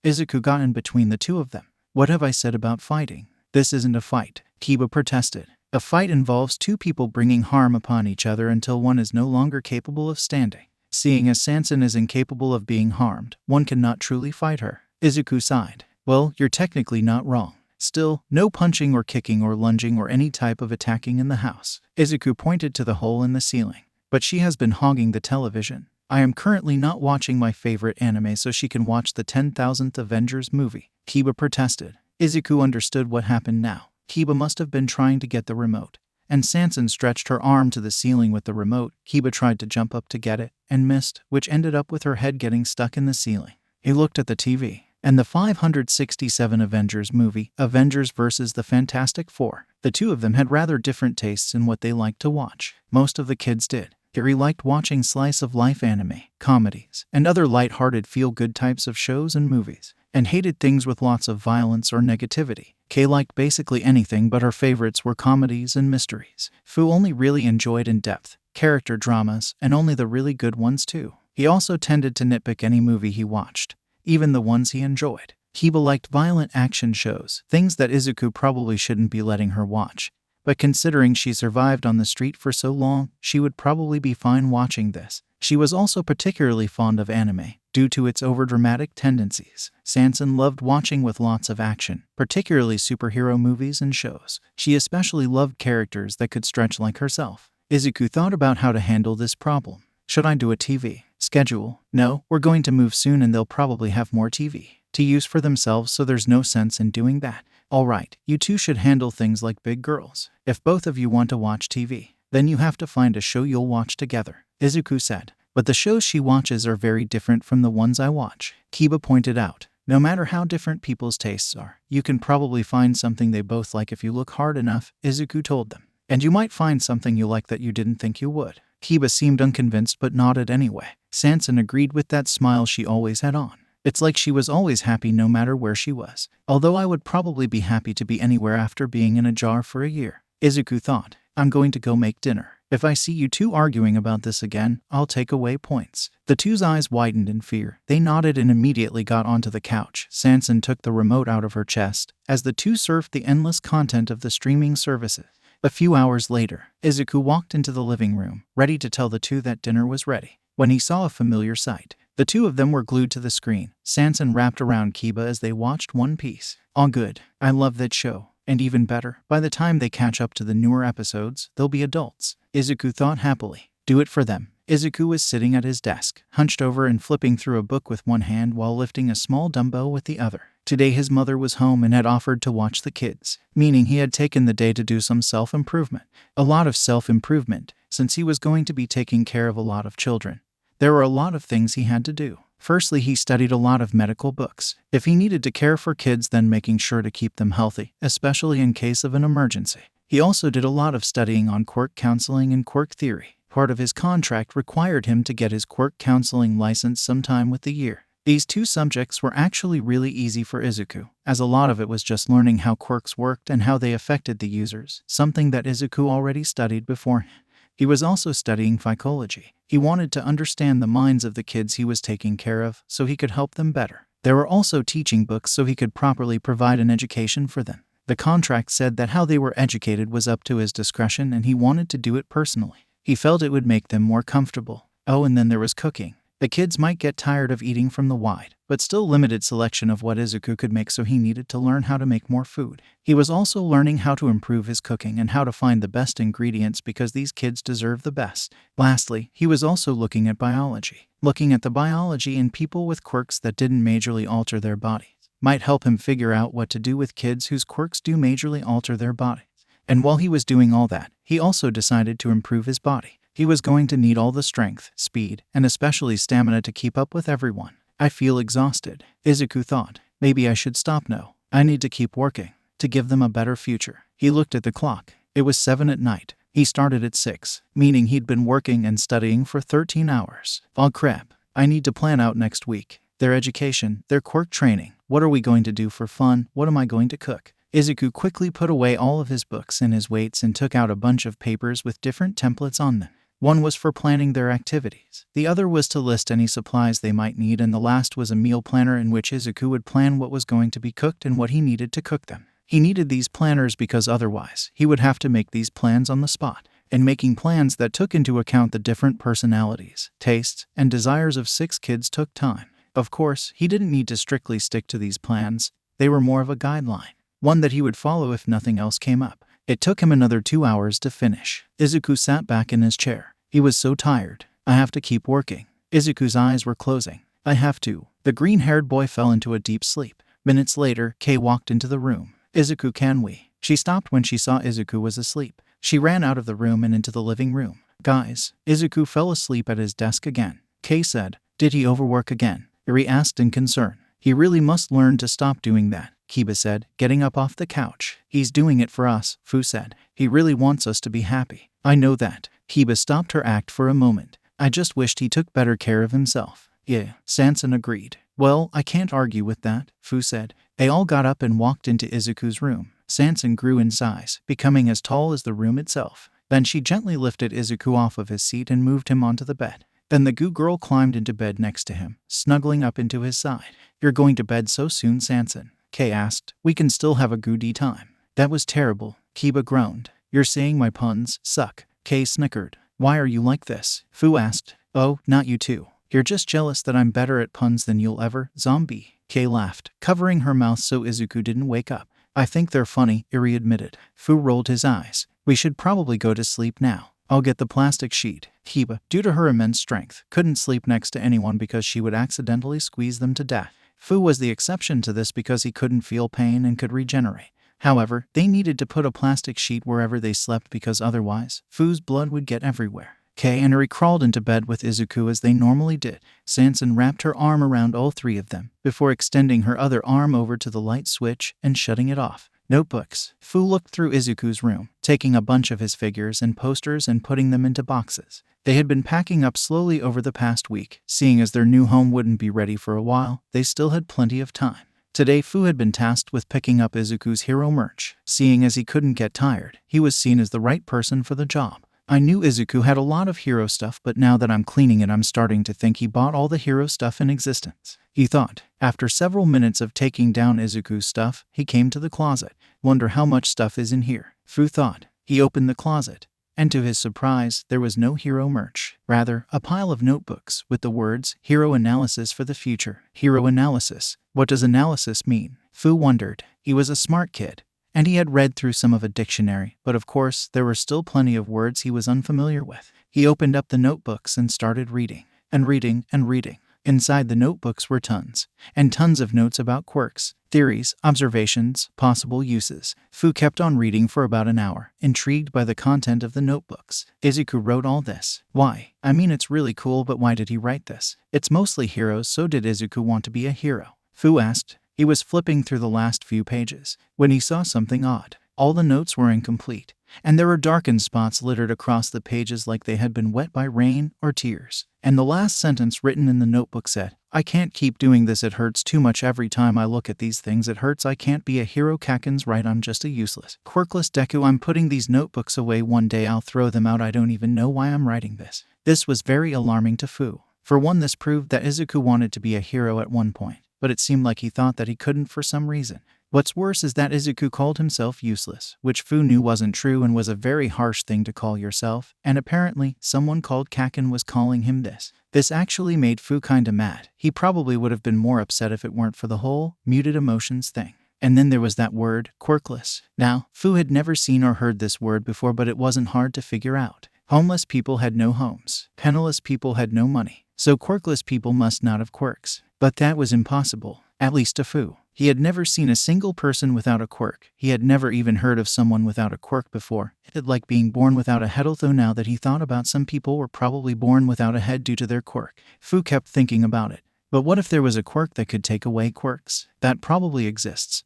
Izuku got in between the two of them. What have I said about fighting? This isn't a fight, Kiba protested. A fight involves two people bringing harm upon each other until one is no longer capable of standing. Seeing as Sanson is incapable of being harmed, one cannot truly fight her. Izuku sighed. Well, you're technically not wrong. Still, no punching or kicking or lunging or any type of attacking in the house. Izuku pointed to the hole in the ceiling. But she has been hogging the television. I am currently not watching my favorite anime so she can watch the 10,000th Avengers movie, Kiba protested. Izuku understood what happened now. Kiba must have been trying to get the remote. And Sanson stretched her arm to the ceiling with the remote. Kiba tried to jump up to get it, and missed, which ended up with her head getting stuck in the ceiling. He looked at the TV. And the 567 Avengers movie, Avengers vs. the Fantastic Four. The two of them had rather different tastes in what they liked to watch. Most of the kids did. Gary liked watching slice-of-life anime, comedies, and other light-hearted feel-good types of shows and movies, and hated things with lots of violence or negativity. Kay liked basically anything, but her favorites were comedies and mysteries. Fu only really enjoyed in-depth character dramas, and only the really good ones too. He also tended to nitpick any movie he watched, even the ones he enjoyed. Kiba liked violent action shows, things that Izuku probably shouldn't be letting her watch. But considering she survived on the street for so long, she would probably be fine watching this. She was also particularly fond of anime, due to its overdramatic tendencies. Sanson loved watching with lots of action, particularly superhero movies and shows. She especially loved characters that could stretch like herself. Izuku thought about how to handle this problem. Should I do a TV schedule? No, we're going to move soon and they'll probably have more TV to use for themselves, so there's no sense in doing that. Alright, you two should handle things like big girls. If both of you want to watch TV, then you have to find a show you'll watch together, Izuku said. But the shows she watches are very different from the ones I watch, Kiba pointed out. No matter how different people's tastes are, you can probably find something they both like if you look hard enough, Izuku told them. And you might find something you like that you didn't think you would. Kiba seemed unconvinced but nodded anyway. Sanson agreed with that smile she always had on. It's like she was always happy no matter where she was. Although I would probably be happy to be anywhere after being in a jar for a year, Izuku thought. I'm going to go make dinner. If I see you two arguing about this again, I'll take away points. The two's eyes widened in fear. They nodded and immediately got onto the couch. Sanson took the remote out of her chest as the two surfed the endless content of the streaming services. A few hours later, Izuku walked into the living room, ready to tell the two that dinner was ready, when he saw a familiar sight. The two of them were glued to the screen. Sanson wrapped around Kiba as they watched One Piece. All good. I love that show. And even better, by the time they catch up to the newer episodes, they'll be adults, Izuku thought happily. Do it for them. Izuku was sitting at his desk, hunched over and flipping through a book with one hand while lifting a small dumbbell with the other. Today his mother was home and had offered to watch the kids, meaning he had taken the day to do some self-improvement. A lot of self-improvement, since he was going to be taking care of a lot of children. There were a lot of things he had to do. Firstly, he studied a lot of medical books. If he needed to care for kids, then making sure to keep them healthy, especially in case of an emergency. He also did a lot of studying on quirk counseling and quirk theory. Part of his contract required him to get his quirk counseling license sometime with the year. These two subjects were actually really easy for Izuku, as a lot of it was just learning how quirks worked and how they affected the users, something that Izuku already studied beforehand. He was also studying psychology. He wanted to understand the minds of the kids he was taking care of so he could help them better. There were also teaching books so he could properly provide an education for them. The contract said that how they were educated was up to his discretion and he wanted to do it personally. He felt it would make them more comfortable. Oh, and then there was cooking. The kids might get tired of eating from the wide, but still limited selection of what Izuku could make, so he needed to learn how to make more food. He was also learning how to improve his cooking and how to find the best ingredients because these kids deserve the best. Lastly, he was also looking at biology. Looking at the biology in people with quirks that didn't majorly alter their bodies might help him figure out what to do with kids whose quirks do majorly alter their bodies. And while he was doing all that, he also decided to improve his body. He was going to need all the strength, speed, and especially stamina to keep up with everyone. I feel exhausted, Izuku thought. Maybe I should stop now. I need to keep working to give them a better future. He looked at the clock. It was 7 at night. He started at 6, meaning he'd been working and studying for 13 hours. Oh crap. I need to plan out next week. Their education, their quirk training. What are we going to do for fun? What am I going to cook? Izuku quickly put away all of his books and his weights and took out a bunch of papers with different templates on them. One was for planning their activities. The other was to list any supplies they might need, and the last was a meal planner in which Izuku would plan what was going to be cooked and what he needed to cook them. He needed these planners because otherwise he would have to make these plans on the spot. And making plans that took into account the different personalities, tastes, and desires of 6 kids took time. Of course, he didn't need to strictly stick to these plans. They were more of a guideline, one that he would follow if nothing else came up. It took him another 2 hours to finish. Izuku sat back in his chair. He was so tired. I have to keep working. Izuku's eyes were closing. I have to. The green-haired boy fell into a deep sleep. Minutes later, Kei walked into the room. Izuku, can we? She stopped when she saw Izuku was asleep. She ran out of the room and into the living room. Guys, Izuku fell asleep at his desk again. Kei said, did he overwork again? Eri asked in concern. He really must learn to stop doing that, Kiba said, getting up off the couch. He's doing it for us, Fu said. He really wants us to be happy. I know that. Kiba stopped her act for a moment. I just wished he took better care of himself. Yeah, Sanson agreed. Well, I can't argue with that, Fu said. They all got up and walked into Izuku's room. Sanson grew in size, becoming as tall as the room itself. Then she gently lifted Izuku off of his seat and moved him onto the bed. Then the Goo Girl climbed into bed next to him, snuggling up into his side. You're going to bed so soon, Sanson? Kei asked. We can still have a goody time. That was terrible, Kiba groaned. You're saying my puns suck. Kei snickered. Why are you like this? Fu asked. Oh, not you too. You're just jealous that I'm better at puns than you'll ever, zombie. Kei laughed, covering her mouth so Izuku didn't wake up. I think they're funny, Eri admitted. Fu rolled his eyes. We should probably go to sleep now. I'll get the plastic sheet. Kiba, due to her immense strength, couldn't sleep next to anyone because she would accidentally squeeze them to death. Fu was the exception to this because he couldn't feel pain and could regenerate. However, they needed to put a plastic sheet wherever they slept because otherwise, Fu's blood would get everywhere. Kei and Eri crawled into bed with Izuku as they normally did. Sanson wrapped her arm around all 3 of them, before extending her other arm over to the light switch and shutting it off. Notebooks. Fu looked through Izuku's room, taking a bunch of his figures and posters and putting them into boxes. They had been packing up slowly over the past week. Seeing as their new home wouldn't be ready for a while, they still had plenty of time. Today, Fu had been tasked with picking up Izuku's hero merch. Seeing as he couldn't get tired, he was seen as the right person for the job. I knew Izuku had a lot of hero stuff, but now that I'm cleaning it, I'm starting to think he bought all the hero stuff in existence, he thought. After several minutes of taking down Izuku's stuff, he came to the closet. Wonder how much stuff is in here, Fu thought. He opened the closet, and to his surprise, there was no hero merch. Rather, a pile of notebooks with the words, Hero Analysis for the Future. Hero Analysis. What does analysis mean? Fu wondered. He was a smart kid, and he had read through some of a dictionary, but of course, there were still plenty of words he was unfamiliar with. He opened up the notebooks and started reading, and reading, and reading. Inside the notebooks were tons, and tons of notes about quirks, theories, observations, possible uses. Fu kept on reading for about an hour, intrigued by the content of the notebooks. Izuku wrote all this. Why? I mean, it's really cool, but why did he write this? It's mostly heroes, so did Izuku want to be a hero? Fu asked. He was flipping through the last few pages when he saw something odd. All the notes were incomplete, and there were darkened spots littered across the pages like they had been wet by rain or tears. And the last sentence written in the notebook said, I can't keep doing this, it hurts too much every time I look at these things, it hurts, I can't be a hero, Kaken's right, I'm just a useless, quirkless Deku, I'm putting these notebooks away, one day I'll throw them out, I don't even know why I'm writing this. This was very alarming to Fu. For one, this proved that Izuku wanted to be a hero at one point, but it seemed like he thought that he couldn't for some reason. What's worse is that Izuku called himself useless, which Fu knew wasn't true and was a very harsh thing to call yourself, and apparently, someone called Kaken was calling him this. This actually made Fu kinda mad. He probably would have been more upset if it weren't for the whole muted emotions thing. And then there was that word, quirkless. Now, Fu had never seen or heard this word before, but it wasn't hard to figure out. Homeless people had no homes. Penniless people had no money. So quirkless people must not have quirks. But that was impossible, at least to Fu. He had never seen a single person without a quirk. He had never even heard of someone without a quirk before. It had like being born without a head, although now that he thought about, some people were probably born without a head due to their quirk. Fu kept thinking about it. But what if there was a quirk that could take away quirks? That probably exists.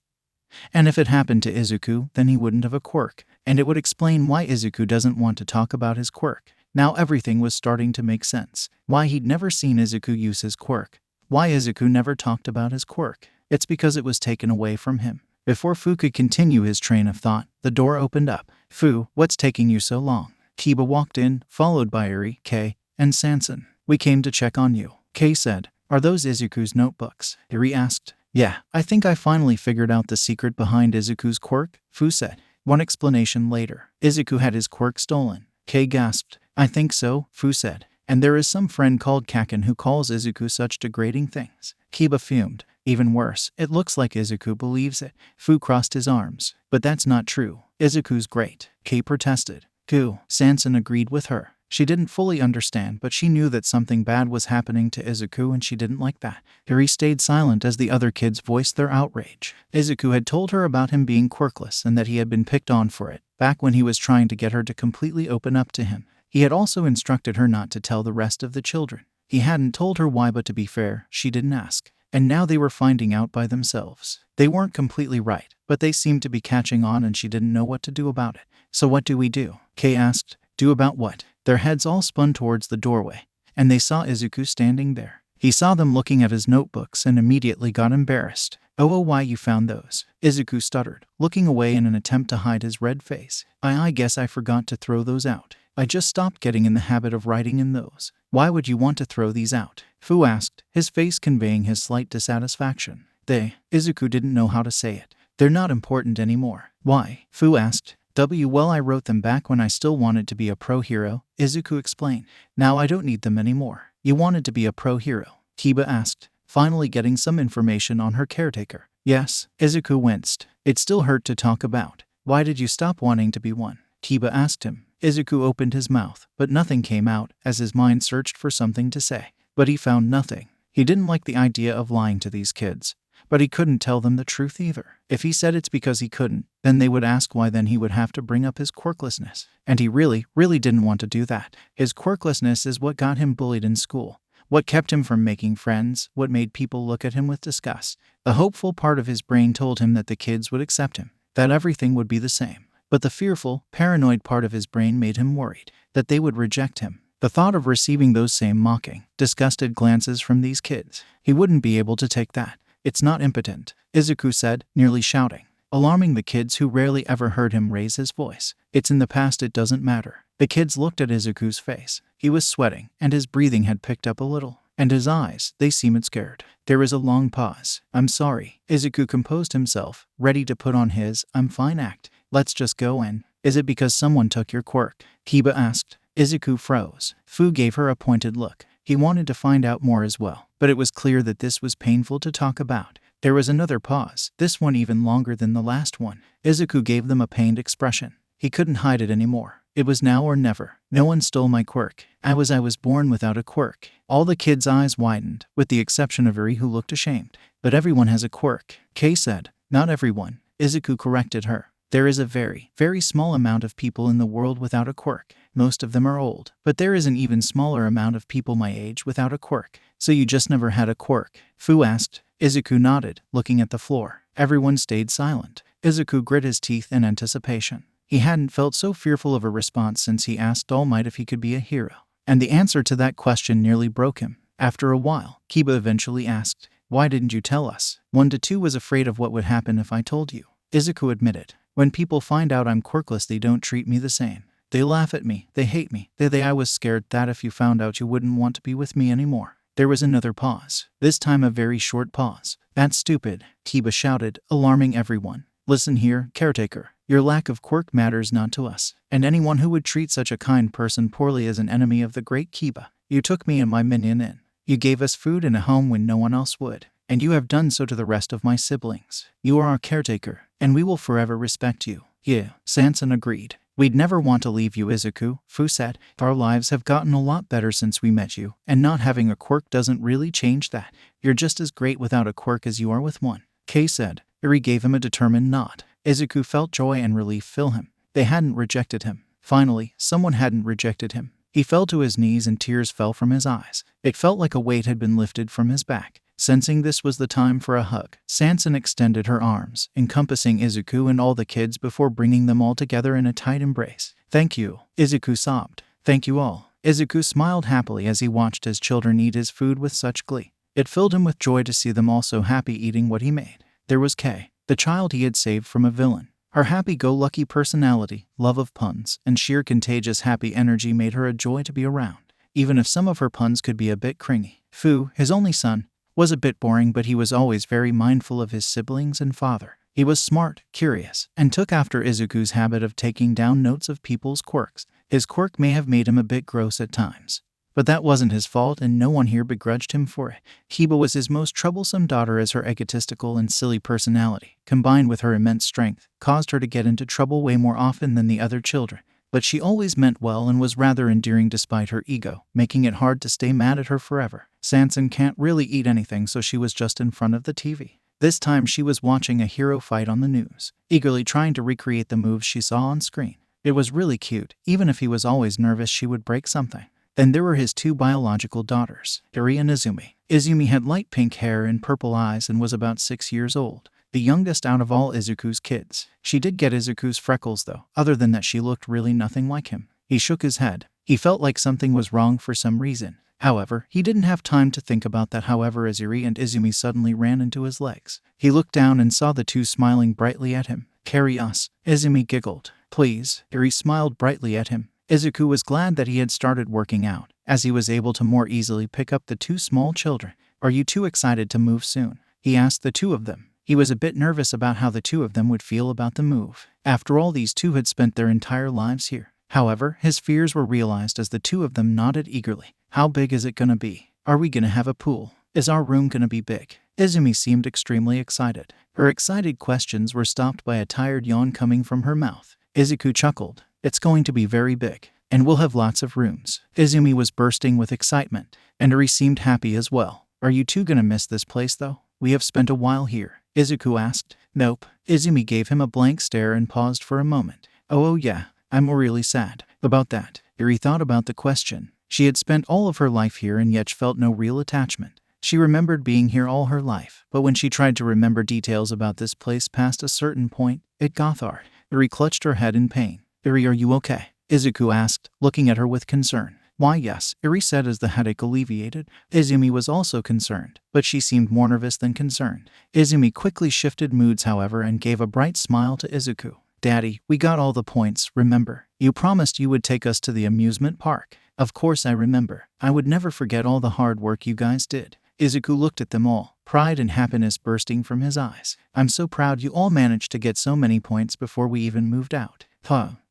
And if it happened to Izuku, then he wouldn't have a quirk. And it would explain why Izuku doesn't want to talk about his quirk. Now everything was starting to make sense. Why he'd never seen Izuku use his quirk. Why Izuku never talked about his quirk. It's because it was taken away from him. Before Fu could continue his train of thought, the door opened up. Fu, what's taking you so long? Kiba walked in, followed by Eri, Kei, and Sanson. "We came to check on you," Kei said. "Are those Izuku's notebooks?" Eri asked. "Yeah, I think I finally figured out the secret behind Izuku's quirk," Fu said. One explanation later. "Izuku had his quirk stolen," Kei gasped. "I think so," Fu said. "And there is some friend called Kaken who calls Izuku such degrading things." Kiba fumed. "Even worse, it looks like Izuku believes it." Fu crossed his arms. "But that's not true. Izuku's great," Kei protested. "Goo." Sanson agreed with her. She didn't fully understand, but she knew that something bad was happening to Izuku and she didn't like that. Eri stayed silent as the other kids voiced their outrage. Izuku had told her about him being quirkless and that he had been picked on for it, back when he was trying to get her to completely open up to him. He had also instructed her not to tell the rest of the children. He hadn't told her why, but to be fair, she didn't ask. And now they were finding out by themselves. They weren't completely right, but they seemed to be catching on and she didn't know what to do about it. "So what do we do?" Kei asked. "Do about what?" Their heads all spun towards the doorway, and they saw Izuku standing there. He saw them looking at his notebooks and immediately got embarrassed. "Oh, why you found those?" Izuku stuttered, looking away in an attempt to hide his red face. I guess I forgot to throw those out. I just stopped getting in the habit of writing in those." "Why would you want to throw these out?" Fu asked, his face conveying his slight dissatisfaction. Izuku didn't know how to say it. "They're not important anymore." "Why?" Fu asked. Well, I wrote them back when I still wanted to be a pro hero," Izuku explained. "Now I don't need them anymore." "You wanted to be a pro hero?" Kiba asked, finally getting some information on her caretaker. "Yes." Izuku winced. It still hurt to talk about. "Why did you stop wanting to be one?" Kiba asked him. Izuku opened his mouth, but nothing came out as his mind searched for something to say. But he found nothing. He didn't like the idea of lying to these kids. But he couldn't tell them the truth either. If he said it's because he couldn't, then they would ask why, then he would have to bring up his quirklessness. And he really didn't want to do that. His quirklessness is what got him bullied in school. What kept him from making friends, what made people look at him with disgust. The hopeful part of his brain told him that the kids would accept him, that everything would be the same. But the fearful, paranoid part of his brain made him worried that they would reject him. The thought of receiving those same mocking, disgusted glances from these kids. He wouldn't be able to take that. "It's not impotent," Izuku said, nearly shouting, alarming the kids who rarely ever heard him raise his voice. "It's in the past, it doesn't matter." The kids looked at Izuku's face. He was sweating, and his breathing had picked up a little. And his eyes, they seemed scared. There was a long pause. "I'm sorry." Izuku composed himself, ready to put on his "I'm fine" act. "Let's just go in." "Is it because someone took your quirk?" Kiba asked. Izuku froze. Fu gave her a pointed look. He wanted to find out more as well, but it was clear that this was painful to talk about. There was another pause, this one even longer than the last one. Izuku gave them a pained expression. He couldn't hide it anymore. It was now or never. "No one stole my quirk. I was born without a quirk." All the kids' eyes widened, with the exception of Eri, who looked ashamed. "But everyone has a quirk," Kei said. "Not everyone," Izuku corrected her. "There is a very small amount of people in the world without a quirk. Most of them are old. But there is an even smaller amount of people my age without a quirk." "So you just never had a quirk?" Fu asked. Izuku nodded, looking at the floor. Everyone stayed silent. Izuku grit his teeth in anticipation. He hadn't felt so fearful of a response since he asked All Might if he could be a hero. And the answer to that question nearly broke him. After a while, Kiba eventually asked, "Why didn't you tell us?" 1-2 was afraid of what would happen if I told you. Izuku admitted. "When people find out I'm quirkless, they don't treat me the same. They laugh at me, they hate me, I was scared that if you found out you wouldn't want to be with me anymore." There was another pause, this time a very short pause. "That's stupid," Kiba shouted, alarming everyone. "Listen here, caretaker. Your lack of quirk matters not to us, and anyone who would treat such a kind person poorly is an enemy of the great Kiba. You took me and my minion in. You gave us food and a home when no one else would, and you have done so to the rest of my siblings. You are our caretaker, and we will forever respect you." "Yeah," Sanson agreed. "We'd never want to leave you, Izuku," Fu said. "Our lives have gotten a lot better since we met you, and not having a quirk doesn't really change that. You're just as great without a quirk as you are with one," Kei said. Eri gave him a determined nod. Izuku felt joy and relief fill him. They hadn't rejected him. Finally, someone hadn't rejected him. He fell to his knees and tears fell from his eyes. It felt like a weight had been lifted from his back. Sensing this was the time for a hug, Sanson extended her arms, encompassing Izuku and all the kids before bringing them all together in a tight embrace. "Thank you," Izuku sobbed. "Thank you all." Izuku smiled happily as he watched his children eat his food with such glee. It filled him with joy to see them all so happy eating what he made. There was Kei, the child he had saved from a villain. Her happy-go-lucky personality, love of puns, and sheer contagious happy energy made her a joy to be around, even if some of her puns could be a bit cringy. Fu, his only son, was a bit boring, but he was always very mindful of his siblings and father. He was smart, curious, and took after Izuku's habit of taking down notes of people's quirks. His quirk may have made him a bit gross at times, but that wasn't his fault and no one here begrudged him for it. Hiba was his most troublesome daughter, as her egotistical and silly personality, combined with her immense strength, caused her to get into trouble way more often than the other children. But she always meant well and was rather endearing despite her ego, making it hard to stay mad at her forever. Sansan can't really eat anything, so she was just in front of the TV. This time she was watching a hero fight on the news, eagerly trying to recreate the moves she saw on screen. It was really cute. Even if he was always nervous she would break something. Then there were his two biological daughters, Iri and Izumi. Izumi had light pink hair and purple eyes and was about 6 years old, the youngest out of all Izuku's kids. She did get Izuku's freckles though. Other than that she looked really nothing like him. He shook his head. He felt like something was wrong for some reason. However, he didn't have time to think about that. However, as Iri and Izumi suddenly ran into his legs, he looked down and saw the two smiling brightly at him. "Carry us," Izumi giggled. "Please." Iri smiled brightly at him. Izuku was glad that he had started working out, as he was able to more easily pick up the two small children. "Are you two excited to move soon?" he asked the two of them. He was a bit nervous about how the two of them would feel about the move. After all, these two had spent their entire lives here. However, his fears were realized as the two of them nodded eagerly. "How big is it gonna be? Are we gonna have a pool? Is our room gonna be big?" Izumi seemed extremely excited. Her excited questions were stopped by a tired yawn coming from her mouth. Izuku chuckled. "It's going to be very big, and we'll have lots of rooms." Izumi was bursting with excitement, and Iri seemed happy as well. "Are you two gonna miss this place though? We have spent a while here," Izuku asked. "Nope." Izumi gave him a blank stare and paused for a moment. Oh yeah, I'm really sad about that." Iri thought about the question. She had spent all of her life here and yet felt no real attachment. She remembered being here all her life, but when she tried to remember details about this place past a certain point, it got hard. Iri clutched her head in pain. "Iri, are you okay?" Izuku asked, looking at her with concern. "Why, yes," Iri said as the headache alleviated. Izumi was also concerned, but she seemed more nervous than concerned. Izumi quickly shifted moods, however, and gave a bright smile to Izuku. "Daddy, we got all the points, remember? You promised you would take us to the amusement park." "Of course I remember. I would never forget all the hard work you guys did." Izuku looked at them all, pride and happiness bursting from his eyes. "I'm so proud you all managed to get so many points before we even moved out."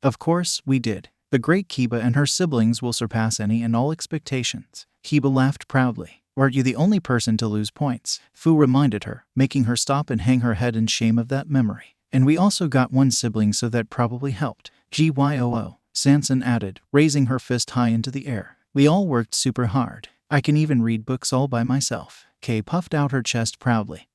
Of course, we did. The great Kiba and her siblings will surpass any and all expectations." Kiba laughed proudly. "Weren't you the only person to lose points?" Fu reminded her, making her stop and hang her head in shame of that memory. "And we also got one sibling, so that probably helped." "Gyoo," Sansan added, raising her fist high into the air. "We all worked super hard. I can even read books all by myself." Kay puffed out her chest proudly,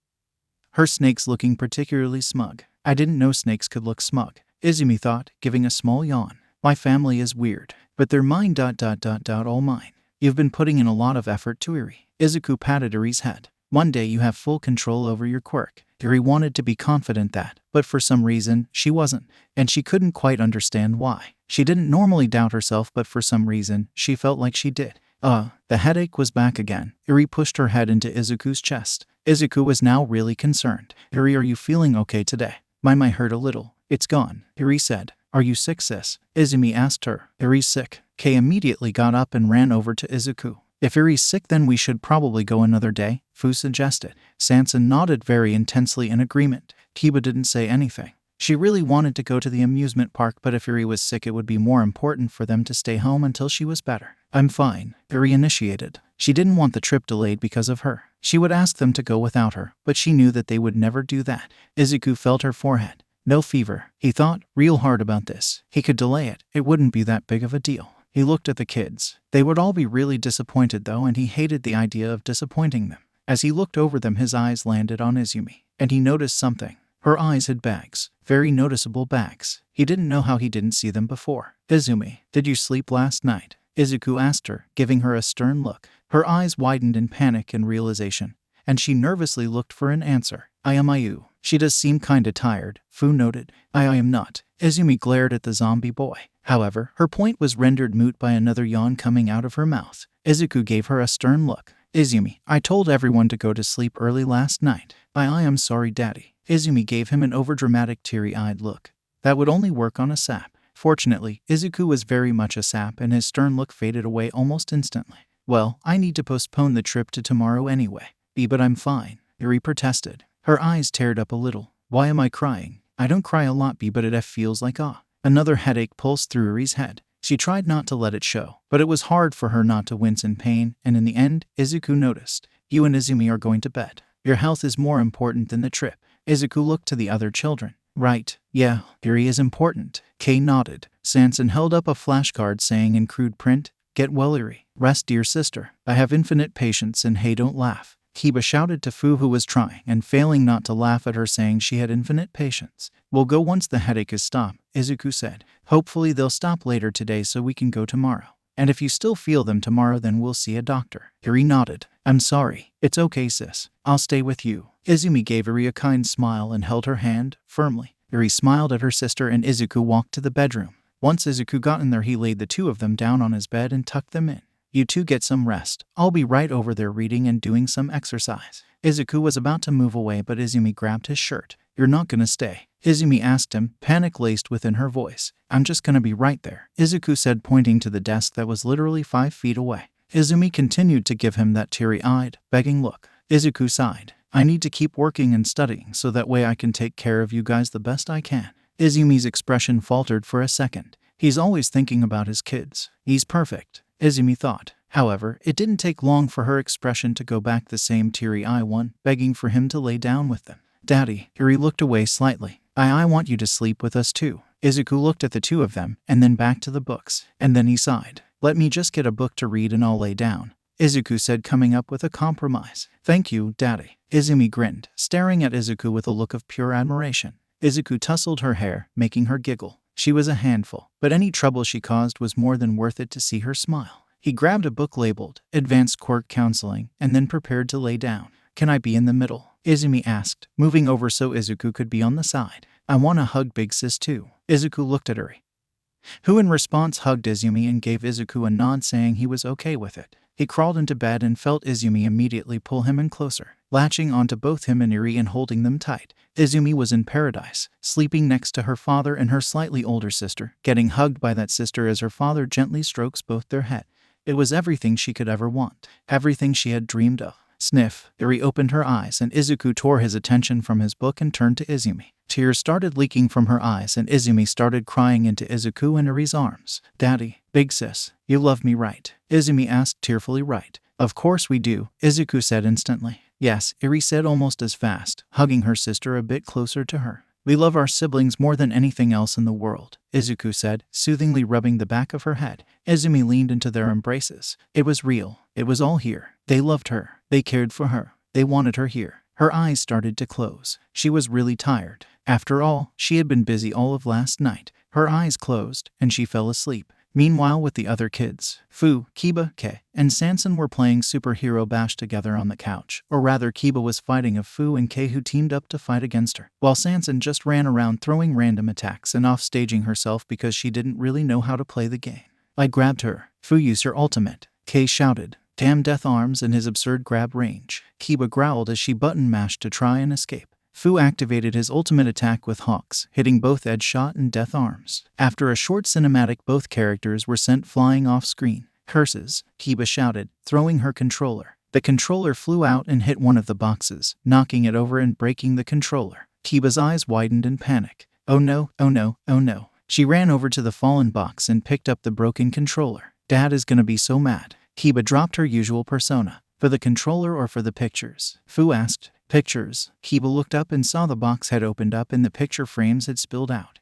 her snakes looking particularly smug. "I didn't know snakes could look smug," Izumi thought, giving a small yawn. "My family is weird, but they're mine ... all mine." "You've been putting in a lot of effort to Iri." Izuku patted Iri's head. "One day you have full control over your quirk." Iri wanted to be confident that, but for some reason, she wasn't, and she couldn't quite understand why. She didn't normally doubt herself, but for some reason, she felt like she did. The headache was back again. Iri pushed her head into Izuku's chest. Izuku was now really concerned. "Iri, are you feeling okay today?" "My might hurt a little. It's gone," Iri said. "Are you sick, sis?" Izumi asked her. "Iri's sick." Kay immediately got up and ran over to Izuku. "If Iri's sick, then we should probably go another day," Fu suggested. Sansan nodded very intensely in agreement. Kiba didn't say anything. She really wanted to go to the amusement park, but if Iri was sick it would be more important for them to stay home until she was better. "I'm fine," Iri initiated. She didn't want the trip delayed because of her. She would ask them to go without her, but she knew that they would never do that. Izuku felt her forehead. No fever. He thought real hard about this. He could delay it. It wouldn't be that big of a deal. He looked at the kids. They would all be really disappointed though, and he hated the idea of disappointing them. As he looked over them, his eyes landed on Izumi, and he noticed something. Her eyes had bags. Very noticeable bags. He didn't know how he didn't see them before. "Izumi, did you sleep last night?" Izuku asked her, giving her a stern look. Her eyes widened in panic and realization, and she nervously looked for an answer. "I am Ayu. She does seem kinda tired," Fu noted. I am not." Izumi glared at the zombie boy. However, her point was rendered moot by another yawn coming out of her mouth. Izuku gave her a stern look. "Izumi, I told everyone to go to sleep early last night." I am sorry, Daddy." Izumi gave him an overdramatic teary-eyed look. That would only work on a sap. Fortunately, Izuku was very much a sap and his stern look faded away almost instantly. Well, I need to postpone the trip to tomorrow anyway. But I'm fine, Yuri protested. Her eyes teared up a little. Why am I crying? I don't cry a lot, but it feels like Another headache pulsed through Yuri's head. She tried not to let it show, but it was hard for her not to wince in pain, and in the end, Izuku noticed. You and Izumi are going to bed. Your health is more important than the trip. Izuku looked to the other children. Right, yeah, Yuri is important. Kei nodded. Sanson held up a flashcard saying in crude print, Get well, Yuri. Rest, dear sister. I have infinite patience and hey, don't laugh. Kiba shouted to Fu, who was trying and failing not to laugh at her, saying she had infinite patience. We'll go once the headache is stopped, Izuku said. Hopefully they'll stop later today so we can go tomorrow. And if you still feel them tomorrow, then we'll see a doctor. Yuri nodded. I'm sorry. It's okay, sis. I'll stay with you. Izumi gave Yuri a kind smile and held her hand firmly. Yuri smiled at her sister and Izuku walked to the bedroom. Once Izuku got in there, he laid the two of them down on his bed and tucked them in. You two get some rest. I'll be right over there reading and doing some exercise. Izuku was about to move away, but Izumi grabbed his shirt. You're not gonna stay? Izumi asked him, panic laced within her voice. I'm just gonna be right there, Izuku said, pointing to the desk that was literally 5 feet away. Izumi continued to give him that teary-eyed, begging look. Izuku sighed. I need to keep working and studying so that way I can take care of you guys the best I can. Izumi's expression faltered for a second. He's always thinking about his kids. He's perfect, Izumi thought. However, it didn't take long for her expression to go back the same teary-eyed one, begging for him to lay down with them. Daddy, Yuri looked away slightly. I want you to sleep with us too. Izuku looked at the two of them, and then back to the books. And then he sighed. Let me just get a book to read and I'll lay down, Izuku said, coming up with a compromise. Thank you, Daddy. Izumi grinned, staring at Izuku with a look of pure admiration. Izuku tousled her hair, making her giggle. She was a handful, but any trouble she caused was more than worth it to see her smile. He grabbed a book labeled Advanced Quirk Counseling and then prepared to lay down. Can I be in the middle? Izumi asked, moving over so Izuku could be on the side. I want to hug big sis too. Izuku looked at her, who in response hugged Izumi and gave Izuku a nod saying he was okay with it. He crawled into bed and felt Izumi immediately pull him in closer, latching onto both him and Yuri and holding them tight. Izumi was in paradise, sleeping next to her father and her slightly older sister, getting hugged by that sister as her father gently strokes both their head. It was everything she could ever want, everything she had dreamed of. Sniff. Yuri opened her eyes and Izuku tore his attention from his book and turned to Izumi. Tears started leaking from her eyes and Izumi started crying into Izuku and Yuri's arms. Daddy, big sis, you love me, right? Izumi asked tearfully. Right. Of course we do, Izuku said instantly. Yes, Yuri said almost as fast, hugging her sister a bit closer to her. We love our siblings more than anything else in the world, Izuku said, soothingly rubbing the back of her head. Izumi leaned into their embraces. It was real. It was all here. They loved her. They cared for her. They wanted her here. Her eyes started to close. She was really tired. After all, she had been busy all of last night. Her eyes closed, and she fell asleep. Meanwhile, with the other kids, Fu, Kiba, Kei, and Sanson were playing Superhero Bash together on the couch. Or rather, Kiba was fighting a Fu and Kei who teamed up to fight against her, while Sanson just ran around throwing random attacks and off-staging herself because she didn't really know how to play the game. I grabbed her. Fu, use your ultimate, Kei shouted. Damn death arms and his absurd grab range, Kiba growled as she button-mashed to try and escape. Fu activated his ultimate attack with Hawks, hitting both Edge Shot and Death Arms. After a short cinematic, both characters were sent flying off-screen. Curses, Kiba shouted, throwing her controller. The controller flew out and hit one of the boxes, knocking it over and breaking the controller. Kiba's eyes widened in panic. Oh no, oh no, oh no. She ran over to the fallen box and picked up the broken controller. Dad is gonna be so mad. Kiba dropped her usual persona. For the controller or for the pictures? Fu asked. Pictures. Kiba looked up and saw the box had opened up and the picture frames had spilled out.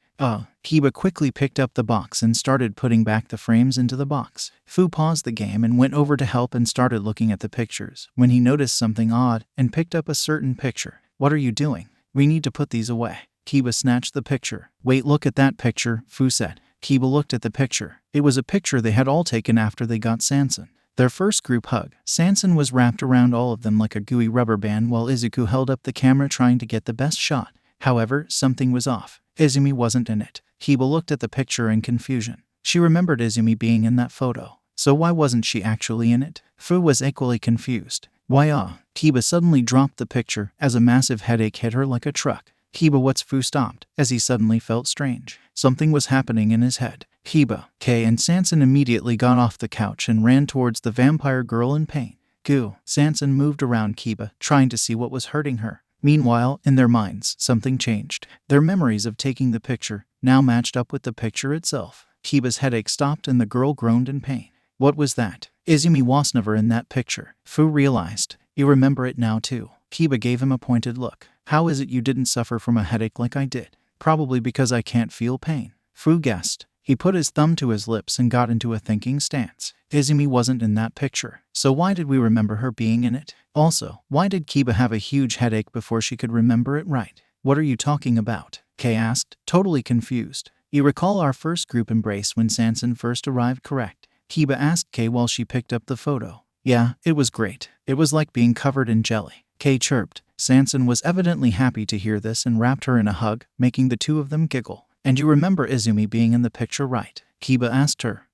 Kiba quickly picked up the box and started putting back the frames into the box. Fu paused the game and went over to help and started looking at the pictures, when he noticed something odd and picked up a certain picture. What are you doing? We need to put these away. Kiba snatched the picture. Wait, look at that picture, Fu said. Kiba looked at the picture. It was a picture they had all taken after they got Sanson. Their first group hug. Sanson was wrapped around all of them like a gooey rubber band while Izuku held up the camera trying to get the best shot. However, something was off. Izumi wasn't in it. Kiba looked at the picture in confusion. She remembered Izumi being in that photo. So why wasn't she actually in it? Fu was equally confused. Why Kiba suddenly dropped the picture as a massive headache hit her like a truck. Kiba, what's Fu stopped, as he suddenly felt strange. Something was happening in his head. Kiba, Kay, and Sanson immediately got off the couch and ran towards the vampire girl in pain. Goo. Sanson moved around Kiba, trying to see what was hurting her. Meanwhile, in their minds, something changed. Their memories of taking the picture now matched up with the picture itself. Kiba's headache stopped and the girl groaned in pain. What was that? Izumi was never in that picture. Fu realized. You remember it now too. Kiba gave him a pointed look. How is it you didn't suffer from a headache like I did? Probably because I can't feel pain. Fu guessed. He put his thumb to his lips and got into a thinking stance. Izumi wasn't in that picture, so why did we remember her being in it? Also, why did Kiba have a huge headache before she could remember it right? What are you talking about? Kay asked, totally confused. You recall our first group embrace when Sanson first arrived, correct? Kiba asked Kay while she picked up the photo. Yeah, it was great. It was like being covered in jelly. Kay chirped. Sanson was evidently happy to hear this and wrapped her in a hug, making the two of them giggle. And you remember Izumi being in the picture, right? Kiba asked her.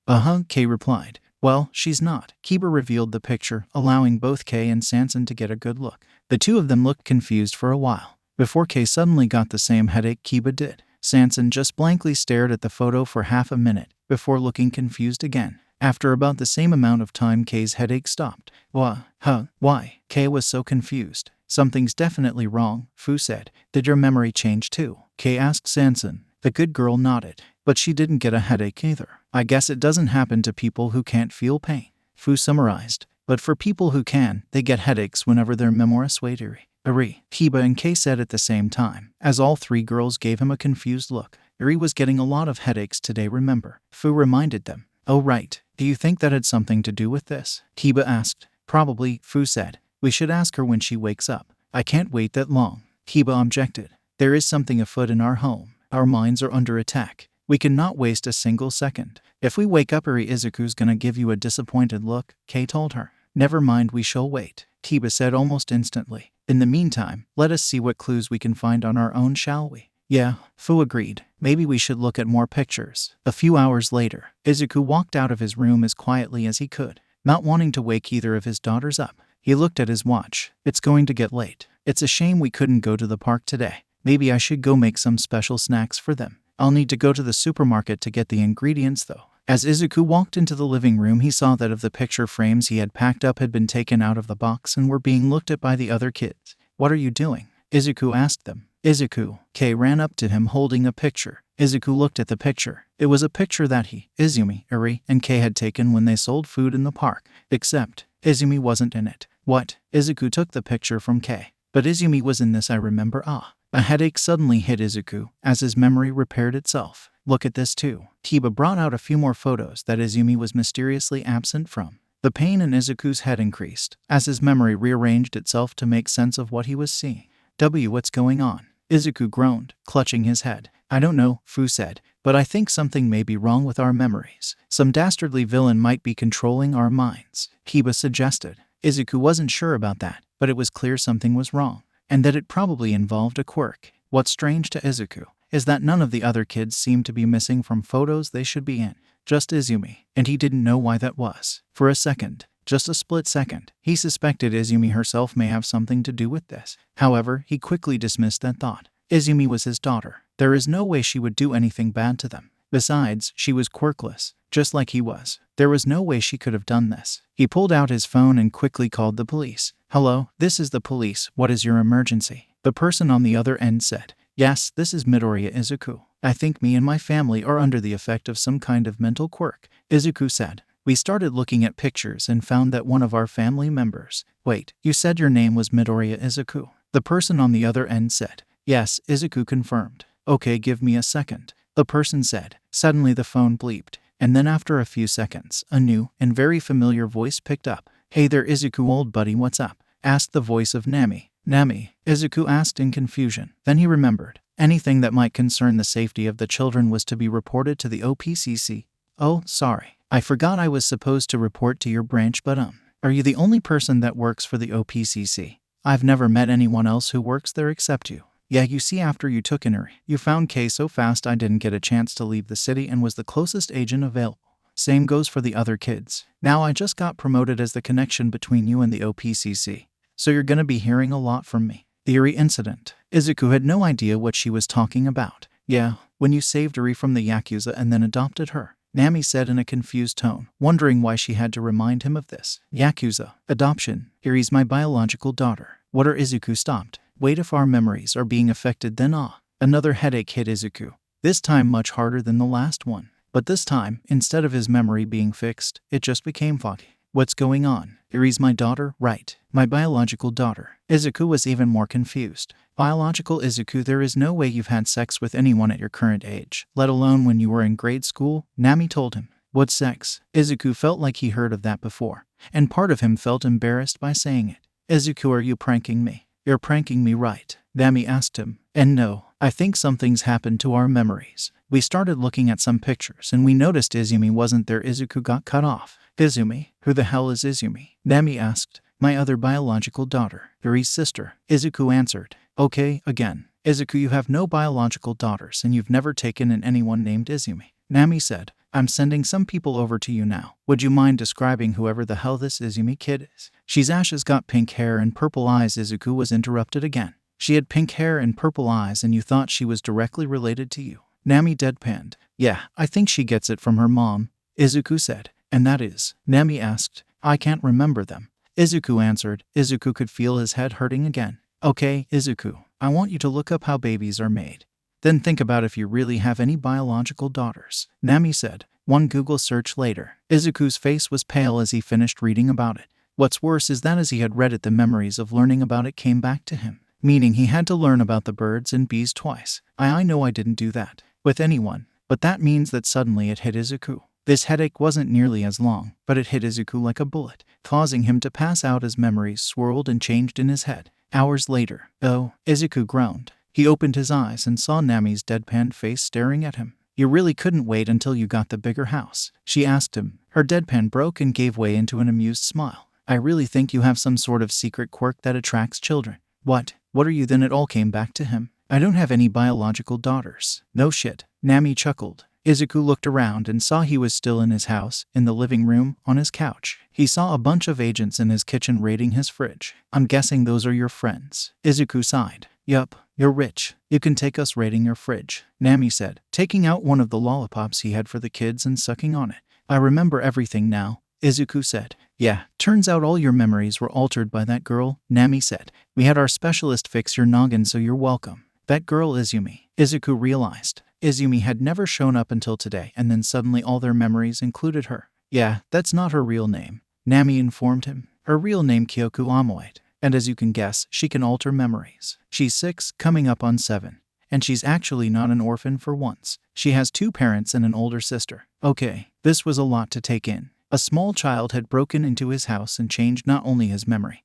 Kay replied. Well, she's not. Kiba revealed the picture, allowing both Kay and Sanson to get a good look. The two of them looked confused for a while, before Kay suddenly got the same headache Kiba did. Sanson just blankly stared at the photo for half a minute, before looking confused again. After about the same amount of time, Kay's headache stopped. Why? Kay was so confused. Something's definitely wrong, Fu said. Did your memory change too? Kay asked Sanson. The good girl nodded. But she didn't get a headache either. I guess it doesn't happen to people who can't feel pain. Fu summarized. But for people who can, they get headaches whenever their memories watery. Kiba and Kay said at the same time, as all three girls gave him a confused look. Iri was getting a lot of headaches today, remember? Fu reminded them. Oh right. Do you think that had something to do with this? Kiba asked. Probably, Fu said. We should ask her when she wakes up. I can't wait that long. Kiba objected. There is something afoot in our home. Our minds are under attack. We cannot waste a single second. If we wake up, Izuku's gonna give you a disappointed look, Kay told her. Never mind, we shall wait, Kiba said almost instantly. In the meantime, let us see what clues we can find on our own, shall we? Yeah, Fu agreed. Maybe we should look at more pictures. A few hours later, Izuku walked out of his room as quietly as he could, not wanting to wake either of his daughters up. He looked at his watch. It's going to get late. It's a shame we couldn't go to the park today. Maybe I should go make some special snacks for them. I'll need to go to the supermarket to get the ingredients though. As Izuku walked into the living room, he saw that of the picture frames he had packed up had been taken out of the box and were being looked at by the other kids. What are you doing? Izuku asked them. Izuku. Kay ran up to him holding a picture. Izuku looked at the picture. It was a picture that he, Izumi, Iri, and Kay had taken when they sold food in the park. Except, Izumi wasn't in it. What? Izuku took the picture from Kay. But Izumi was in this, I remember. A headache suddenly hit Izuku, as his memory repaired itself. Look at this too. Kiba brought out a few more photos that Izumi was mysteriously absent from. The pain in Izuku's head increased, as his memory rearranged itself to make sense of what he was seeing. What's going on? Izuku groaned, clutching his head. I don't know, Fu said, but I think something may be wrong with our memories. Some dastardly villain might be controlling our minds, Kiba suggested. Izuku wasn't sure about that, but it was clear something was wrong, and that it probably involved a quirk. What's strange to Izuku is that none of the other kids seemed to be missing from photos they should be in, just Izumi, and he didn't know why that was. For a second, just a split second, he suspected Izumi herself may have something to do with this. However, he quickly dismissed that thought. Izumi was his daughter. There is no way she would do anything bad to them. Besides, she was quirkless, just like he was. There was no way she could have done this. He pulled out his phone and quickly called the police. Hello, this is the police. What is your emergency? The person on the other end said. Yes, this is Midoriya, Izuku. I think me and my family are under the effect of some kind of mental quirk, Izuku said. We started looking at pictures and found that one of our family members. Wait, you said your name was Midoriya, Izuku? The person on the other end said. Yes, Izuku confirmed. Okay, give me a second, the person said. Suddenly the phone bleeped, and then after a few seconds, a new and very familiar voice picked up. Hey there, Izuku, old buddy, what's up? Asked the voice of Nami. Nami, Izuku asked in confusion. Then he remembered. Anything that might concern the safety of the children was to be reported to the OPCC. Oh, sorry. I forgot I was supposed to report to your branch, but are you the only person that works for the OPCC? I've never met anyone else who works there except you. Yeah, you see, after you took Inari, you found Kay so fast I didn't get a chance to leave the city and was the closest agent available. Same goes for the other kids. Now I just got promoted as the connection between you and the OPCC. So you're gonna be hearing a lot from me. The Iri incident. Izuku had no idea what she was talking about. Yeah, when you saved Eri from the Yakuza and then adopted her, Nami said in a confused tone, wondering why she had to remind him of this. Yakuza. Adoption. Eri's my biological daughter. What are Izuku stopped? Wait, if our memories are being affected then Another headache hit Izuku. This time much harder than the last one. But this time, instead of his memory being fixed, it just became foggy. What's going on? Eri's my daughter, right? My biological daughter. Izuku was even more confused. Biological Izuku, there is no way you've had sex with anyone at your current age, let alone when you were in grade school, Nami told him. What sex? Izuku felt like he heard of that before, and part of him felt embarrassed by saying it. Izuku, are you pranking me? You're pranking me, right? Nami asked him. And no, I think something's happened to our memories. We started looking at some pictures and we noticed Izumi wasn't there. Izuku got cut off. Izumi? Who the hell is Izumi? Nami asked. My other biological daughter, Eri's sister. Izuku answered. Okay, again. Izuku, you have no biological daughters and you've never taken in anyone named Izumi. Nami said. I'm sending some people over to you now. Would you mind describing whoever the hell this Izumi kid is? She's Ash's got pink hair and purple eyes. Izuku was interrupted again. She had pink hair and purple eyes and you thought she was directly related to you. Nami deadpanned. Yeah, I think she gets it from her mom, Izuku said. And that is? Nami asked. I can't remember them. Izuku answered. Izuku could feel his head hurting again. Okay, Izuku, I want you to look up how babies are made. Then think about if you really have any biological daughters, Nami said. One Google search later, Izuku's face was pale as he finished reading about it. What's worse is that as he had read it, the memories of learning about it came back to him. Meaning he had to learn about the birds and bees twice. I know I didn't do that with anyone, but that means that suddenly it hit Izuku. This headache wasn't nearly as long, but it hit Izuku like a bullet, causing him to pass out as memories swirled and changed in his head. Hours later, Izuku groaned. He opened his eyes and saw Nami's deadpan face staring at him. You really couldn't wait until you got the bigger house? She asked him. Her deadpan broke and gave way into an amused smile. I really think you have some sort of secret quirk that attracts children. What are you then? It all came back to him. I don't have any biological daughters. No shit. Nami chuckled. Izuku looked around and saw he was still in his house, in the living room, on his couch. He saw a bunch of agents in his kitchen raiding his fridge. I'm guessing those are your friends. Izuku sighed. Yup, you're rich. You can take us raiding your fridge, Nami said, taking out one of the lollipops he had for the kids and sucking on it. I remember everything now, Izuku said. Yeah, turns out all your memories were altered by that girl, Nami said. We had our specialist fix your noggin, so you're welcome. That girl Izumi, Izuku realized. Izumi had never shown up until today, and then suddenly all their memories included her. Yeah, that's not her real name, Nami informed him. Her real name Kyoku Amoid, and as you can guess, she can alter memories. She's 6, coming up on 7, and she's actually not an orphan for once. She has 2 parents and an older sister. Okay, this was a lot to take in. A small child had broken into his house and changed not only his memory,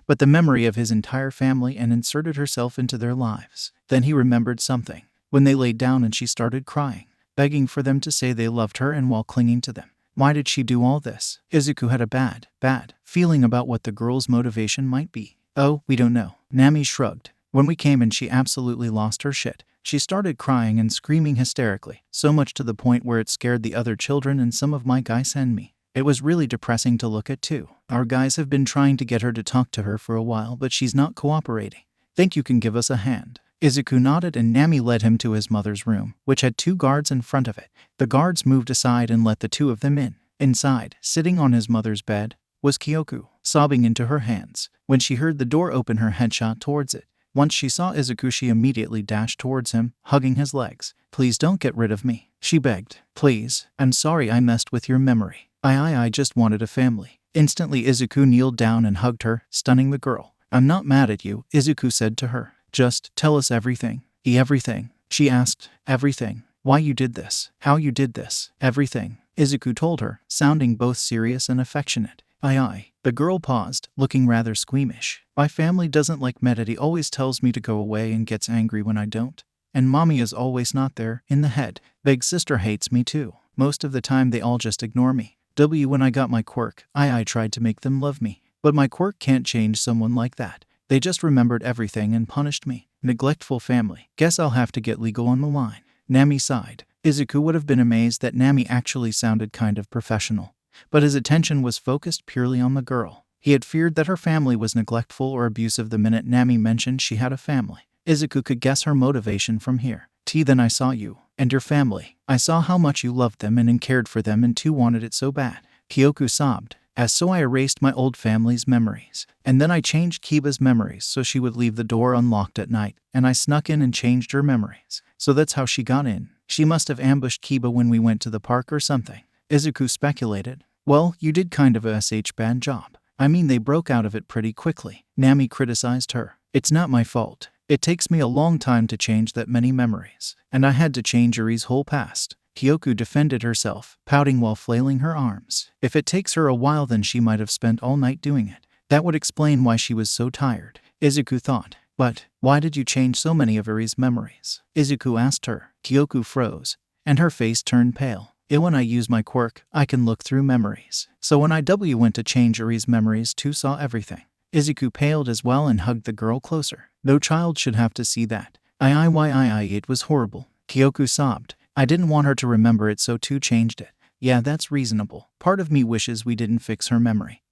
but the memory of his entire family and inserted herself into their lives. Then he remembered something. When they laid down and she started crying, begging for them to say they loved her and while clinging to them. Why did she do all this? Izuku had a bad feeling about what the girl's motivation might be. Oh, we don't know. Nami shrugged. When we came in, she absolutely lost her shit. She started crying and screaming hysterically, so much to the point where it scared the other children and some of my guys and me. It was really depressing to look at too. Our guys have been trying to get her to talk to her for a while, but she's not cooperating. Think you can give us a hand? Izuku nodded and Nami led him to his mother's room, which had 2 guards in front of it. The guards moved aside and let the 2 of them in. Inside, sitting on his mother's bed, was Kyoku, sobbing into her hands. When she heard the door open, her head shot towards it. Once she saw Izuku, she immediately dashed towards him, hugging his legs. Please don't get rid of me, she begged. Please, I'm sorry I messed with your memory. I just wanted a family. Instantly Izuku kneeled down and hugged her, stunning the girl. I'm not mad at you, Izuku said to her. Just tell us everything. Everything? She asked. Everything. Why you did this. How you did this. Everything. Izuku told her, sounding both serious and affectionate. Aye. The girl paused, looking rather squeamish. My family doesn't like me. Daddy always tells me to go away and gets angry when I don't. And mommy is always not there, in the head. Big sister hates me too. Most of the time they all just ignore me. When I got my quirk, I tried to make them love me. But my quirk can't change someone like that. They just remembered everything and punished me. Neglectful family. Guess I'll have to get legal on the line. Nami sighed. Izuku would have been amazed that Nami actually sounded kind of professional. But his attention was focused purely on the girl. He had feared that her family was neglectful or abusive the minute Nami mentioned she had a family. Izuku could guess her motivation from here. Then I saw you and your family. I saw how much you loved them and cared for them and too wanted it so bad. Kyoku sobbed. So I erased my old family's memories. And then I changed Kiba's memories so she would leave the door unlocked at night, and I snuck in and changed her memories. So that's how she got in. She must have ambushed Kiba when we went to the park or something. Izuku speculated. Well, you did kind of a bad job. I mean, they broke out of it pretty quickly. Nami criticized her. It's not my fault. It takes me a long time to change that many memories. And I had to change Yuri's whole past. Kyoku defended herself, pouting while flailing her arms. If it takes her a while, then she might have spent all night doing it. That would explain why she was so tired, Izuku thought. But why did you change so many of Yuri's memories? Izuku asked her. Kyoku froze, and her face turned pale. When I use my quirk, I can look through memories. So when I went to change Yuri's memories too, saw everything. Izuku paled as well and hugged the girl closer. No child should have to see that. It was horrible. Kyoku sobbed. I didn't want her to remember it, so too changed it. Yeah, that's reasonable. Part of me wishes we didn't fix her memory.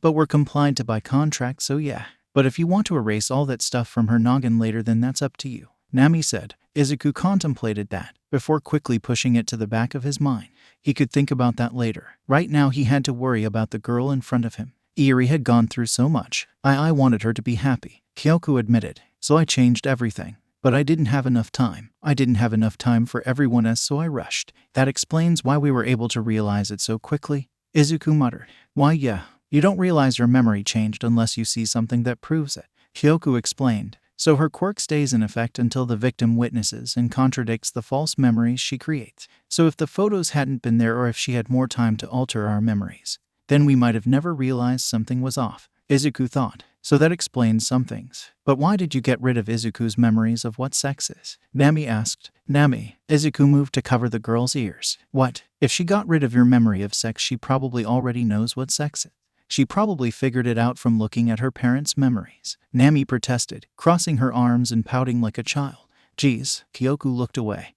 But we're complied to by contract, so yeah. But if you want to erase all that stuff from her noggin later, then that's up to you, Nami said. Izuku contemplated that, before quickly pushing it to the back of his mind. He could think about that later. Right now he had to worry about the girl in front of him. Yuri had gone through so much. I wanted her to be happy, Kyoku admitted. So I changed everything. But I didn't have enough time. I didn't have enough time for everyone else, so I rushed. That explains why we were able to realize it so quickly, Izuku muttered. Why, yeah. You don't realize your memory changed unless you see something that proves it, Kyoku explained. So her quirk stays in effect until the victim witnesses and contradicts the false memories she creates. So if the photos hadn't been there, or if she had more time to alter our memories, then we might have never realized something was off, Izuku thought. So that explains some things. But why did you get rid of Izuku's memories of what sex is? Nami asked. Nami, Izuku moved to cover the girl's ears. What? If she got rid of your memory of sex, she probably already knows what sex is. She probably figured it out from looking at her parents' memories, Nami protested, crossing her arms and pouting like a child. Geez, Kyoku looked away,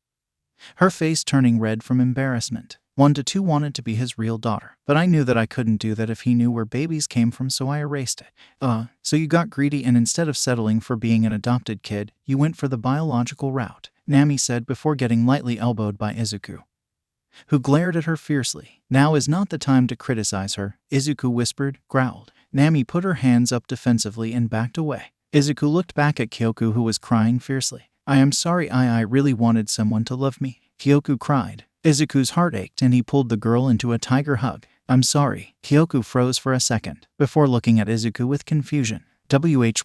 her face turning red from embarrassment. 1 to 2 wanted to be his real daughter, but I knew that I couldn't do that if he knew where babies came from, so I erased it. So you got greedy, and instead of settling for being an adopted kid, you went for the biological route, Nami said before getting lightly elbowed by Izuku, who glared at her fiercely. Now is not the time to criticize her, Izuku whispered, growled. Nami put her hands up defensively and backed away. Izuku looked back at Kyoku, who was crying fiercely. I am sorry, I really wanted someone to love me, Kyoku cried. Izuku's heart ached and he pulled the girl into a tiger hug. I'm sorry. Kyoku froze for a second, before looking at Izuku with confusion.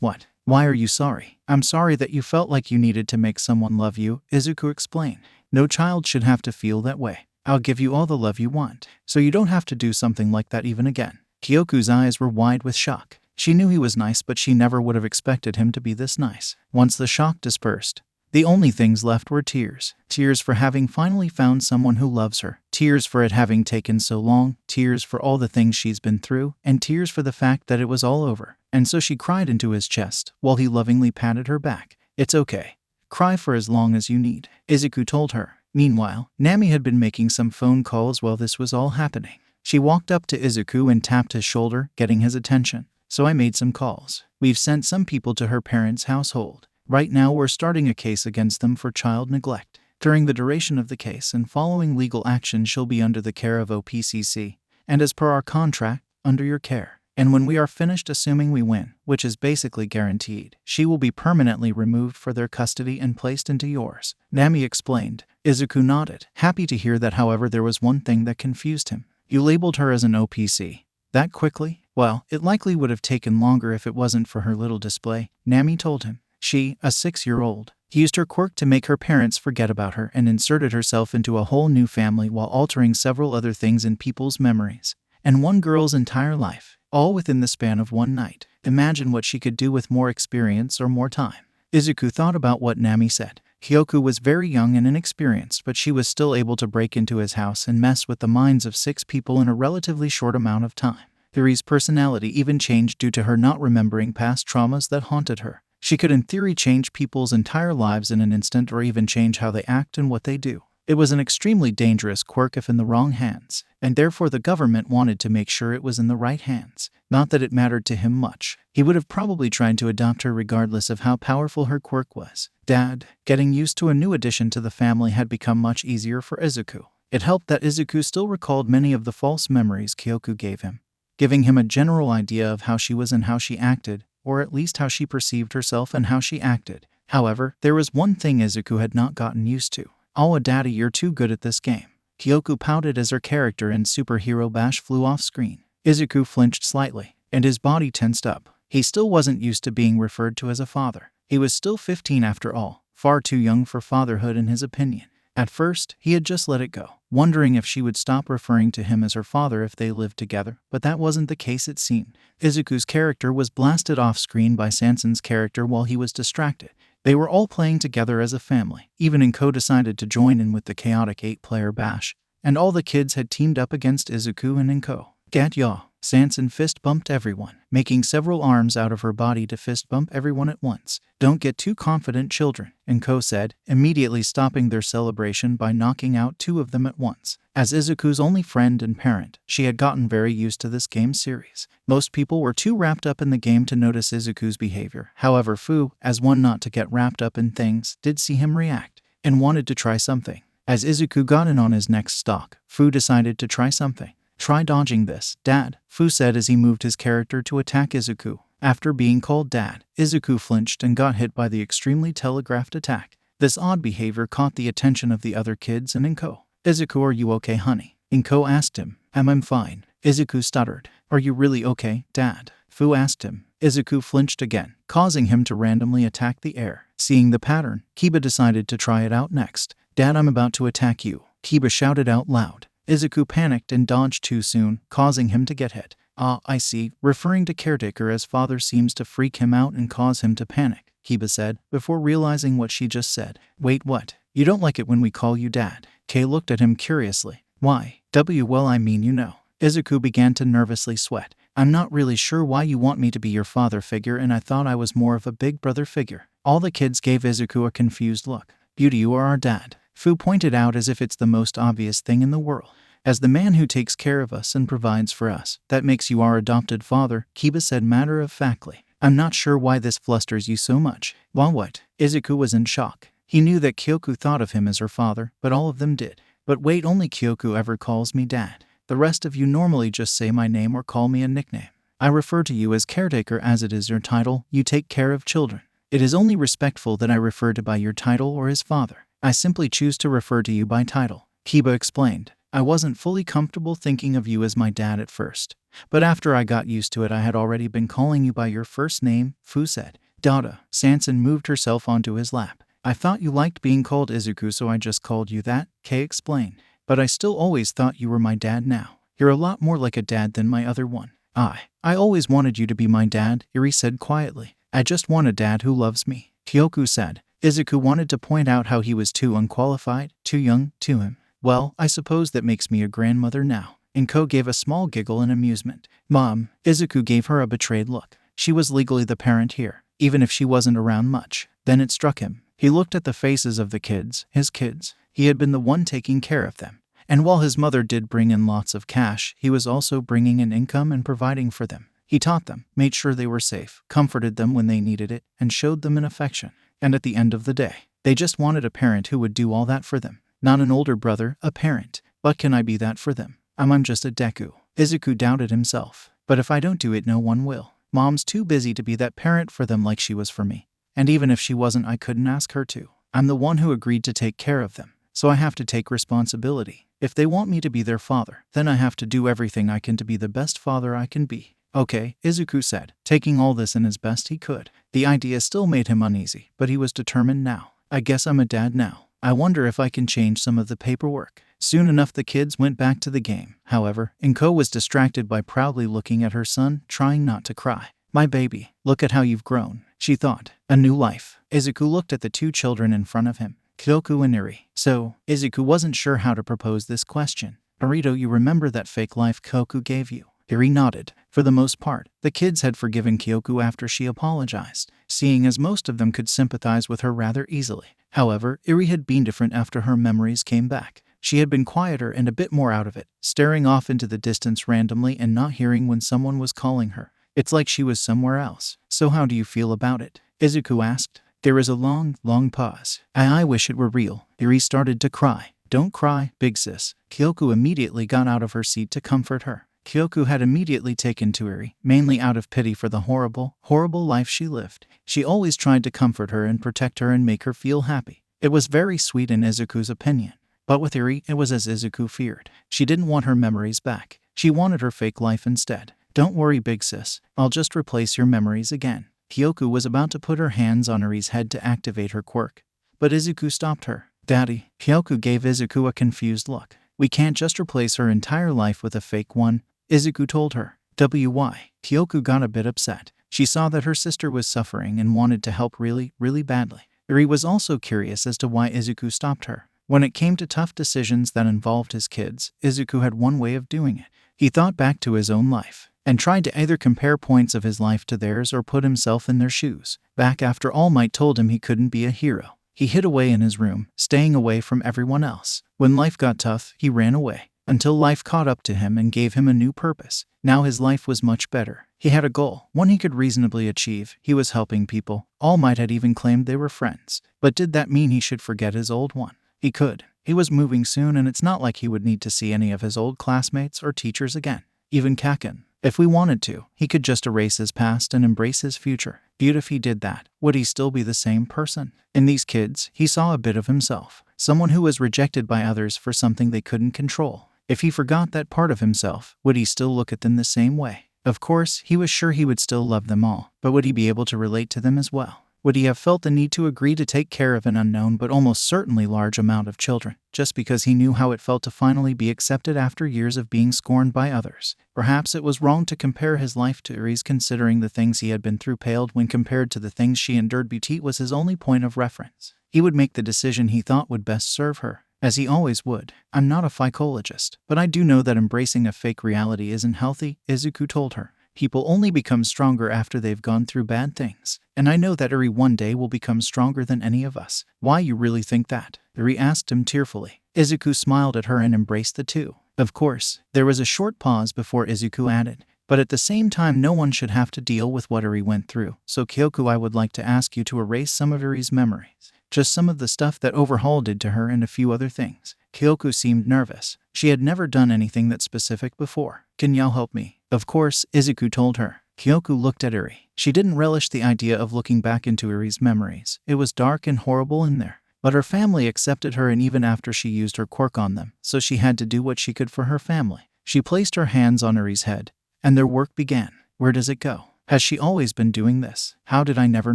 What? Why are you sorry? I'm sorry that you felt like you needed to make someone love you, Izuku explained. No child should have to feel that way. I'll give you all the love you want, so you don't have to do something like that even again. Kyoku's eyes were wide with shock. She knew he was nice, but she never would have expected him to be this nice. Once the shock dispersed, the only things left were tears. Tears for having finally found someone who loves her. Tears for it having taken so long. Tears for all the things she's been through. And tears for the fact that it was all over. And so she cried into his chest, while he lovingly patted her back. It's okay. Cry for as long as you need, Izuku told her. Meanwhile, Nami had been making some phone calls while this was all happening. She walked up to Izuku and tapped his shoulder, getting his attention. So I made some calls. We've sent some people to her parents' household. Right now we're starting a case against them for child neglect. During the duration of the case and following legal action, she'll be under the care of OPCC, and as per our contract, under your care. And when we are finished, assuming we win, which is basically guaranteed, she will be permanently removed for their custody and placed into yours, Nami explained. Izuku nodded, happy to hear that. However, there was one thing that confused him. You labeled her as an OPC. That quickly? Well, it likely would have taken longer if it wasn't for her little display, Nami told him. She, a 6-year-old, used her quirk to make her parents forget about her and inserted herself into a whole new family while altering several other things in people's memories. And one girl's entire life, all within the span of one night. Imagine what she could do with more experience or more time. Izuku thought about what Nami said. Kyoku was very young and inexperienced, but she was still able to break into his house and mess with the minds of 6 people in a relatively short amount of time. Yuri's personality even changed due to her not remembering past traumas that haunted her. She could in theory change people's entire lives in an instant, or even change how they act and what they do. It was an extremely dangerous quirk if in the wrong hands. and therefore the government wanted to make sure it was in the right hands. Not that it mattered to him much. He would have probably tried to adopt her regardless of how powerful her quirk was. Dad. Getting used to a new addition to the family had become much easier for Izuku. It helped that Izuku still recalled many of the false memories Kyoku gave him, giving him a general idea of how she was and how she acted, or at least how she perceived herself and how she acted. However, there was one thing Izuku had not gotten used to. "Oh, Daddy, you're too good at this game." Kyoku pouted as her character in Superhero Bash flew off screen. Izuku flinched slightly, and his body tensed up. He still wasn't used to being referred to as a father. He was still 15 after all, far too young for fatherhood in his opinion. At first, he had just let it go, wondering if she would stop referring to him as her father if they lived together, but that wasn't the case it seemed. Izuku's character was blasted off screen by Sanson's character while he was distracted. They were all playing together as a family. Even Inko decided to join in with the chaotic 8-player bash, and all the kids had teamed up against Izuku and Inko. "Gat yaw." Sanson fist bumped everyone, making several arms out of her body to fist bump everyone at once. "Don't get too confident, children," Inko said, immediately stopping their celebration by knocking out 2 of them at once. As Izuku's only friend and parent, she had gotten very used to this game series. Most people were too wrapped up in the game to notice Izuku's behavior. However, Fu, as one not to get wrapped up in things, did see him react, and wanted to try something. As Izuku got in on his next stock, Fu decided to try something. "Try dodging this, Dad," Fu said as he moved his character to attack Izuku. After being called Dad, Izuku flinched and got hit by the extremely telegraphed attack. This odd behavior caught the attention of the other kids and Inko. "Izuku, are you okay, honey?" Inko asked him. I'm fine." Izuku stuttered. "Are you really okay, Dad?" Fu asked him. Izuku flinched again, causing him to randomly attack the air. Seeing the pattern, Kiba decided to try it out next. "Dad, I'm about to attack you," Kiba shouted out loud. Izuku panicked and dodged too soon, causing him to get hit. "Ah, I see," referring to caretaker as father seems to freak him out and cause him to panic, Kiba said, before realizing what she just said. "Wait, what? You don't like it when we call you Dad?" Kei looked at him curiously. "Why? Well, I mean, you know." Izuku began to nervously sweat. "I'm not really sure why you want me to be your father figure, and I thought I was more of a big brother figure." All the kids gave Izuku a confused look. "Beauty, you are our dad," Fu pointed out as if it's the most obvious thing in the world. "As the man who takes care of us and provides for us, that makes you our adopted father," Kiba said matter-of-factly. "I'm not sure why this flusters you so much." "Well, what?" Izuku was in shock. He knew that Kyoku thought of him as her father, but all of them did. "But wait, only Kyoku ever calls me Dad. The rest of you normally just say my name or call me a nickname. I refer to you as caretaker as it is your title. You take care of children. It is only respectful that I refer to by your title or as father. I simply choose to refer to you by title," Kiba explained. "I wasn't fully comfortable thinking of you as my dad at first, but after I got used to it I had already been calling you by your first name," Fu said. "Dada." Sanson moved herself onto his lap. "I thought you liked being called Izuku, so I just called you that," Kei explained. "But I still always thought you were my dad now. You're a lot more like a dad than my other one." I always wanted you to be my dad," Eri said quietly. "I just want a dad who loves me," Kyoku said. Izuku wanted to point out how he was too unqualified, too young, to him. "Well, I suppose that makes me a grandmother now." Inko gave a small giggle in amusement. "Mom," Izuku gave her a betrayed look. She was legally the parent here, even if she wasn't around much. Then it struck him. He looked at the faces of the kids, his kids. He had been the one taking care of them. And while his mother did bring in lots of cash, he was also bringing in income and providing for them. He taught them, made sure they were safe, comforted them when they needed it, and showed them an affection. And at the end of the day, they just wanted a parent who would do all that for them. Not an older brother, a parent. But can I be that for them? I'm just a Deku. Izuku doubted himself. But if I don't do it, no one will. Mom's too busy to be that parent for them like she was for me. And even if she wasn't, I couldn't ask her to. I'm the one who agreed to take care of them. So I have to take responsibility. If they want me to be their father, then I have to do everything I can to be the best father I can be. Okay, Izuku said, taking all this in as best he could. The idea still made him uneasy, but he was determined now. I guess I'm a dad now. I wonder if I can change some of the paperwork. Soon enough the kids went back to the game. However, Inko was distracted by proudly looking at her son, trying not to cry. My baby, look at how you've grown, she thought. A new life. Izuku looked at the two children in front of him, Kyoku and Eri. So, Izuku wasn't sure how to propose this question. Burrito, you remember that fake life Kyoku gave you? Eri nodded. For the most part, the kids had forgiven Kyoku after she apologized, seeing as most of them could sympathize with her rather easily. However, Eri had been different after her memories came back. She had been quieter and a bit more out of it, staring off into the distance randomly and not hearing when someone was calling her. It's like she was somewhere else. So how do you feel about it? Izuku asked. There was a long pause. I wish it were real. Eri started to cry. Don't cry, big sis. Kyoku immediately got out of her seat to comfort her. Kyoku had immediately taken to Eri, mainly out of pity for the horrible life she lived. She always tried to comfort her and protect her and make her feel happy. It was very sweet in Izuku's opinion. But with Eri, it was as Izuku feared. She didn't want her memories back. She wanted her fake life instead. Don't worry, big sis. I'll just replace your memories again. Kyoku was about to put her hands on Eri's head to activate her quirk. But Izuku stopped her. Daddy. Kyoku gave Izuku a confused look. We can't just replace her entire life with a fake one, Izuku told her. Why? Kyoku got a bit upset. She saw that her sister was suffering and wanted to help really badly. Eri was also curious as to why Izuku stopped her. When it came to tough decisions that involved his kids, Izuku had one way of doing it. He thought back to his own life and tried to either compare points of his life to theirs or put himself in their shoes. Back after All Might told him he couldn't be a hero. He hid away in his room, staying away from everyone else. When life got tough, he ran away, until life caught up to him and gave him a new purpose. Now his life was much better. He had a goal, one he could reasonably achieve. He was helping people. All Might had even claimed they were friends. But did that mean he should forget his old one? He could. He was moving soon, and it's not like he would need to see any of his old classmates or teachers again. Even Kaken. If we wanted to, he could just erase his past and embrace his future. But if he did that, would he still be the same person? In these kids, he saw a bit of himself. Someone who was rejected by others for something they couldn't control. If he forgot that part of himself, would he still look at them the same way? Of course, he was sure he would still love them all, but would he be able to relate to them as well? Would he have felt the need to agree to take care of an unknown but almost certainly large amount of children, just because he knew how it felt to finally be accepted after years of being scorned by others? Perhaps it was wrong to compare his life to Eri's, considering the things he had been through paled when compared to the things she endured. Beauty was his only point of reference. He would make the decision he thought would best serve her, as he always would. I'm not a psychologist, but I do know that embracing a fake reality isn't healthy, Izuku told her. People only become stronger after they've gone through bad things. And I know that Eri one day will become stronger than any of us. Why you really think that? Eri asked him tearfully. Izuku smiled at her and embraced the two. Of course. There was a short pause before Izuku added. But at the same time, no one should have to deal with what Eri went through. So Kyoku, I would like to ask you to erase some of Eri's memories. Just some of the stuff that Overhaul did to her and a few other things. Kyoku seemed nervous. She had never done anything that specific before. Can y'all help me? Of course, Izuku told her. Kyoku looked at Eri. She didn't relish the idea of looking back into Eri's memories. It was dark and horrible in there. But her family accepted her, and even after she used her quirk on them, so she had to do what she could for her family. She placed her hands on Eri's head, and their work began. Where does it go? Has she always been doing this? How did I never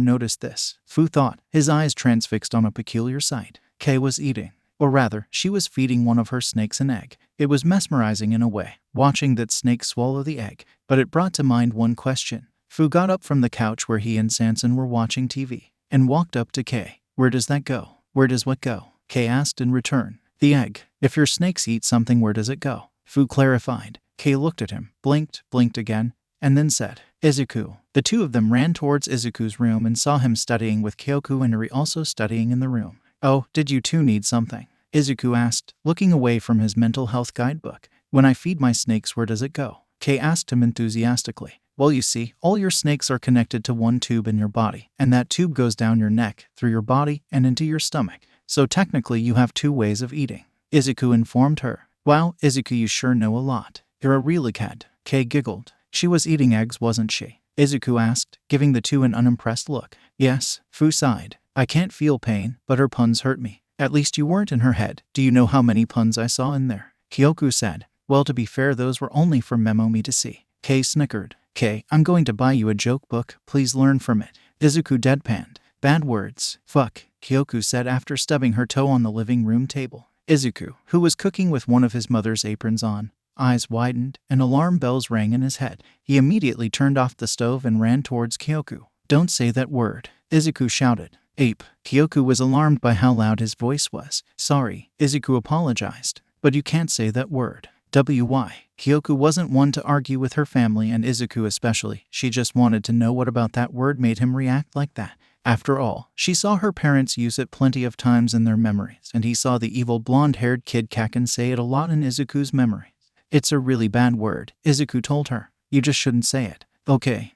notice this? Fu thought, his eyes transfixed on a peculiar sight. Kay was eating. Or rather, she was feeding one of her snakes an egg. It was mesmerizing in a way, watching that snake swallow the egg. But it brought to mind one question. Fu got up from the couch where he and Sanson were watching TV, and walked up to Kay. Where does that go? Where does what go? Kay asked in return. The egg. If your snakes eat something, where does it go? Fu clarified. Kay looked at him, blinked again, and then said, Izuku. The two of them ran towards Izuku's room and saw him studying, with Kyoku and Eri also studying in the room. Oh, did you two need something? Izuku asked, looking away from his mental health guidebook. When I feed my snakes, where does it go? Kay asked him enthusiastically. Well, you see, all your snakes are connected to one tube in your body, and that tube goes down your neck, through your body, and into your stomach. So technically you have two ways of eating. Izuku informed her. Wow, Izuku, you sure know a lot. You're a really kid. Kay giggled. She was eating eggs, wasn't she? Izuku asked, giving the two an unimpressed look. Yes, Fu sighed. I can't feel pain, but her puns hurt me. At least you weren't in her head. Do you know how many puns I saw in there? Kyoku said. Well, to be fair, those were only for Memo me to see. Kay snickered. Kay, I'm going to buy you a joke book. Please learn from it. Izuku deadpanned. Bad words. Fuck, Kyoku said after stubbing her toe on the living room table. Izuku, who was cooking with one of his mother's aprons on, eyes widened, and alarm bells rang in his head. He immediately turned off the stove and ran towards Kyoku. Don't say that word, Izuku shouted. Ape. Kyoku was alarmed by how loud his voice was. Sorry, Izuku apologized. But you can't say that word. Why? Kyoku wasn't one to argue with her family, and Izuku especially. She just wanted to know what about that word made him react like that. After all, she saw her parents use it plenty of times in their memories, and he saw the evil blonde-haired kid Kaken say it a lot in Izuku's memories. It's a really bad word, Izuku told her. You just shouldn't say it. Okay.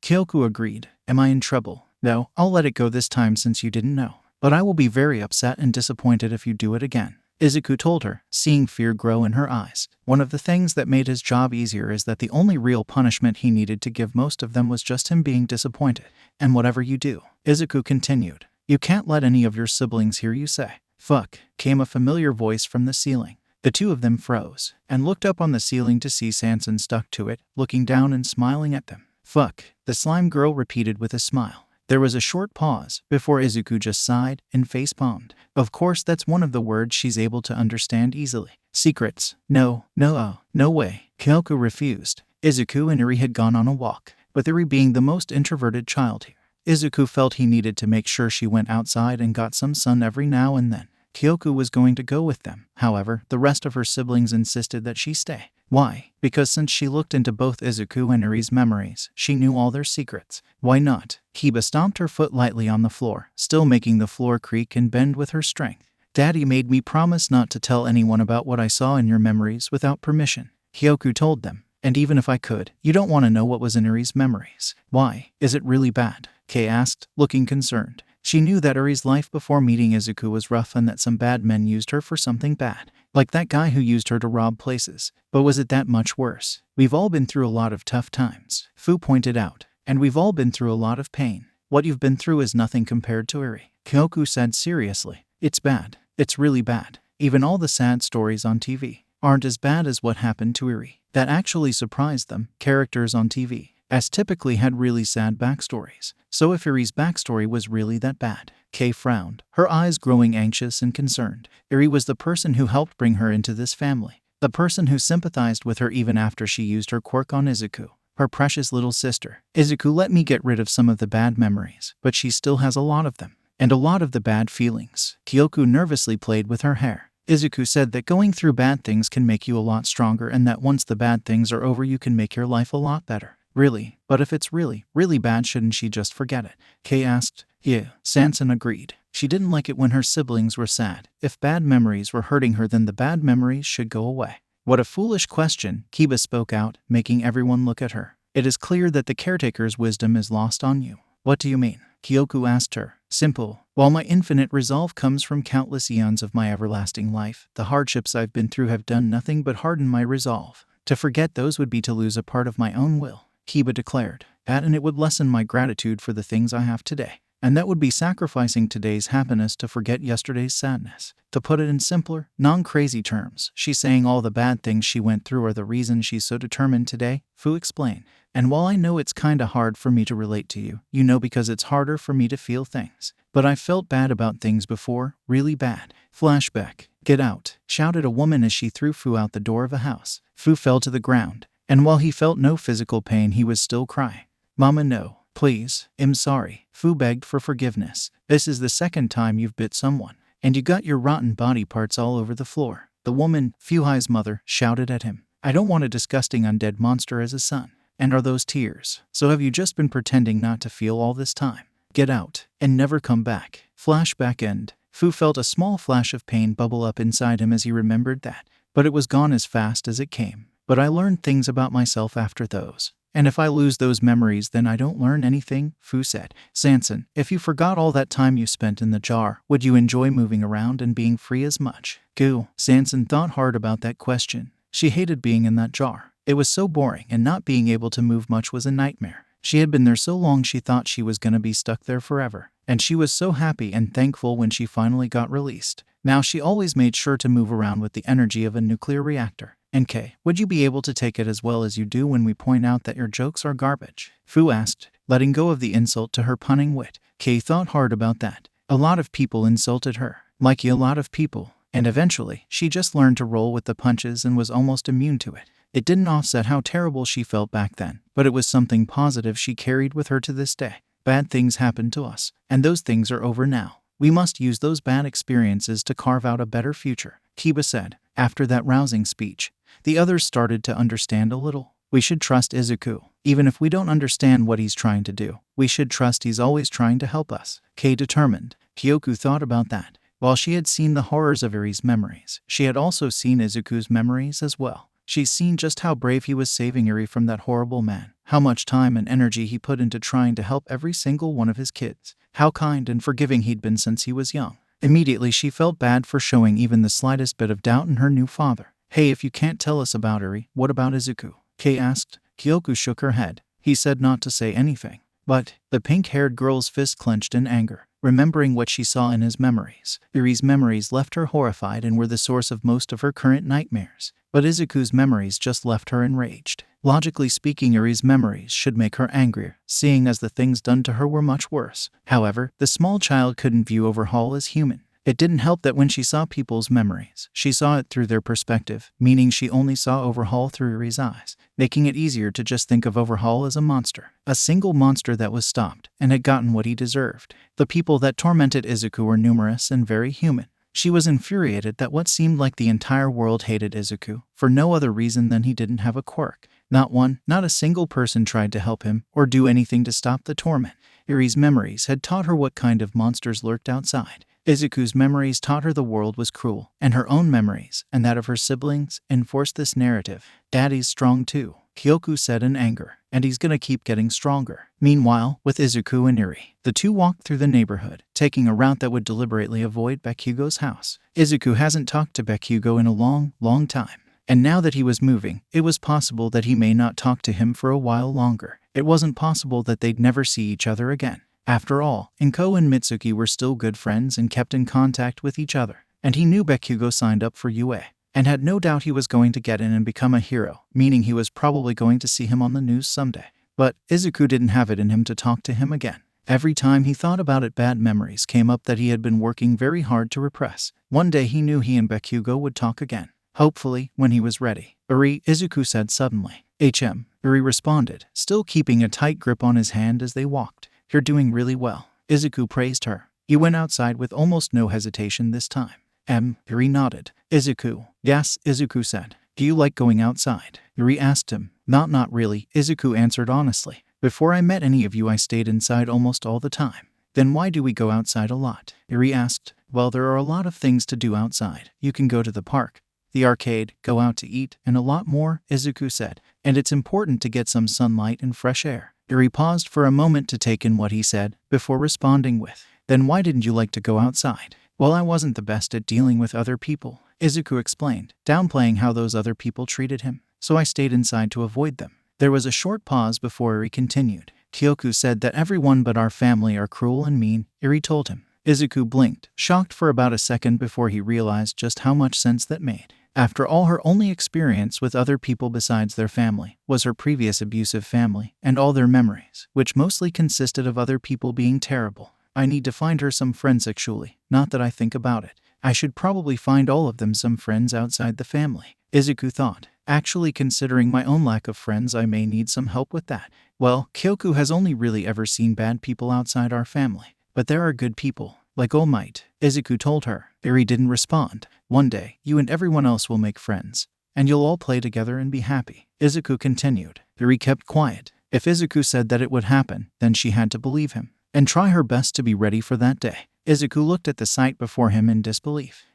Kyoku agreed. Am I in trouble? No, I'll let it go this time since you didn't know. But I will be very upset and disappointed if you do it again, Izuku told her, seeing fear grow in her eyes. One of the things that made his job easier is that the only real punishment he needed to give most of them was just him being disappointed. And whatever you do, Izuku continued, you can't let any of your siblings hear you say, fuck, came a familiar voice from the ceiling. The two of them froze, and looked up on the ceiling to see Sanson stuck to it, looking down and smiling at them. Fuck, the slime girl repeated with a smile. There was a short pause, before Izuku just sighed and facepalmed. Of course that's one of the words she's able to understand easily. Secrets. No way. Kyoku refused. Izuku and Eri had gone on a walk, with Eri being the most introverted child here. Izuku felt he needed to make sure she went outside and got some sun every now and then. Kyoku was going to go with them. However, the rest of her siblings insisted that she stay. Why? Because since she looked into both Izuku and Eri's memories, she knew all their secrets. Why not? Kiba stomped her foot lightly on the floor, still making the floor creak and bend with her strength. Daddy made me promise not to tell anyone about what I saw in your memories without permission, Kyoku told them. And even if I could, you don't want to know what was in Eri's memories. Why? Is it really bad? Kei asked, looking concerned. She knew that Eri's life before meeting Izuku was rough and that some bad men used her for something bad. Like that guy who used her to rob places. But was it that much worse? We've all been through a lot of tough times, Fu pointed out. And we've all been through a lot of pain. What you've been through is nothing compared to Eri, Kyoku said seriously. It's bad. It's really bad. Even all the sad stories on TV aren't as bad as what happened to Eri. That actually surprised them. Characters on TV as typically had really sad backstories. So if Eri's backstory was really that bad? Kei frowned, her eyes growing anxious and concerned. Eri was the person who helped bring her into this family. The person who sympathized with her even after she used her quirk on Izuku. Her precious little sister. Izuku let me get rid of some of the bad memories, but she still has a lot of them. And a lot of the bad feelings. Kyoku nervously played with her hair. Izuku said that going through bad things can make you a lot stronger and that once the bad things are over you can make your life a lot better. Really? But if it's really bad, shouldn't she just forget it? Kei asked. Yeah, Sanson agreed. She didn't like it when her siblings were sad. If bad memories were hurting her, then the bad memories should go away. What a foolish question, Kiba spoke out, making everyone look at her. It is clear that the caretaker's wisdom is lost on you. What do you mean? Kyoku asked her. Simple. While my infinite resolve comes from countless eons of my everlasting life, the hardships I've been through have done nothing but harden my resolve. To forget those would be to lose a part of my own will, Kiba declared. And it would lessen my gratitude for the things I have today. And that would be sacrificing today's happiness to forget yesterday's sadness. To put it in simpler, non-crazy terms, she's saying all the bad things she went through are the reason she's so determined today, Fu explained. And while I know it's kinda hard for me to relate to you, you know, because it's harder for me to feel things. But I felt bad about things before, really bad. Flashback. Get out, shouted a woman as she threw Fu out the door of a house. Fu fell to the ground, and while he felt no physical pain, he was still crying. Mama, no. Please, I'm sorry. Fu begged for forgiveness. This is the second time you've bit someone, and you got your rotten body parts all over the floor. The woman, Fuhai's mother, shouted at him. I don't want a disgusting undead monster as a son. And are those tears? So have you just been pretending not to feel all this time? Get out, and never come back. Flashback end. Fu felt a small flash of pain bubble up inside him as he remembered that. But it was gone as fast as it came. But I learned things about myself after those. And if I lose those memories, then I don't learn anything, Fu said. Sanson, if you forgot all that time you spent in the jar, would you enjoy moving around and being free as much? Goo. Sanson thought hard about that question. She hated being in that jar. It was so boring, and not being able to move much was a nightmare. She had been there so long she thought she was gonna be stuck there forever. And she was so happy and thankful when she finally got released. Now she always made sure to move around with the energy of a nuclear reactor. And Kei, would you be able to take it as well as you do when we point out that your jokes are garbage? Fu asked, letting go of the insult to her punning wit. Kei thought hard about that. A lot of people insulted her. Like a lot of people. And eventually, she just learned to roll with the punches and was almost immune to it. It didn't offset how terrible she felt back then, but it was something positive she carried with her to this day. Bad things happened to us, and those things are over now. We must use those bad experiences to carve out a better future, Kiba said. After that rousing speech, the others started to understand a little. We should trust Izuku. Even if we don't understand what he's trying to do, we should trust he's always trying to help us. Kay determined. Kyoku thought about that. While she had seen the horrors of Iri's memories, she had also seen Izuku's memories as well. She's seen just how brave he was saving Iri from that horrible man, how much time and energy he put into trying to help every single one of his kids, how kind and forgiving he'd been since he was young. Immediately she felt bad for showing even the slightest bit of doubt in her new father. Hey, if you can't tell us about Iri, what about Izuku? Kay asked. Kyoku shook her head. He said not to say anything. But the pink-haired girl's fist clenched in anger, remembering what she saw in his memories. Iri's memories left her horrified and were the source of most of her current nightmares. But Izuku's memories just left her enraged. Logically speaking, Iri's memories should make her angrier, seeing as the things done to her were much worse. However, the small child couldn't view Overhaul as human. It didn't help that when she saw people's memories, she saw it through their perspective, meaning she only saw Overhaul through Iri's eyes, making it easier to just think of Overhaul as a monster. A single monster that was stopped and had gotten what he deserved. The people that tormented Izuku were numerous and very human. She was infuriated that what seemed like the entire world hated Izuku, for no other reason than he didn't have a quirk. Not a single person tried to help him or do anything to stop the torment. Iri's memories had taught her what kind of monsters lurked outside. Izuku's memories taught her the world was cruel, and her own memories, and that of her siblings, enforced this narrative. Daddy's strong too, Kyoku said in anger, and he's gonna keep getting stronger. Meanwhile, with Izuku and Iri, the two walked through the neighborhood, taking a route that would deliberately avoid Bakugo's house. Izuku hasn't talked to Bakugo in a long time, and now that he was moving, it was possible that he may not talk to him for a while longer. It wasn't possible that they'd never see each other again. After all, Inko and Mitsuki were still good friends and kept in contact with each other, and he knew Bakugo signed up for UA, and had no doubt he was going to get in and become a hero, meaning he was probably going to see him on the news someday. But Izuku didn't have it in him to talk to him again. Every time he thought about it, bad memories came up that he had been working very hard to repress. One day he knew he and Bakugo would talk again, hopefully when he was ready. Iri, Izuku said suddenly. Iri responded, still keeping a tight grip on his hand as they walked. You're doing really well, Izuku praised her. You went outside with almost no hesitation this time. Iri nodded. Izuku. Yes, Izuku said. Do you like going outside? Iri asked him. Not really, Izuku answered honestly. Before I met any of you, I stayed inside almost all the time. Then why do we go outside a lot? Iri asked. Well, there are a lot of things to do outside. You can go to the park, the arcade, go out to eat, and a lot more, Izuku said. And it's important to get some sunlight and fresh air. Iri paused for a moment to take in what he said, before responding with, Then why didn't you like to go outside? Well, I wasn't the best at dealing with other people, Izuku explained, downplaying how those other people treated him, so I stayed inside to avoid them. There was a short pause before Iri continued. Kyoku said that everyone but our family are cruel and mean, Iri told him. Izuku blinked, shocked for about a second before he realized just how much sense that made. After all, her only experience with other people besides their family was her previous abusive family and all their memories, which mostly consisted of other people being terrible. I need to find her some friends actually, not that I think about it. I should probably find all of them some friends outside the family, Izuku thought. Actually, considering my own lack of friends, I may need some help with that. Well, Kyoku has only really ever seen bad people outside our family, but there are good people, like All Might, Izuku told her. Iri didn't respond. One day, you and everyone else will make friends, and you'll all play together and be happy, Izuku continued. Iri kept quiet. If Izuku said that it would happen, then she had to believe him, and try her best to be ready for that day. Izuku looked at the sight before him in disbelief.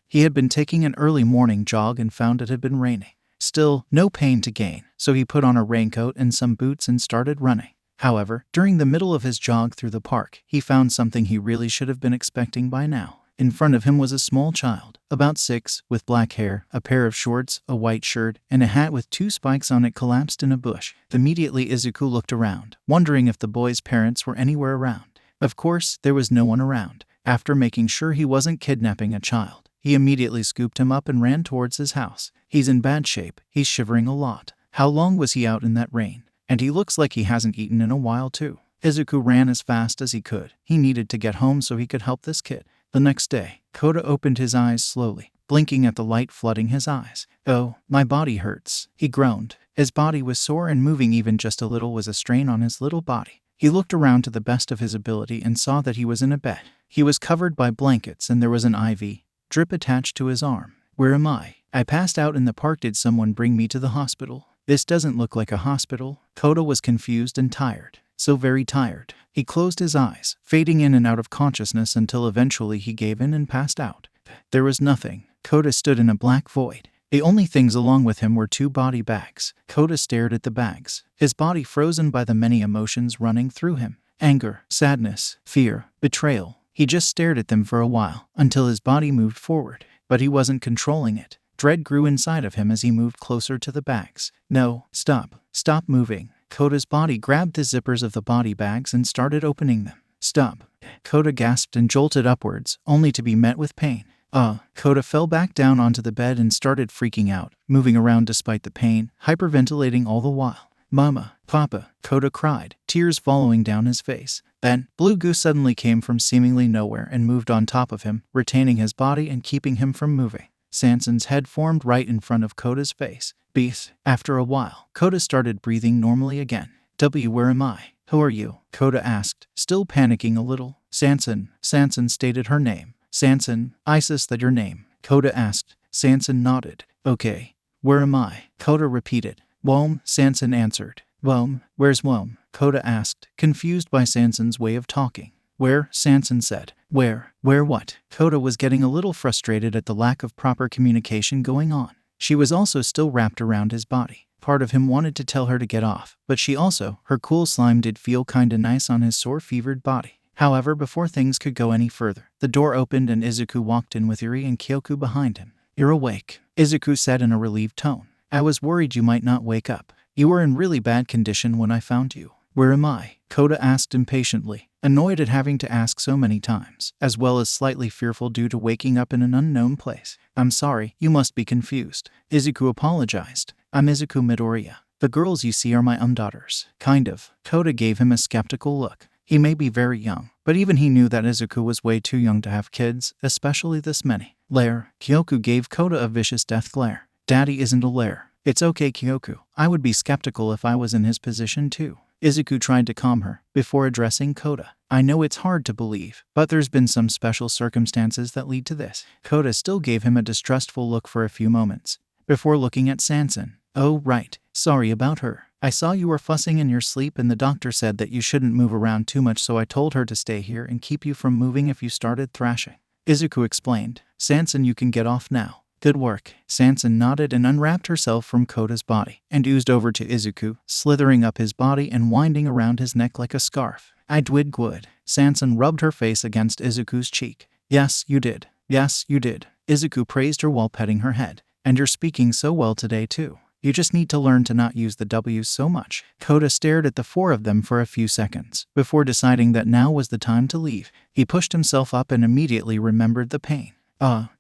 He had been taking an early morning jog and found it had been raining. Still, no pain to gain, so he put on a raincoat and some boots and started running. However, during the middle of his jog through the park, he found something he really should have been expecting by now. In front of him was a small child, about 6, with black hair, a pair of shorts, a white shirt, and a hat with 2 spikes on it collapsed in a bush. Immediately Izuku looked around, wondering if the boy's parents were anywhere around. Of course, there was no one around. After making sure he wasn't kidnapping a child, he immediately scooped him up and ran towards his house. He's in bad shape, he's shivering a lot. How long was he out in that rain? And he looks like he hasn't eaten in a while too. Izuku ran as fast as he could. He needed to get home so he could help this kid. The next day, Koda opened his eyes slowly, blinking at the light flooding his eyes. Oh, my body hurts, he groaned. His body was sore and moving even just a little was a strain on his little body. He looked around to the best of his ability and saw that he was in a bed. He was covered by blankets and there was an IV drip attached to his arm. Where am I? I passed out in the park. Did someone bring me to the hospital? This doesn't look like a hospital. Kota was confused and tired. So very tired. He closed his eyes, fading in and out of consciousness until eventually he gave in and passed out. There was nothing. Kota stood in a black void. The only things along with him were 2 body bags. Kota stared at the bags, his body frozen by the many emotions running through him. Anger, sadness, fear, betrayal. He just stared at them for a while, until his body moved forward, but he wasn't controlling it. Dread grew inside of him as he moved closer to the bags. No, stop. Stop moving. Kota's body grabbed the zippers of the body bags and started opening them. Stop. Kota gasped and jolted upwards, only to be met with pain. Kota fell back down onto the bed and started freaking out, moving around despite the pain, hyperventilating all the while. Mama, Papa, Kota cried, tears following down his face. Then, Blue Goo suddenly came from seemingly nowhere and moved on top of him, retaining his body and keeping him from moving. Sanson's head formed right in front of Kota's face. Beast. After a while, Kota started breathing normally again. Where am I? Who are you? Kota asked, still panicking a little. Sanson. Sanson stated her name. Sanson, Isis, that your name? Kota asked. Sanson nodded. Okay. Where am I? Kota repeated. Wom, Sanson answered. Wom, where's Wom? Kota asked, confused by Sanson's way of talking. Where? Sanson said. Where? Where what? Kota was getting a little frustrated at the lack of proper communication going on. She was also still wrapped around his body. Part of him wanted to tell her to get off, but her cool slime did feel kinda nice on his sore fevered body. However, before things could go any further, the door opened and Izuku walked in with Eri and Kyoku behind him. You're awake, Izuku said in a relieved tone. I was worried you might not wake up. You were in really bad condition when I found you. Where am I? Kota asked impatiently, annoyed at having to ask so many times, as well as slightly fearful due to waking up in an unknown place. I'm sorry, you must be confused. Izuku apologized. I'm Izuku Midoriya. The girls you see are my daughters. Kind of. Kota gave him a skeptical look. He may be very young, but even he knew that Izuku was way too young to have kids, especially this many. Lair. Kyoku gave Kota a vicious death glare. Daddy isn't a lair. It's okay, Kyoku. I would be skeptical if I was in his position too. Izuku tried to calm her, before addressing Kota. I know it's hard to believe, but there's been some special circumstances that lead to this. Kota still gave him a distrustful look for a few moments, before looking at Sanson. Oh, right. Sorry about her. I saw you were fussing in your sleep and the doctor said that you shouldn't move around too much, so I told her to stay here and keep you from moving if you started thrashing. Izuku explained. Sanson, you can get off now. Good work. Sanson nodded and unwrapped herself from Kota's body and oozed over to Izuku, slithering up his body and winding around his neck like a scarf. I did good. Sanson rubbed her face against Izuku's cheek. Yes, you did. Yes, you did. Izuku praised her while petting her head. And you're speaking so well today too. You just need to learn to not use the W's so much. Kota stared at the 4 of them for a few seconds, before deciding that now was the time to leave. He pushed himself up and immediately remembered the pain.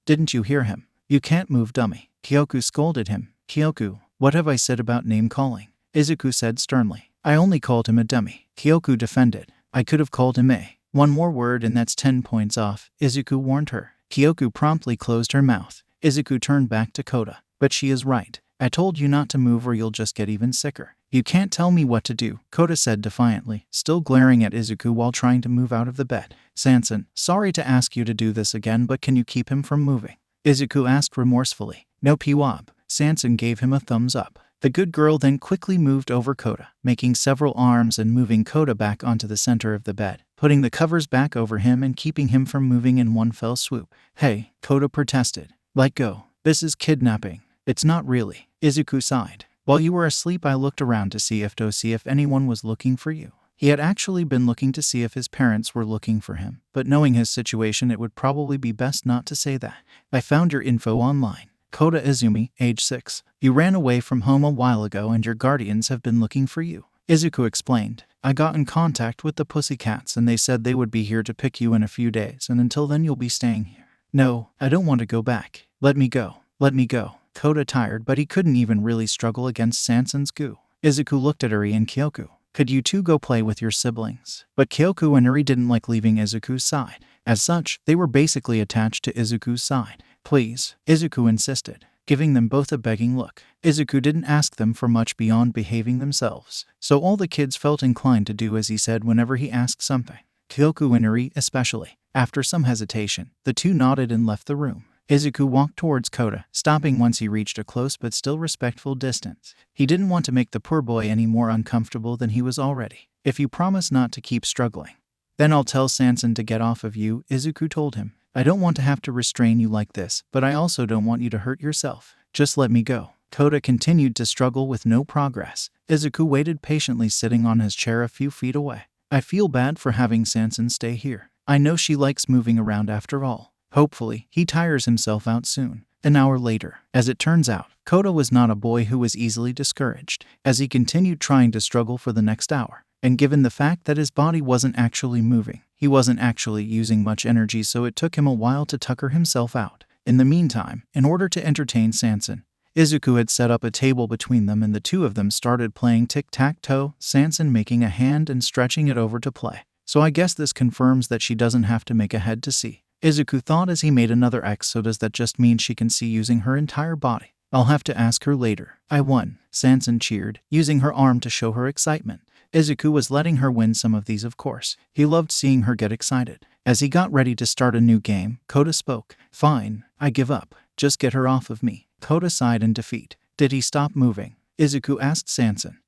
Didn't you hear him? You can't move, dummy. Kyoku scolded him. Kyoku, what have I said about name calling? Izuku said sternly. I only called him a dummy. Kyoku defended. I could have called him a. One more word and that's 10 points off, Izuku warned her. Kyoku promptly closed her mouth. Izuku turned back to Kota. But she is right. I told you not to move or you'll just get even sicker. You can't tell me what to do, Kota said defiantly, still glaring at Izuku while trying to move out of the bed. Sanson, sorry to ask you to do this again, but can you keep him from moving? Izuku asked remorsefully. No P-Wob. Sanson gave him a thumbs up. The good girl then quickly moved over Kota, making several arms and moving Kota back onto the center of the bed, putting the covers back over him and keeping him from moving in one fell swoop. Hey, Kota protested. Let go. This is kidnapping. It's not really. Izuku sighed. While you were asleep, I looked around to see if anyone was looking for you. He had actually been looking to see if his parents were looking for him, but knowing his situation, it would probably be best not to say that. I found your info online. Kota Izumi, age 6. You ran away from home a while ago and your guardians have been looking for you. Izuku explained. I got in contact with the Pussycats and they said they would be here to pick you in a few days, and until then you'll be staying here. No, I don't want to go back. Let me go. Let me go. Kota tired, but he couldn't even really struggle against Sanson's goo. Izuku looked at Eri and Kyoku. Could you two go play with your siblings? But Kyoku and Eri didn't like leaving Izuku's side. As such, they were basically attached to Izuku's side. Please, Izuku insisted, giving them both a begging look. Izuku didn't ask them for much beyond behaving themselves, so all the kids felt inclined to do as he said whenever he asked something. Kyoku and Eri especially. After some hesitation, the two nodded and left the room. Izuku walked towards Kota, stopping once he reached a close but still respectful distance. He didn't want to make the poor boy any more uncomfortable than he was already. If you promise not to keep struggling, then I'll tell Sanson to get off of you, Izuku told him. I don't want to have to restrain you like this, but I also don't want you to hurt yourself. Just let me go. Kota continued to struggle with no progress. Izuku waited patiently, sitting on his chair a few feet away. I feel bad for having Sanson stay here. I know she likes moving around after all. Hopefully, he tires himself out soon. An hour later, as it turns out, Kota was not a boy who was easily discouraged, as he continued trying to struggle for the next hour. And given the fact that his body wasn't actually moving, he wasn't actually using much energy, so it took him a while to tucker himself out. In the meantime, in order to entertain Sanson, Izuku had set up a table between them and the two of them started playing tic-tac-toe, Sanson making a hand and stretching it over to play. So I guess this confirms that she doesn't have to make a head to see, Izuku thought as he made another X. So does that just mean she can see using her entire body? I'll have to ask her later. I won, Sanson cheered, using her arm to show her excitement. Izuku was letting her win some of these, of course. He loved seeing her get excited. As he got ready to start a new game, Kota spoke. Fine, I give up. Just get her off of me. Kota sighed in defeat. Did he stop moving? Izuku asked Sanson,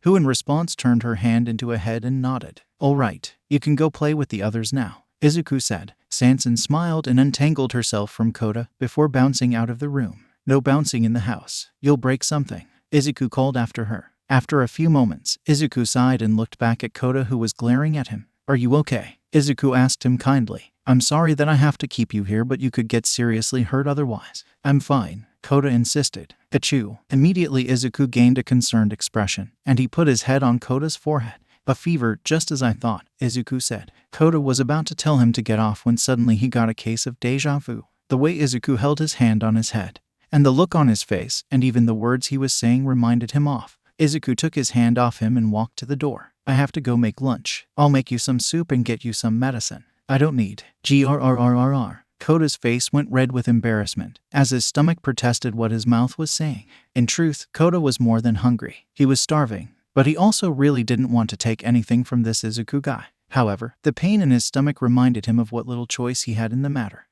who in response turned her hand into a head and nodded. All right, you can go play with the others now, Izuku said. Sanson smiled and untangled herself from Kota before bouncing out of the room. No bouncing in the house. You'll break something, Izuku called after her. After a few moments, Izuku sighed and looked back at Kota, who was glaring at him. Are you okay? Izuku asked him kindly. I'm sorry that I have to keep you here, but you could get seriously hurt otherwise. I'm fine, Kota insisted. Achoo. Immediately Izuku gained a concerned expression, and he put his head on Kota's forehead. A fever, just as I thought, Izuku said. Kota was about to tell him to get off when suddenly he got a case of déjà vu. The way Izuku held his hand on his head, and the look on his face, and even the words he was saying reminded him off. Izuku took his hand off him and walked to the door. I have to go make lunch. I'll make you some soup and get you some medicine. I don't need. Grrrr. Kota's face went red with embarrassment, as his stomach protested what his mouth was saying. In truth, Kota was more than hungry. He was starving, but he also really didn't want to take anything from this Izuku guy. However, the pain in his stomach reminded him of what little choice he had in the matter.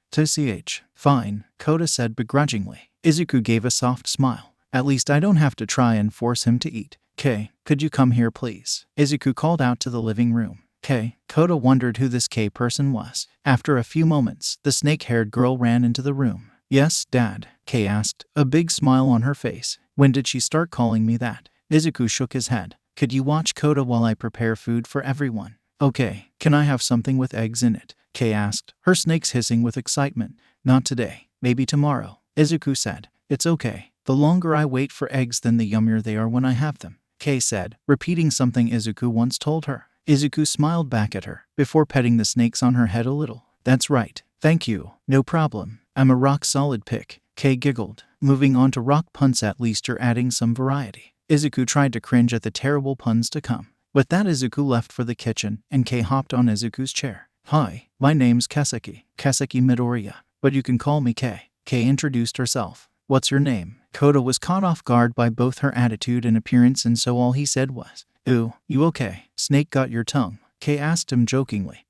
Fine, Kota said begrudgingly. Izuku gave a soft smile. At least I don't have to try and force him to eat. K, could you come here please? Izuku called out to the living room. K. Kota wondered who this K person was. After a few moments, the snake-haired girl ran into the room. Yes, Dad, K asked, a big smile on her face. When did she start calling me that? Izuku shook his head. Could you watch Kota while I prepare food for everyone? Okay, can I have something with eggs in it? K asked, her snakes hissing with excitement. Not today, maybe tomorrow, Izuku said. It's okay. The longer I wait for eggs, then the yummier they are when I have them, Kei said, repeating something Izuku once told her. Izuku smiled back at her, before petting the snakes on her head a little. That's right. Thank you. No problem. I'm a rock-solid pick, Kei giggled. Moving on to rock puns, at least you're adding some variety. Izuku tried to cringe at the terrible puns to come. With that, Izuku left for the kitchen, and Kei hopped on Izuku's chair. Hi, my name's Kaseki Midoriya, but you can call me Kei. Kei introduced herself. What's your name? Kota was caught off guard by both her attitude and appearance, and so all he said was, Ooh, you okay? Snake got your tongue? Kei asked him jokingly,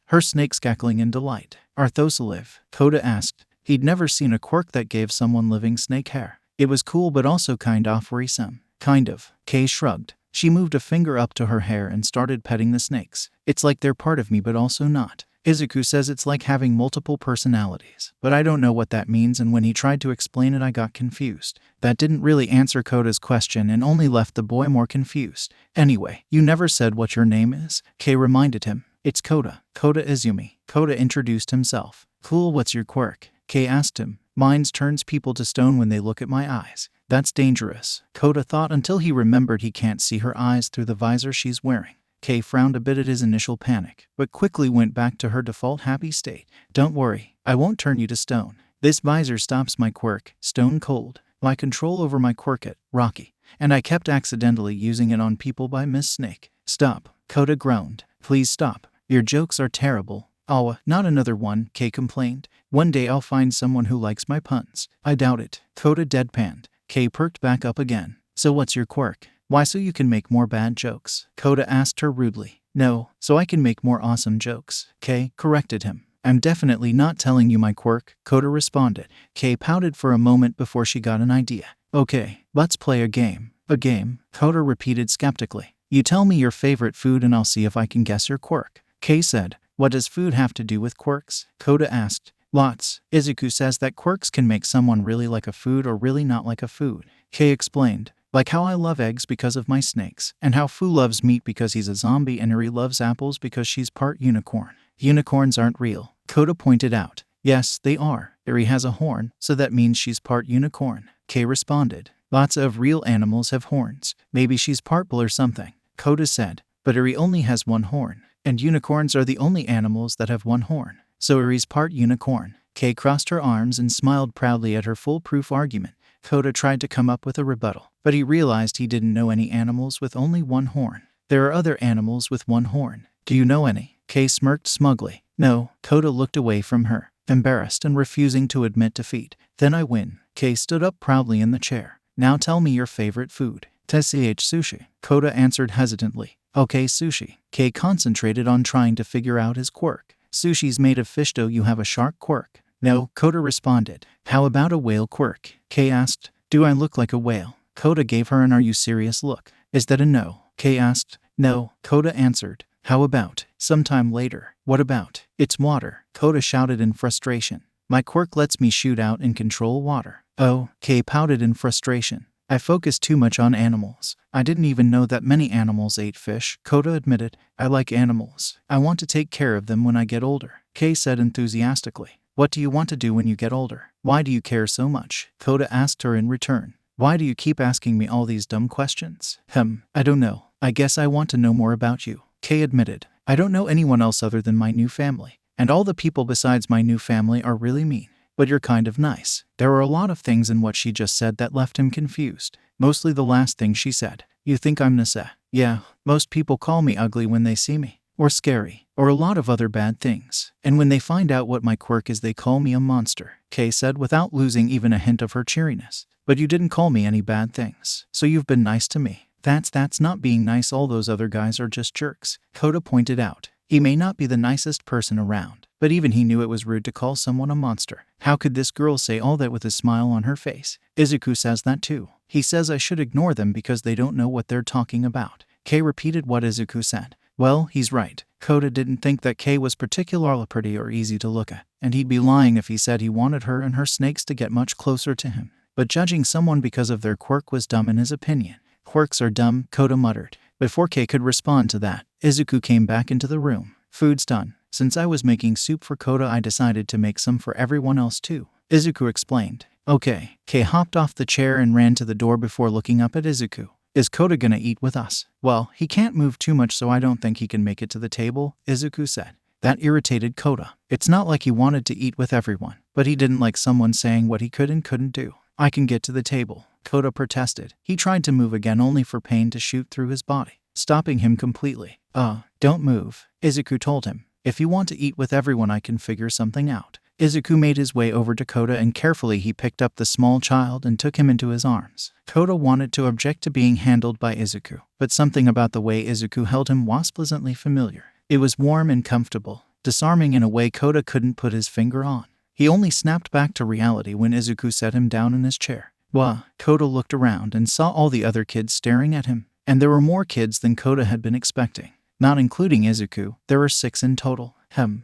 her snakes cackling in delight. Are those alive? Kota asked. He'd never seen a quirk that gave someone living snake hair. It was cool but also kind of worrisome. Kind of. Kei shrugged. She moved a finger up to her hair and started petting the snakes. It's like they're part of me but also not. Izuku says it's like having multiple personalities, but I don't know what that means, and when he tried to explain it I got confused. That didn't really answer Kota's question and only left the boy more confused. Anyway, you never said what your name is, Kei reminded him. It's Kota. Kota Izumi. Kota introduced himself. Cool, what's your quirk? Kei asked him. Mine's turns people to stone when they look at my eyes. That's dangerous, Kota thought until he remembered he can't see her eyes through the visor she's wearing. Kei frowned a bit at his initial panic, but quickly went back to her default happy state. Don't worry, I won't turn you to stone. This visor stops my quirk, Stone Cold. My control over my quirk, Rocky, and I kept accidentally using it on people by Miss Snake. Stop, Kota groaned. Please stop. Your jokes are terrible. Oh, not another one, Kei complained. One day I'll find someone who likes my puns. I doubt it, Kota deadpanned. Kei perked back up again. So what's your quirk? Why, so you can make more bad jokes? Kota asked her rudely. No, so I can make more awesome jokes, Kei corrected him. I'm definitely not telling you my quirk, Koda responded. Kay pouted for a moment before she got an idea. Okay, let's play a game. A game? Koda repeated skeptically. You tell me your favorite food and I'll see if I can guess your quirk. Kay said. What does food have to do with quirks? Koda asked. Lots. Izuku says that quirks can make someone really like a food or really not like a food. Kay explained. Like how I love eggs because of my snakes, and how Fu loves meat because he's a zombie and Eri loves apples because she's part unicorn. Unicorns aren't real, Koda pointed out. Yes, they are. Eri has a horn, so that means she's part unicorn. Kay responded. Lots of real animals have horns. Maybe she's part bull or something. Koda said. But Eri only has one horn, and unicorns are the only animals that have one horn. So Eri's part unicorn. Kay crossed her arms and smiled proudly at her foolproof argument. Koda tried to come up with a rebuttal, but he realized he didn't know any animals with only one horn. There are other animals with one horn. Do you know any? Kay smirked smugly. No. Koda looked away from her, embarrassed and refusing to admit defeat. Then I win. Kay stood up proudly in the chair. Now tell me your favorite food. Tch sushi. Koda answered hesitantly. Okay, sushi. Kay concentrated on trying to figure out his quirk. Sushi's made of fish, though you have a shark quirk. No, Koda responded. How about a whale quirk? Kay asked. Do I look like a whale? Koda gave her an are you serious look. Is that a no? Kay asked. No, Koda answered. How about sometime later? What about? It's water, Koda shouted in frustration. My quirk lets me shoot out and control water. Oh, Kay pouted in frustration. I focused too much on animals. I didn't even know that many animals ate fish, Koda admitted. I like animals. I want to take care of them when I get older, Kay said enthusiastically. What do you want to do when you get older? Why do you care so much? Koda asked her in return. Why do you keep asking me all these dumb questions? I don't know. I guess I want to know more about you, Kay admitted. I don't know anyone else other than my new family. And all the people besides my new family are really mean. But you're kind of nice. There were a lot of things in what she just said that left him confused. Mostly the last thing she said. You think I'm Nasa? Yeah, most people call me ugly when they see me. Or scary. Or a lot of other bad things. And when they find out what my quirk is, they call me a monster, Kay said without losing even a hint of her cheeriness. But you didn't call me any bad things. So you've been nice to me. That's not being nice. All those other guys are just jerks, Koda pointed out. He may not be the nicest person around, but even he knew it was rude to call someone a monster. How could this girl say all that with a smile on her face? Izuku says that too. He says I should ignore them because they don't know what they're talking about. Kay repeated what Izuku said. Well, he's right. Koda didn't think that Kay was particularly pretty or easy to look at, and he'd be lying if he said he wanted her and her snakes to get much closer to him. But judging someone because of their quirk was dumb in his opinion. Quirks are dumb, Koda muttered. Before Kay could respond to that, Izuku came back into the room. Food's done. Since I was making soup for Koda, I decided to make some for everyone else too, Izuku explained. Okay. Kay hopped off the chair and ran to the door before looking up at Izuku. Is Koda gonna eat with us? Well, he can't move too much, so I don't think he can make it to the table, Izuku said. That irritated Koda. It's not like he wanted to eat with everyone, but he didn't like someone saying what he could and couldn't do. I can get to the table, Koda protested. He tried to move again only for pain to shoot through his body, stopping him completely. Don't move, Izuku told him. If you want to eat with everyone, I can figure something out. Izuku made his way over to Koda and carefully he picked up the small child and took him into his arms. Koda wanted to object to being handled by Izuku, but something about the way Izuku held him was pleasantly familiar. It was warm and comfortable, disarming in a way Koda couldn't put his finger on. He only snapped back to reality when Izuku set him down in his chair. Wah! Koda looked around and saw all the other kids staring at him, and there were more kids than Koda had been expecting. Not including Izuku, there were 6 in total.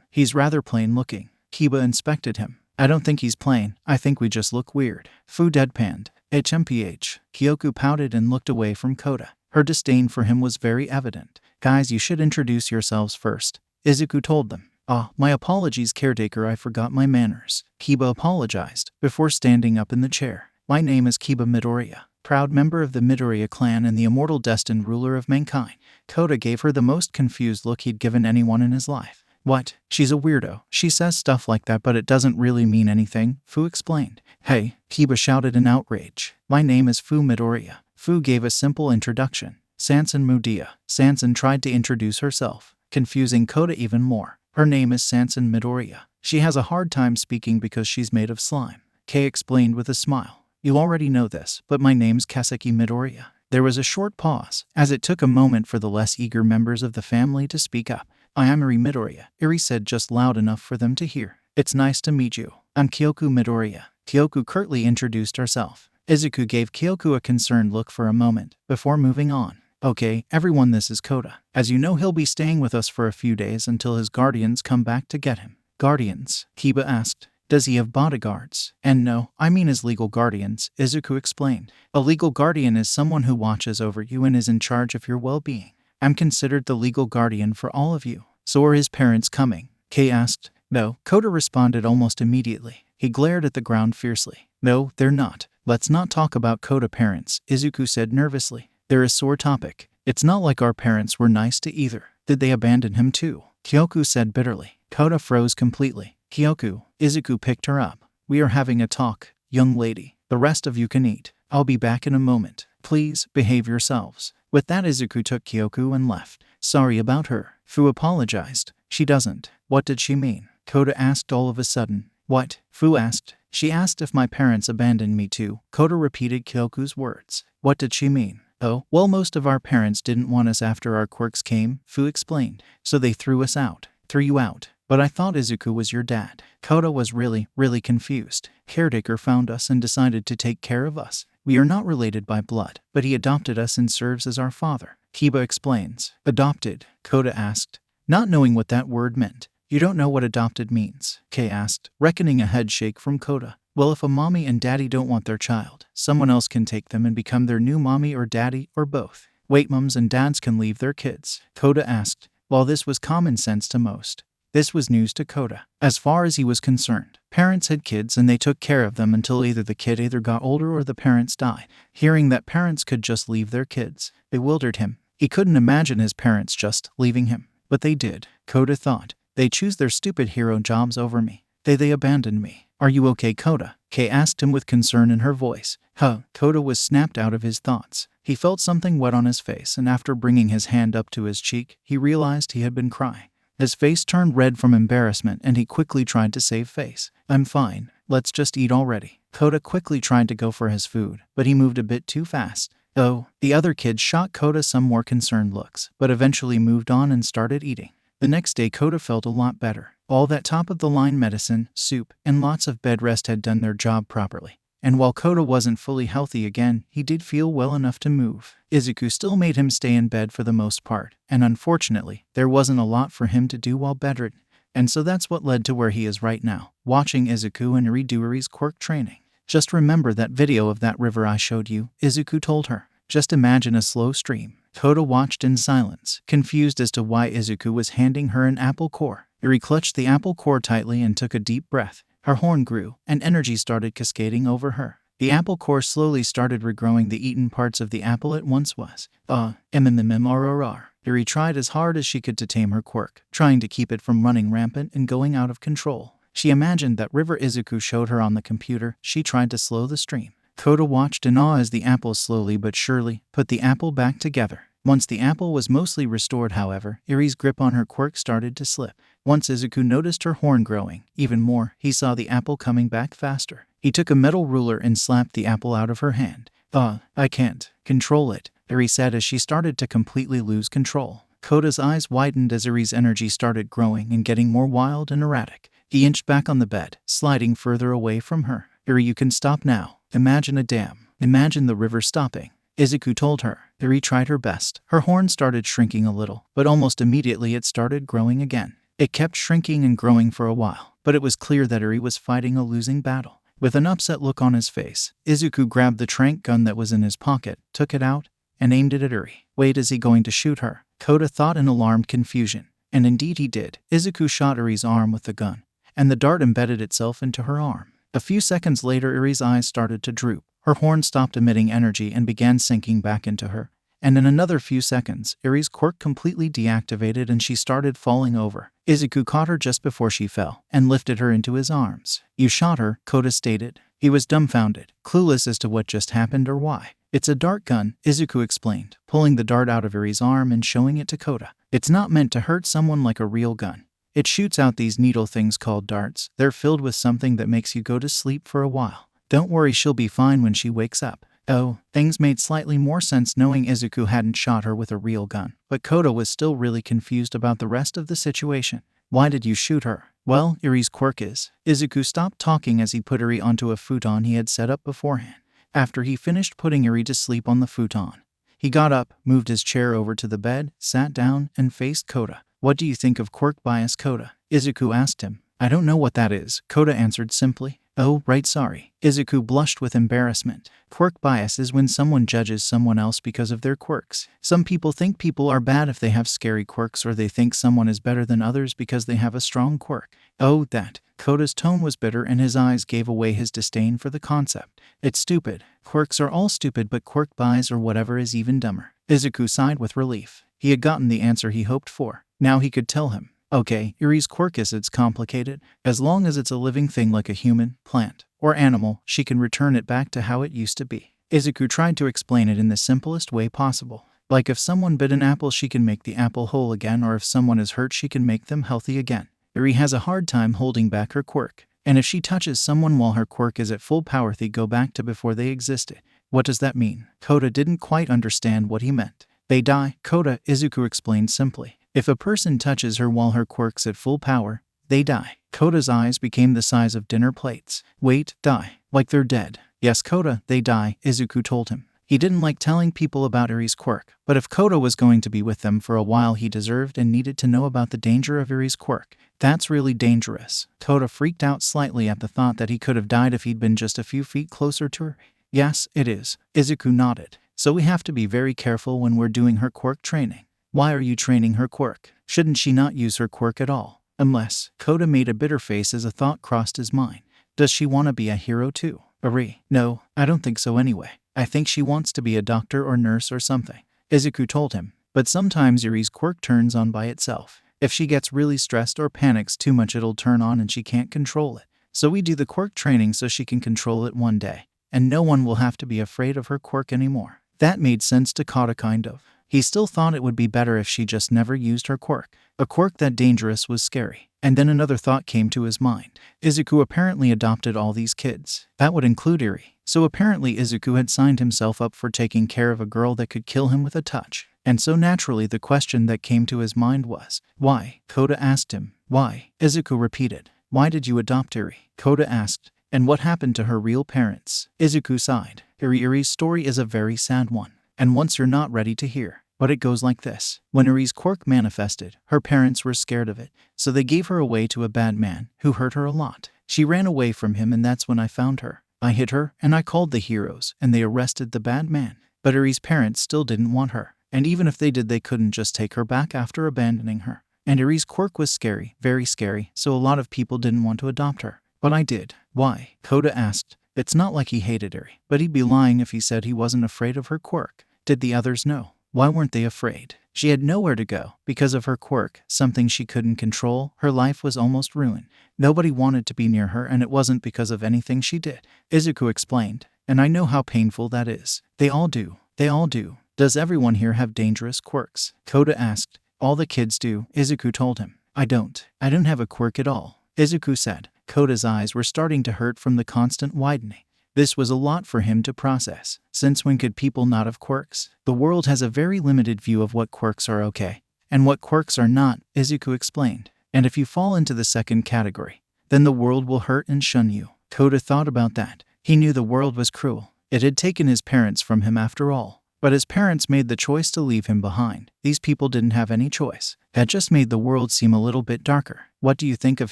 He's rather plain looking. Kiba inspected him. I don't think he's plain, I think we just look weird. Fu deadpanned. HMPH. Kyoku pouted and looked away from Koda. Her disdain for him was very evident. Guys, you should introduce yourselves first, Izuku told them. My apologies, caretaker, I forgot my manners. Kiba apologized, before standing up in the chair. My name is Kiba Midoriya, proud member of the Midoriya clan and the immortal destined ruler of mankind. Koda gave her the most confused look he'd given anyone in his life. What? She's a weirdo. She says stuff like that, but it doesn't really mean anything, Fu explained. Hey, Kiba shouted in outrage. My name is Fu Midoriya. Fu gave a simple introduction. Sansan Mudia. Sansan tried to introduce herself, confusing Koda even more. Her name is Sansan Midoriya. She has a hard time speaking because she's made of slime, Kay explained with a smile. You already know this, but my name's Kaseki Midoriya. There was a short pause, as it took a moment for the less eager members of the family to speak up. I am Izuku Midoriya, Iri said just loud enough for them to hear. It's nice to meet you. I'm Izuku Midoriya. Kyoku curtly introduced herself. Izuku gave Kyoku a concerned look for a moment, before moving on. Okay, everyone, this is Koda. As you know, he'll be staying with us for a few days until his guardians come back to get him. Guardians? Kiba asked. Does he have bodyguards? And no, I mean his legal guardians, Izuku explained. A legal guardian is someone who watches over you and is in charge of your well-being. I'm considered the legal guardian for all of you. So are his parents coming? Kei asked. No, Koda responded almost immediately. He glared at the ground fiercely. No, they're not. Let's not talk about Koda parents, Izuku said nervously. They're a sore topic. It's not like our parents were nice to either. Did they abandon him too? Kyoku said bitterly. Koda froze completely. Kyoku, Izuku picked her up. We are having a talk, young lady. The rest of you can eat. I'll be back in a moment. Please, behave yourselves. With that, Izuku took Kyoku and left. Sorry about her. Fu apologized. She doesn't. What did she mean? Koda asked all of a sudden. What? Fu asked. She asked if my parents abandoned me too. Koda repeated Kyoku's words. What did she mean? Oh, well, most of our parents didn't want us after our quirks came, Fu explained. So they threw us out. Threw you out. But I thought Izuku was your dad. Koda was really confused. Caretaker found us and decided to take care of us. We are not related by blood, but he adopted us and serves as our father. Kiba explains. Adopted? Koda asked, not knowing what that word meant. You don't know what adopted means? Kei asked, reckoning a head shake from Koda. Well, if a mommy and daddy don't want their child, someone else can take them and become their new mommy or daddy, or both. Wait, mums and dads can leave their kids? Koda asked. While this was common sense to most, this was news to Koda. As far as he was concerned, parents had kids and they took care of them until either the kid got older or the parents died. Hearing that parents could just leave their kids bewildered him. He couldn't imagine his parents just leaving him. But they did, Koda thought. They choose their stupid hero jobs over me. They abandoned me. Are you okay, Koda? Kei asked him with concern in her voice. Huh. Koda was snapped out of his thoughts. He felt something wet on his face, and after bringing his hand up to his cheek, he realized he had been crying. His face turned red from embarrassment and he quickly tried to save face. I'm fine. Let's just eat already. Koda quickly tried to go for his food, but he moved a bit too fast. Oh, the other kids shot Koda some more concerned looks, but eventually moved on and started eating. The next day, Koda felt a lot better. All that top-of-the-line medicine, soup, and lots of bed rest had done their job properly. And while Koda wasn't fully healthy again, he did feel well enough to move. Izuku still made him stay in bed for the most part, and unfortunately, there wasn't a lot for him to do while bedridden. And so that's what led to where he is right now, watching Izuku and Iri do Iri's quirk training. Just remember that video of that river I showed you, Izuku told her. Just imagine a slow stream. Koda watched in silence, confused as to why Izuku was handing her an apple core. Iri clutched the apple core tightly and took a deep breath. Her horn grew, and energy started cascading over her. The apple core slowly started regrowing. The eaten parts of the apple it once was. MMMRRR. Iri tried as hard as she could to tame her quirk, trying to keep it from running rampant and going out of control. She imagined that river Izuku showed her on the computer. She tried to slow the stream. Koda watched in awe as the apple slowly but surely put the apple back together. Once the apple was mostly restored, however, Iri's grip on her quirk started to slip. Once Izuku noticed her horn growing even more, he saw the apple coming back faster. He took a metal ruler and slapped the apple out of her hand. I can't control it, Iri said as she started to completely lose control. Koda's eyes widened as Iri's energy started growing and getting more wild and erratic. He inched back on the bed, sliding further away from her. Iri, you can stop now. Imagine a dam. Imagine the river stopping, Izuku told her. Iri tried her best. Her horn started shrinking a little, but almost immediately it started growing again. It kept shrinking and growing for a while, but it was clear that Iri was fighting a losing battle. With an upset look on his face, Izuku grabbed the tranq gun that was in his pocket, took it out, and aimed it at Iri. Wait, is he going to shoot her? Koda thought in alarmed confusion. And indeed he did. Izuku shot Iri's arm with the gun, and the dart embedded itself into her arm. A few seconds later, Iri's eyes started to droop. Her horn stopped emitting energy and began sinking back into her. And in another few seconds, Iri's quirk completely deactivated and she started falling over. Izuku caught her just before she fell and lifted her into his arms. You shot her, Koda stated. He was dumbfounded, clueless as to what just happened or why. It's a dart gun, Izuku explained, pulling the dart out of Iri's arm and showing it to Koda. It's not meant to hurt someone like a real gun. It shoots out these needle things called darts. They're filled with something that makes you go to sleep for a while. Don't worry, she'll be fine when she wakes up. Oh, things made slightly more sense knowing Izuku hadn't shot her with a real gun, but Koda was still really confused about the rest of the situation. Why did you shoot her? Well, Iri's quirk is. Izuku stopped talking as he put Iri onto a futon he had set up beforehand. After he finished putting Iri to sleep on the futon, he got up, moved his chair over to the bed, sat down, and faced Koda. What do you think of quirk bias, Koda? Izuku asked him. I don't know what that is, Koda answered simply. Oh, right, sorry. Izuku blushed with embarrassment. Quirk bias is when someone judges someone else because of their quirks. Some people think people are bad if they have scary quirks, or they think someone is better than others because they have a strong quirk. Oh, that. Koda's tone was bitter and his eyes gave away his disdain for the concept. It's stupid. Quirks are all stupid, but quirk bias or whatever is even dumber. Izuku sighed with relief. He had gotten the answer he hoped for. Now he could tell him. Okay, Iri's quirk is it's complicated. As long as it's a living thing like a human, plant, or animal, she can return it back to how it used to be. Izuku tried to explain it in the simplest way possible. Like if someone bit an apple, she can make the apple whole again, or if someone is hurt, she can make them healthy again. Iri has a hard time holding back her quirk, and if she touches someone while her quirk is at full power, they go back to before they existed. What does that mean? Koda didn't quite understand what he meant. They die, Koda, Izuku explained simply. If a person touches her while her quirk's at full power, they die. Koda's eyes became the size of dinner plates. Wait, die. Like they're dead. Yes, Koda, they die, Izuku told him. He didn't like telling people about Iri's quirk, but if Koda was going to be with them for a while, he deserved and needed to know about the danger of Iri's quirk. That's really dangerous. Koda freaked out slightly at the thought that he could have died if he'd been just a few feet closer to her. Yes, it is. Izuku nodded. So we have to be very careful when we're doing her quirk training. Why are you training her quirk? Shouldn't she not use her quirk at all? Unless, Koda made a bitter face as a thought crossed his mind. Does she want to be a hero too? Iri? No, I don't think so anyway. I think she wants to be a doctor or nurse or something. Izuku told him. But sometimes Iri's quirk turns on by itself. If she gets really stressed or panics too much, it'll turn on and she can't control it. So we do the quirk training so she can control it one day, and no one will have to be afraid of her quirk anymore. That made sense to Koda kind of. He still thought it would be better if she just never used her quirk. A quirk that dangerous was scary. And then another thought came to his mind. Izuku apparently adopted all these kids. That would include Iri. So apparently Izuku had signed himself up for taking care of a girl that could kill him with a touch. And so naturally the question that came to his mind was, why? Koda asked him. Why? Izuku repeated. Why did you adopt Iri? Koda asked. And what happened to her real parents? Izuku sighed. Iri's story is a very sad one. And once you're not ready to hear. But it goes like this. When Iri's quirk manifested, her parents were scared of it, so they gave her away to a bad man who hurt her a lot. She ran away from him, and that's when I found her. I hid her, and I called the heroes, and they arrested the bad man. But Iri's parents still didn't want her, and even if they did, they couldn't just take her back after abandoning her. And Iri's quirk was scary, very scary, so a lot of people didn't want to adopt her. But I did. Why? Koda asked. It's not like he hated Iri, but he'd be lying if he said he wasn't afraid of her quirk. Did the others know? Why weren't they afraid? She had nowhere to go. Because of her quirk, something she couldn't control, her life was almost ruined. Nobody wanted to be near her, and it wasn't because of anything she did. Izuku explained. And I know how painful that is. They all do. They all do. Does everyone here have dangerous quirks? Koda asked. All the kids do, Izuku told him. I don't. I don't have a quirk at all, Izuku said. Koda's eyes were starting to hurt from the constant widening. This was a lot for him to process. Since when could people not have quirks? The world has a very limited view of what quirks are okay, and what quirks are not, Izuku explained. And if you fall into the second category, then the world will hurt and shun you. Koda thought about that. He knew the world was cruel. It had taken his parents from him after all. But his parents made the choice to leave him behind. These people didn't have any choice. That just made the world seem a little bit darker. What do you think of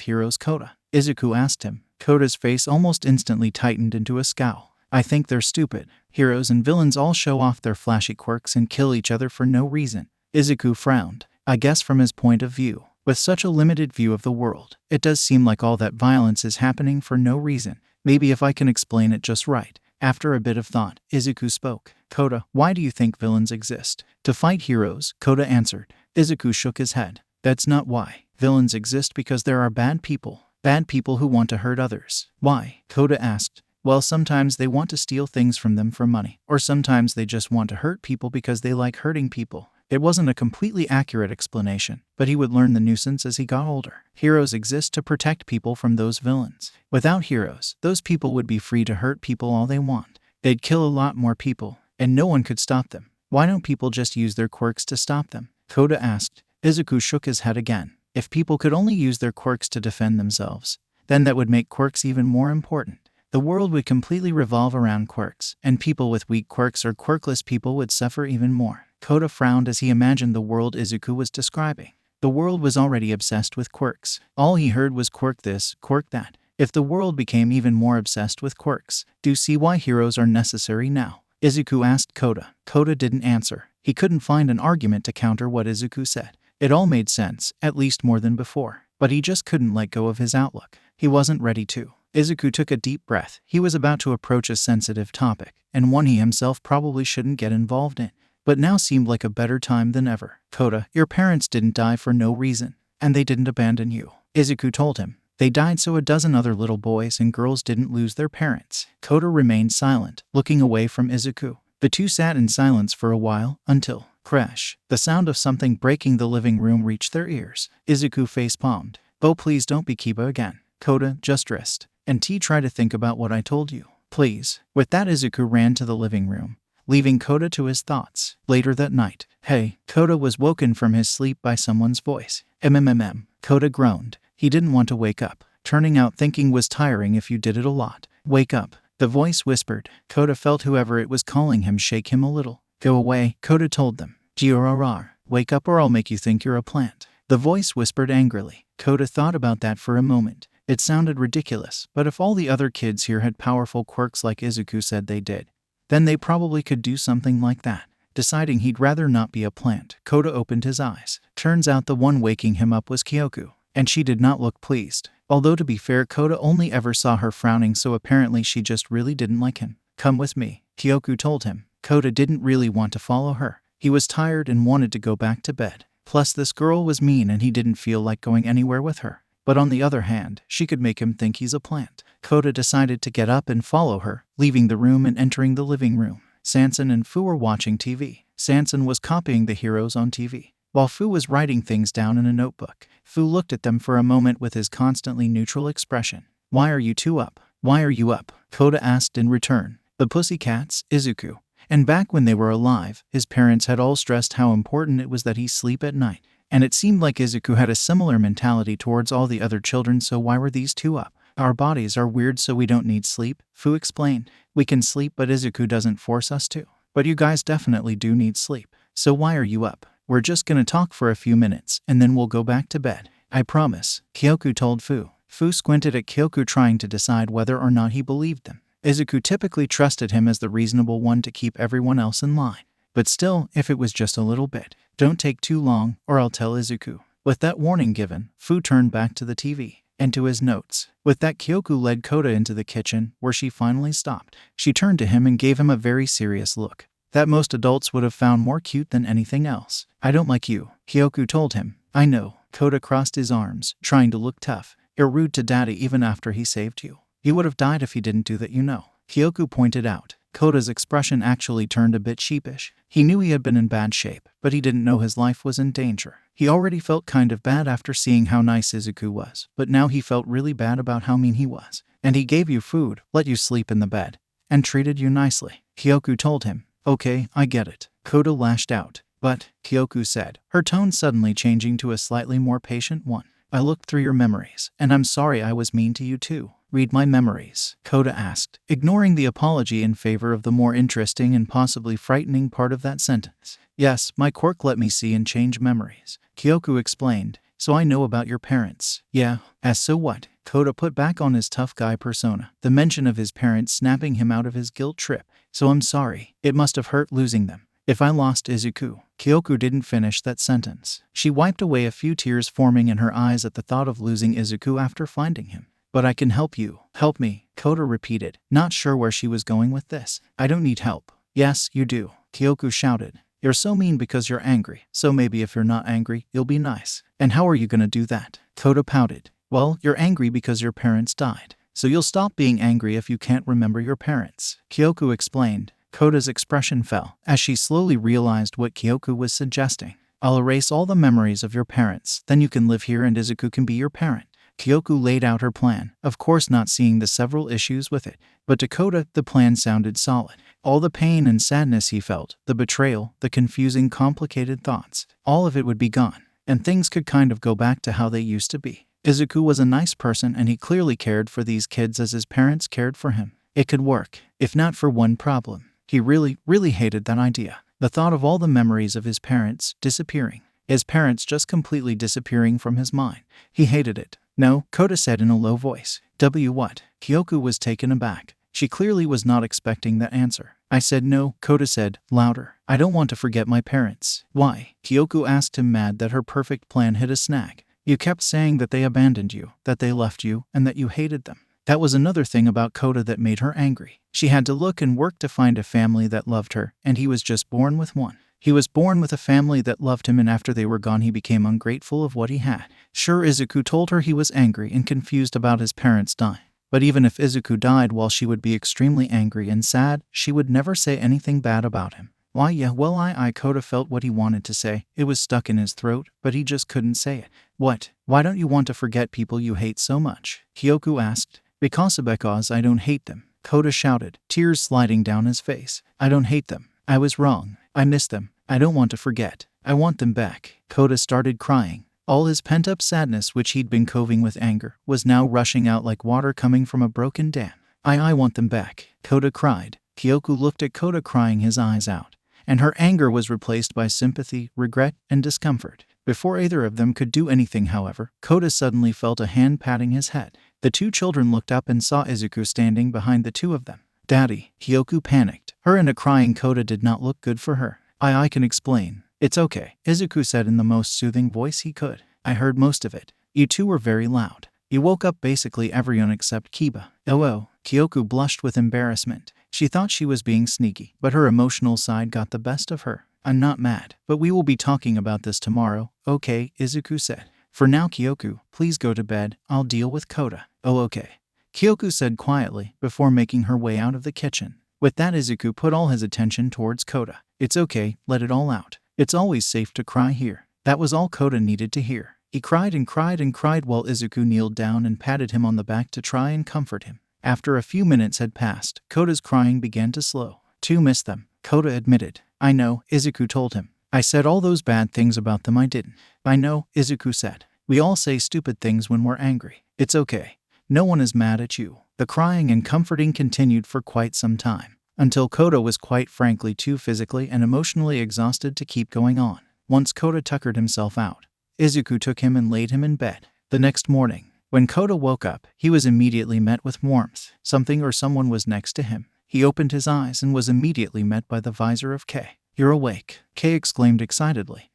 heroes, Koda? Izuku asked him. Koda's face almost instantly tightened into a scowl. I think they're stupid. Heroes and villains all show off their flashy quirks and kill each other for no reason. Izuku frowned. I guess from his point of view, with such a limited view of the world, it does seem like all that violence is happening for no reason. Maybe if I can explain it just right. After a bit of thought, Izuku spoke. Koda, why do you think villains exist? To fight heroes, Koda answered. Izuku shook his head. That's not why. Villains exist because there are bad people. Bad people who want to hurt others. Why? Koda asked. Well, sometimes they want to steal things from them for money, or sometimes they just want to hurt people because they like hurting people. It wasn't a completely accurate explanation, but he would learn the nuisance as he got older. Heroes exist to protect people from those villains. Without heroes, those people would be free to hurt people all they want. They'd kill a lot more people, and no one could stop them. Why don't people just use their quirks to stop them? Koda asked. Izuku shook his head again. If people could only use their quirks to defend themselves, then that would make quirks even more important. The world would completely revolve around quirks, and people with weak quirks or quirkless people would suffer even more. Koda frowned as he imagined the world Izuku was describing. The world was already obsessed with quirks. All he heard was quirk this, quirk that. If the world became even more obsessed with quirks, do you see why heroes are necessary now? Izuku asked Koda. Koda didn't answer. He couldn't find an argument to counter what Izuku said. It all made sense, at least more than before. But he just couldn't let go of his outlook. He wasn't ready to. Izuku took a deep breath. He was about to approach a sensitive topic, and one he himself probably shouldn't get involved in. But now seemed like a better time than ever. Koda, your parents didn't die for no reason, and they didn't abandon you. Izuku told him. They died so a dozen other little boys and girls didn't lose their parents. Koda remained silent, looking away from Izuku. The two sat in silence for a while, until, crash, the sound of something breaking the living room reached their ears. Izuku face-palmed. Oh, please don't be Kiba again. Koda, just rest. And try to think about what I told you. Please. With that, Izuku ran to the living room, leaving Koda to his thoughts. Later that night, hey, Koda was woken from his sleep by someone's voice. Koda groaned. He didn't want to wake up. Turning out thinking was tiring if you did it a lot. Wake up. The voice whispered. Koda felt whoever it was calling him shake him a little. Go away, Koda told them. Giorrar, wake up or I'll make you think you're a plant. The voice whispered angrily. Koda thought about that for a moment. It sounded ridiculous, but if all the other kids here had powerful quirks like Izuku said they did, then they probably could do something like that. Deciding he'd rather not be a plant, Koda opened his eyes. Turns out the one waking him up was Kyoku, and she did not look pleased. Although to be fair, Koda only ever saw her frowning, so apparently she just really didn't like him. Come with me, Kyoku told him. Koda didn't really want to follow her. He was tired and wanted to go back to bed. Plus this girl was mean and he didn't feel like going anywhere with her. But on the other hand, she could make him think he's a plant. Koda decided to get up and follow her, leaving the room and entering the living room. Sanson and Fu were watching TV. Sanson was copying the heroes on TV, while Fu was writing things down in a notebook. Fu looked at them for a moment with his constantly neutral expression. Why are you two up? Why are you up? Koda asked in return. The pussycats, Izuku. And back when they were alive, his parents had all stressed how important it was that he sleep at night. And it seemed like Izuku had a similar mentality towards all the other children, so why were these two up? Our bodies are weird, so we don't need sleep, Fu explained. We can sleep, but Izuku doesn't force us to. But you guys definitely do need sleep. So why are you up? We're just gonna talk for a few minutes, and then we'll go back to bed. I promise, Kyoku told Fu. Fu squinted at Kyoku, trying to decide whether or not he believed them. Izuku typically trusted him as the reasonable one to keep everyone else in line. But still, if it was just a little bit. Don't take too long, or I'll tell Izuku. With that warning given, Fu turned back to the TV and to his notes. With that, Kyoku led Koda into the kitchen, where she finally stopped. She turned to him and gave him a very serious look that most adults would have found more cute than anything else. I don't like you, Kyoku told him. I know. Koda crossed his arms, trying to look tough. You're rude to Daddy even after he saved you. He would have died if he didn't do that, you know, Kyoku pointed out. Koda's expression actually turned a bit sheepish. He knew he had been in bad shape, but he didn't know his life was in danger. He already felt kind of bad after seeing how nice Izuku was, but now he felt really bad about how mean he was. And he gave you food, let you sleep in the bed, and treated you nicely, Kyoku told him. Okay, I get it. Koda lashed out. But, Kyoku said, her tone suddenly changing to a slightly more patient one. I looked through your memories, and I'm sorry I was mean to you too. Read my memories, Koda asked, ignoring the apology in favor of the more interesting and possibly frightening part of that sentence. Yes, my quirk let me see and change memories, Kyoku explained, so I know about your parents. Yeah, as so what? Koda put back on his tough guy persona, the mention of his parents snapping him out of his guilt trip. So I'm sorry, it must have hurt losing them. If I lost Izuku. Kyoku didn't finish that sentence. She wiped away a few tears forming in her eyes at the thought of losing Izuku after finding him. But I can help you. Help me, Koda repeated, not sure where she was going with this. I don't need help. Yes, you do, Kyoku shouted. You're so mean because you're angry, so maybe if you're not angry, you'll be nice. And how are you gonna do that? Koda pouted. Well, you're angry because your parents died. So you'll stop being angry if you can't remember your parents, Kyoku explained. Koda's expression fell as she slowly realized what Kyoku was suggesting. I'll erase all the memories of your parents, then you can live here and Izuku can be your parent. Kyoku laid out her plan, of course not seeing the several issues with it. But to Kota, the plan sounded solid. All the pain and sadness he felt, the betrayal, the confusing, complicated thoughts, all of it would be gone, and things could kind of go back to how they used to be. Izuku was a nice person and he clearly cared for these kids as his parents cared for him. It could work, if not for one problem. He really, really hated that idea. The thought of all the memories of his parents disappearing. His parents just completely disappearing from his mind. He hated it. No, Kota said in a low voice. What? Kyoku was taken aback. She clearly was not expecting that answer. I said no, Kota said, louder. I don't want to forget my parents. Why? Kyoku asked him, mad that her perfect plan hit a snag. You kept saying that they abandoned you, that they left you, and that you hated them. That was another thing about Kota that made her angry. She had to look and work to find a family that loved her, and he was just born with one. He was born with a family that loved him, and after they were gone he became ungrateful of what he had. Sure, Izuku told her he was angry and confused about his parents dying. But even if Izuku died, while she would be extremely angry and sad, she would never say anything bad about him. Why, yeah, well, Kota felt what he wanted to say. It was stuck in his throat, but he just couldn't say it. What? Why don't you want to forget people you hate so much? Kyoku asked. Because I don't hate them, Kota shouted, tears sliding down his face. I don't hate them. I was wrong. I miss them. I don't want to forget. I want them back. Kota started crying. All his pent-up sadness, which he'd been covering with anger, was now rushing out like water coming from a broken dam. I want them back, Kota cried. Kyoku looked at Kota crying his eyes out, and her anger was replaced by sympathy, regret, and discomfort. Before either of them could do anything, however, Kota suddenly felt a hand patting his head. The two children looked up and saw Izuku standing behind the two of them. Daddy, Kyoku panicked. Her and a crying Kota did not look good for her. I can explain. It's okay, Izuku said in the most soothing voice he could. I heard most of it. You two were very loud. You woke up basically everyone except Kiba. Oh, Kyoku blushed with embarrassment. She thought she was being sneaky, but her emotional side got the best of her. I'm not mad, but we will be talking about this tomorrow. Okay, Izuku said. For now, Kyoku, please go to bed. I'll deal with Kota. Oh, okay, Kyoku said quietly before making her way out of the kitchen. With that, Izuku put all his attention towards Kota. It's okay, let it all out. It's always safe to cry here. That was all Kota needed to hear. He cried and cried and cried while Izuku kneeled down and patted him on the back to try and comfort him. After a few minutes had passed, Kota's crying began to slow. To miss them, Kota admitted. I know, Izuku told him. I said all those bad things about them. I didn't. I know, Izuku said. We all say stupid things when we're angry. It's okay. No one is mad at you. The crying and comforting continued for quite some time, until Kota was quite frankly too physically and emotionally exhausted to keep going on. Once Kota tuckered himself out, Izuku took him and laid him in bed. The next morning, when Kota woke up, he was immediately met with warmth. Something or someone was next to him. He opened his eyes and was immediately met by the visor of Kei. You're awake, Kei exclaimed excitedly.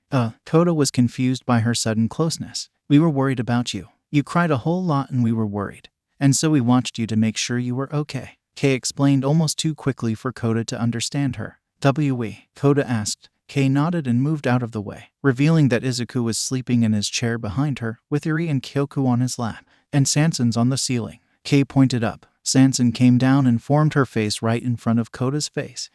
Kota was confused by her sudden closeness. We were worried about you. You cried a whole lot and we were worried. And so we watched you to make sure you were okay, Kei explained almost too quickly for Kota to understand her. Kota asked. Kei nodded and moved out of the way, revealing that Izuku was sleeping in his chair behind her, with Eri and Kyoku on his lap, and Sanson's on the ceiling. Kei pointed up. Sanson came down and formed her face right in front of Kota's face.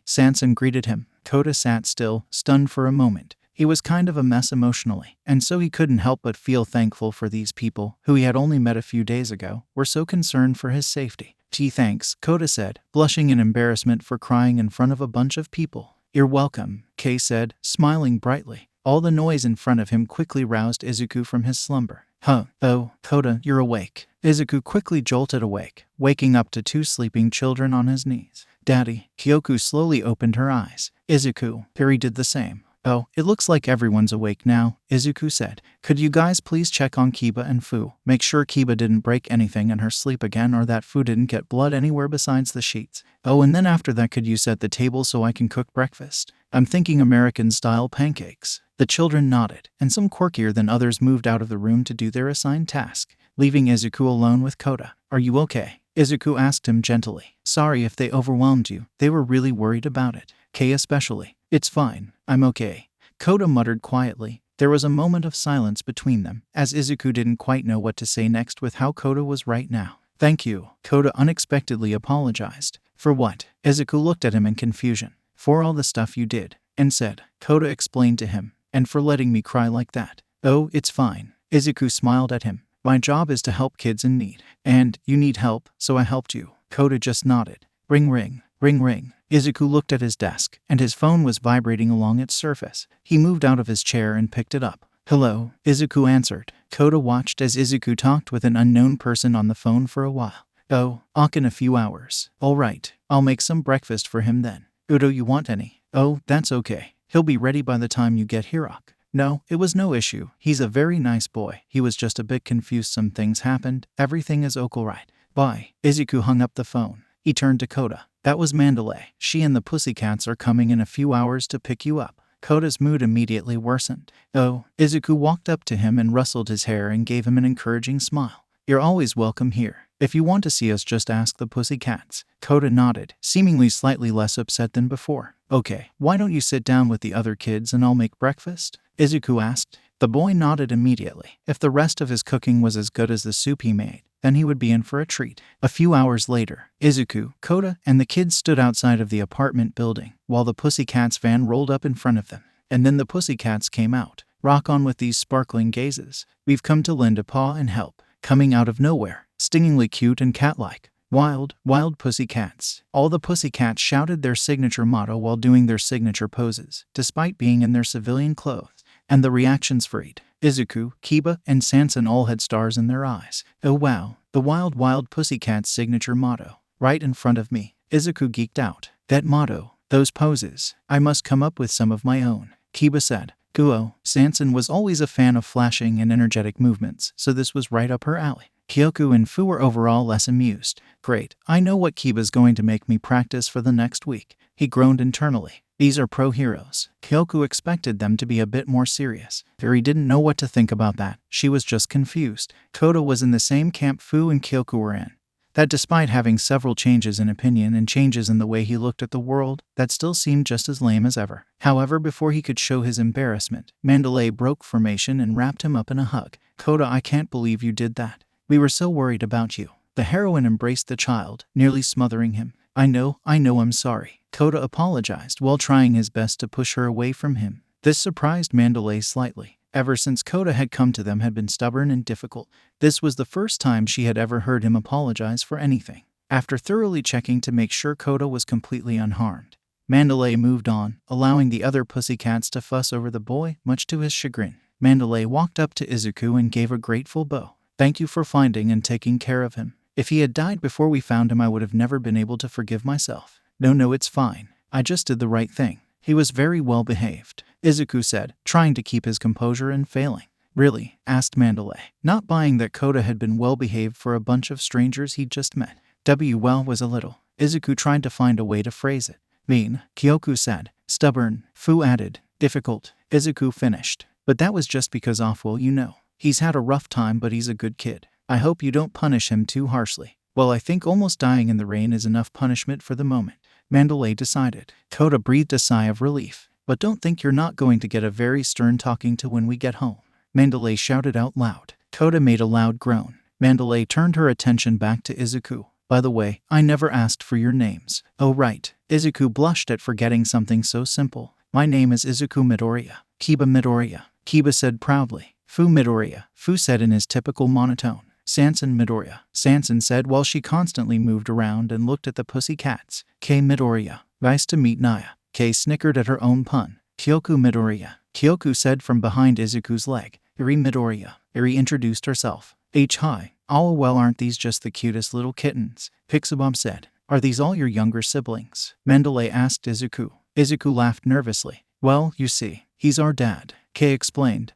Sanson greeted him. Kota sat still, stunned for a moment. He was kind of a mess emotionally, and so he couldn't help but feel thankful for these people, who he had only met a few days ago, were so concerned for his safety. Gee, thanks, Kota said, blushing in embarrassment for crying in front of a bunch of people. You're welcome, Kei said, smiling brightly. All the noise in front of him quickly roused Izuku from his slumber. Oh, Kota, you're awake. Izuku quickly jolted awake, waking up to two sleeping children on his knees. Daddy, Kyoku slowly opened her eyes. Izuku, Eri did the same. Oh, it looks like everyone's awake now, Izuku said. Could you guys please check on Kiba and Fu? Make sure Kiba didn't break anything in her sleep again or that Fu didn't get blood anywhere besides the sheets. Oh, and then after that could you set the table so I can cook breakfast? I'm thinking American-style pancakes. The children nodded, and some quirkier than others moved out of the room to do their assigned task, leaving Izuku alone with Kota. Are you okay? Izuku asked him gently. Sorry if they overwhelmed you. They were really worried about it. Kei especially. It's fine. I'm okay, Kota muttered quietly. There was a moment of silence between them, as Izuku didn't quite know what to say next with how Kota was right now. Thank you, Kota unexpectedly apologized. For what? Izuku looked at him in confusion. For all the stuff you did, and said, Kota explained to him, and for letting me cry like that. Oh, it's fine. Izuku smiled at him. My job is to help kids in need. And you need help, so I helped you. Kota just nodded. Ring ring, ring ring. Izuku looked at his desk, and his phone was vibrating along its surface. He moved out of his chair and picked it up. Hello, Izuku answered. Kota watched as Izuku talked with an unknown person on the phone for a while. Oh, in a few hours. All right, I'll make some breakfast for him then. Udo, you want any? Oh, that's okay. He'll be ready by the time you get here. No, it was no issue. He's a very nice boy. He was just a bit confused. Some things happened. Everything is alright. Bye. Izuku hung up the phone. He turned to Kota. That was Mandalay. She and the pussycats are coming in a few hours to pick you up. Kota's mood immediately worsened. Oh, Izuku walked up to him and rustled his hair and gave him an encouraging smile. You're always welcome here. If you want to see us, just ask the pussycats. Kota nodded, seemingly slightly less upset than before. Okay, why don't you sit down with the other kids and I'll make breakfast? Izuku asked. The boy nodded immediately. If the rest of his cooking was as good as the soup he made, then he would be in for a treat. A few hours later, Izuku, Kota, and the kids stood outside of the apartment building, while the pussycats van rolled up in front of them. And then the pussycats came out. Rock on with these sparkling gazes. We've come to lend a paw and help. Coming out of nowhere, stingingly cute and cat-like. Wild, wild pussycats. All the pussycats shouted their signature motto while doing their signature poses, despite being in their civilian clothes. And the reactions varied. Izuku, Kiba, and Sansan all had stars in their eyes. Oh wow, the wild, wild pussycat's signature motto. Right in front of me. Izuku geeked out. That motto, those poses. I must come up with some of my own. Kiba said. Guo, Sansan was always a fan of flashing and energetic movements, so this was right up her alley. Kyoku and Fu were overall less amused. Great, I know what Kiba's going to make me practice for the next week. He groaned internally. These are pro heroes. Kyoku expected them to be a bit more serious. Fairy didn't know what to think about that. She was just confused. Kota was in the same camp Fu and Kyoku were in. That despite having several changes in opinion and changes in the way he looked at the world, that still seemed just as lame as ever. However, before he could show his embarrassment, Mandalay broke formation and wrapped him up in a hug. Kota, I can't believe you did that. We were so worried about you. The heroine embraced the child, nearly smothering him. I know, I'm sorry. Kota apologized while trying his best to push her away from him. This surprised Mandalay slightly. Ever since Kota had come to them had been stubborn and difficult. This was the first time she had ever heard him apologize for anything. After thoroughly checking to make sure Kota was completely unharmed, Mandalay moved on, allowing the other pussycats to fuss over the boy, much to his chagrin. Mandalay walked up to Izuku and gave a grateful bow. Thank you for finding and taking care of him. If he had died before we found him, I would have never been able to forgive myself. No, it's fine. I just did the right thing. He was very well behaved, Izuku said, trying to keep his composure and failing. Really? Asked Mandalay, not buying that Kota had been well behaved for a bunch of strangers he'd just met. Well was a little. Izuku tried to find a way to phrase it. Mean, Kyoku said. Stubborn, Fu added. Difficult, Izuku finished. But that was just because Offwell, you know. He's had a rough time, but he's a good kid. I hope you don't punish him too harshly. Well, I think almost dying in the rain is enough punishment for the moment, Mandalay decided. Kota breathed a sigh of relief. But don't think you're not going to get a very stern talking to when we get home, Mandalay shouted out loud. Kota made a loud groan. Mandalay turned her attention back to Izuku. By the way, I never asked for your names. Oh right. Izuku blushed at forgetting something so simple. My name is Izuku Midoriya. Kiba Midoriya, Kiba said proudly. Fu Midoriya, Fu said in his typical monotone. Sansan Midoriya, Sansan said while she constantly moved around and looked at the pussycats. Kei Midoriya, nice to meet Naya. Kei snickered at her own pun. Kyoku Midoriya, Kyoku said from behind Izuku's leg. Iri Midoriya, Iri introduced herself. Hi. Oh well, aren't these just the cutest little kittens? Pixabom said. Are these all your younger siblings? Mandalay asked Izuku. Izuku laughed nervously. Well, you see, he's our dad, Kei explained.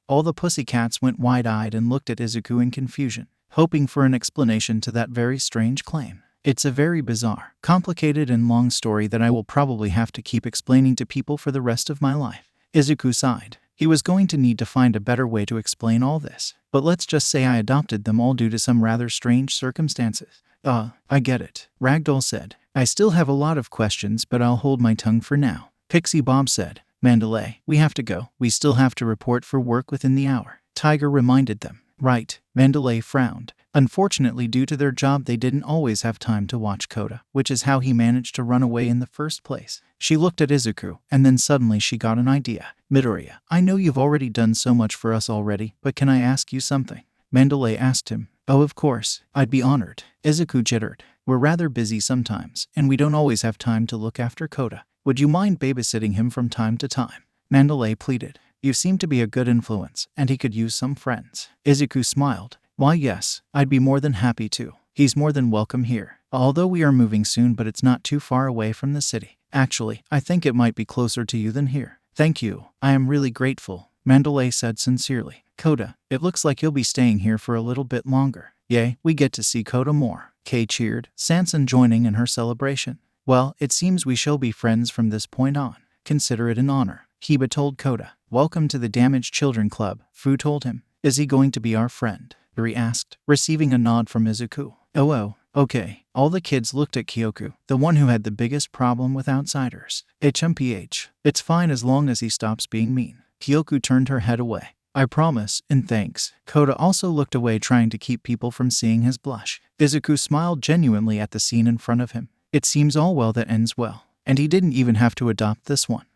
All the pussycats went wide-eyed and looked at Izuku in confusion, hoping for an explanation to that very strange claim. It's a very bizarre, complicated and long story that I will probably have to keep explaining to people for the rest of my life. Izuku sighed. He was going to need to find a better way to explain all this. But let's just say I adopted them all due to some rather strange circumstances. I get it, Ragdoll said. I still have a lot of questions, but I'll hold my tongue for now. Pixie Bob said. Mandalay, we have to go. We still have to report for work within the hour. Tiger reminded them. Right, Mandalay frowned. Unfortunately, due to their job, they didn't always have time to watch Kota, which is how he managed to run away in the first place. She looked at Izuku, and then suddenly she got an idea. Midoriya, I know you've already done so much for us already, but can I ask you something? Mandalay asked him. Oh, of course, I'd be honored. Izuku jittered. We're rather busy sometimes, and we don't always have time to look after Koda. Would you mind babysitting him from time to time? Mandalay pleaded. You seem to be a good influence, and he could use some friends. Izuku smiled. Why yes, I'd be more than happy to. He's more than welcome here. Although we are moving soon, but it's not too far away from the city. Actually, I think it might be closer to you than here. Thank you. I am really grateful, Mandalay said sincerely. Koda, it looks like you'll be staying here for a little bit longer. Yay, we get to see Koda more. Kay cheered, Sanson joining in her celebration. Well, it seems we shall be friends from this point on. Consider it an honor. Hiba told Koda. Welcome to the Damaged Children Club, Fu told him. Is he going to be our friend? Yuri asked, receiving a nod from Izuku. Oh, okay. All the kids looked at Kyoku, the one who had the biggest problem with outsiders. HMPH. It's fine as long as he stops being mean. Kyoku turned her head away. I promise, and thanks. Koda also looked away, trying to keep people from seeing his blush. Izuku smiled genuinely at the scene in front of him. It seems all well that ends well. And he didn't even have to adopt this one.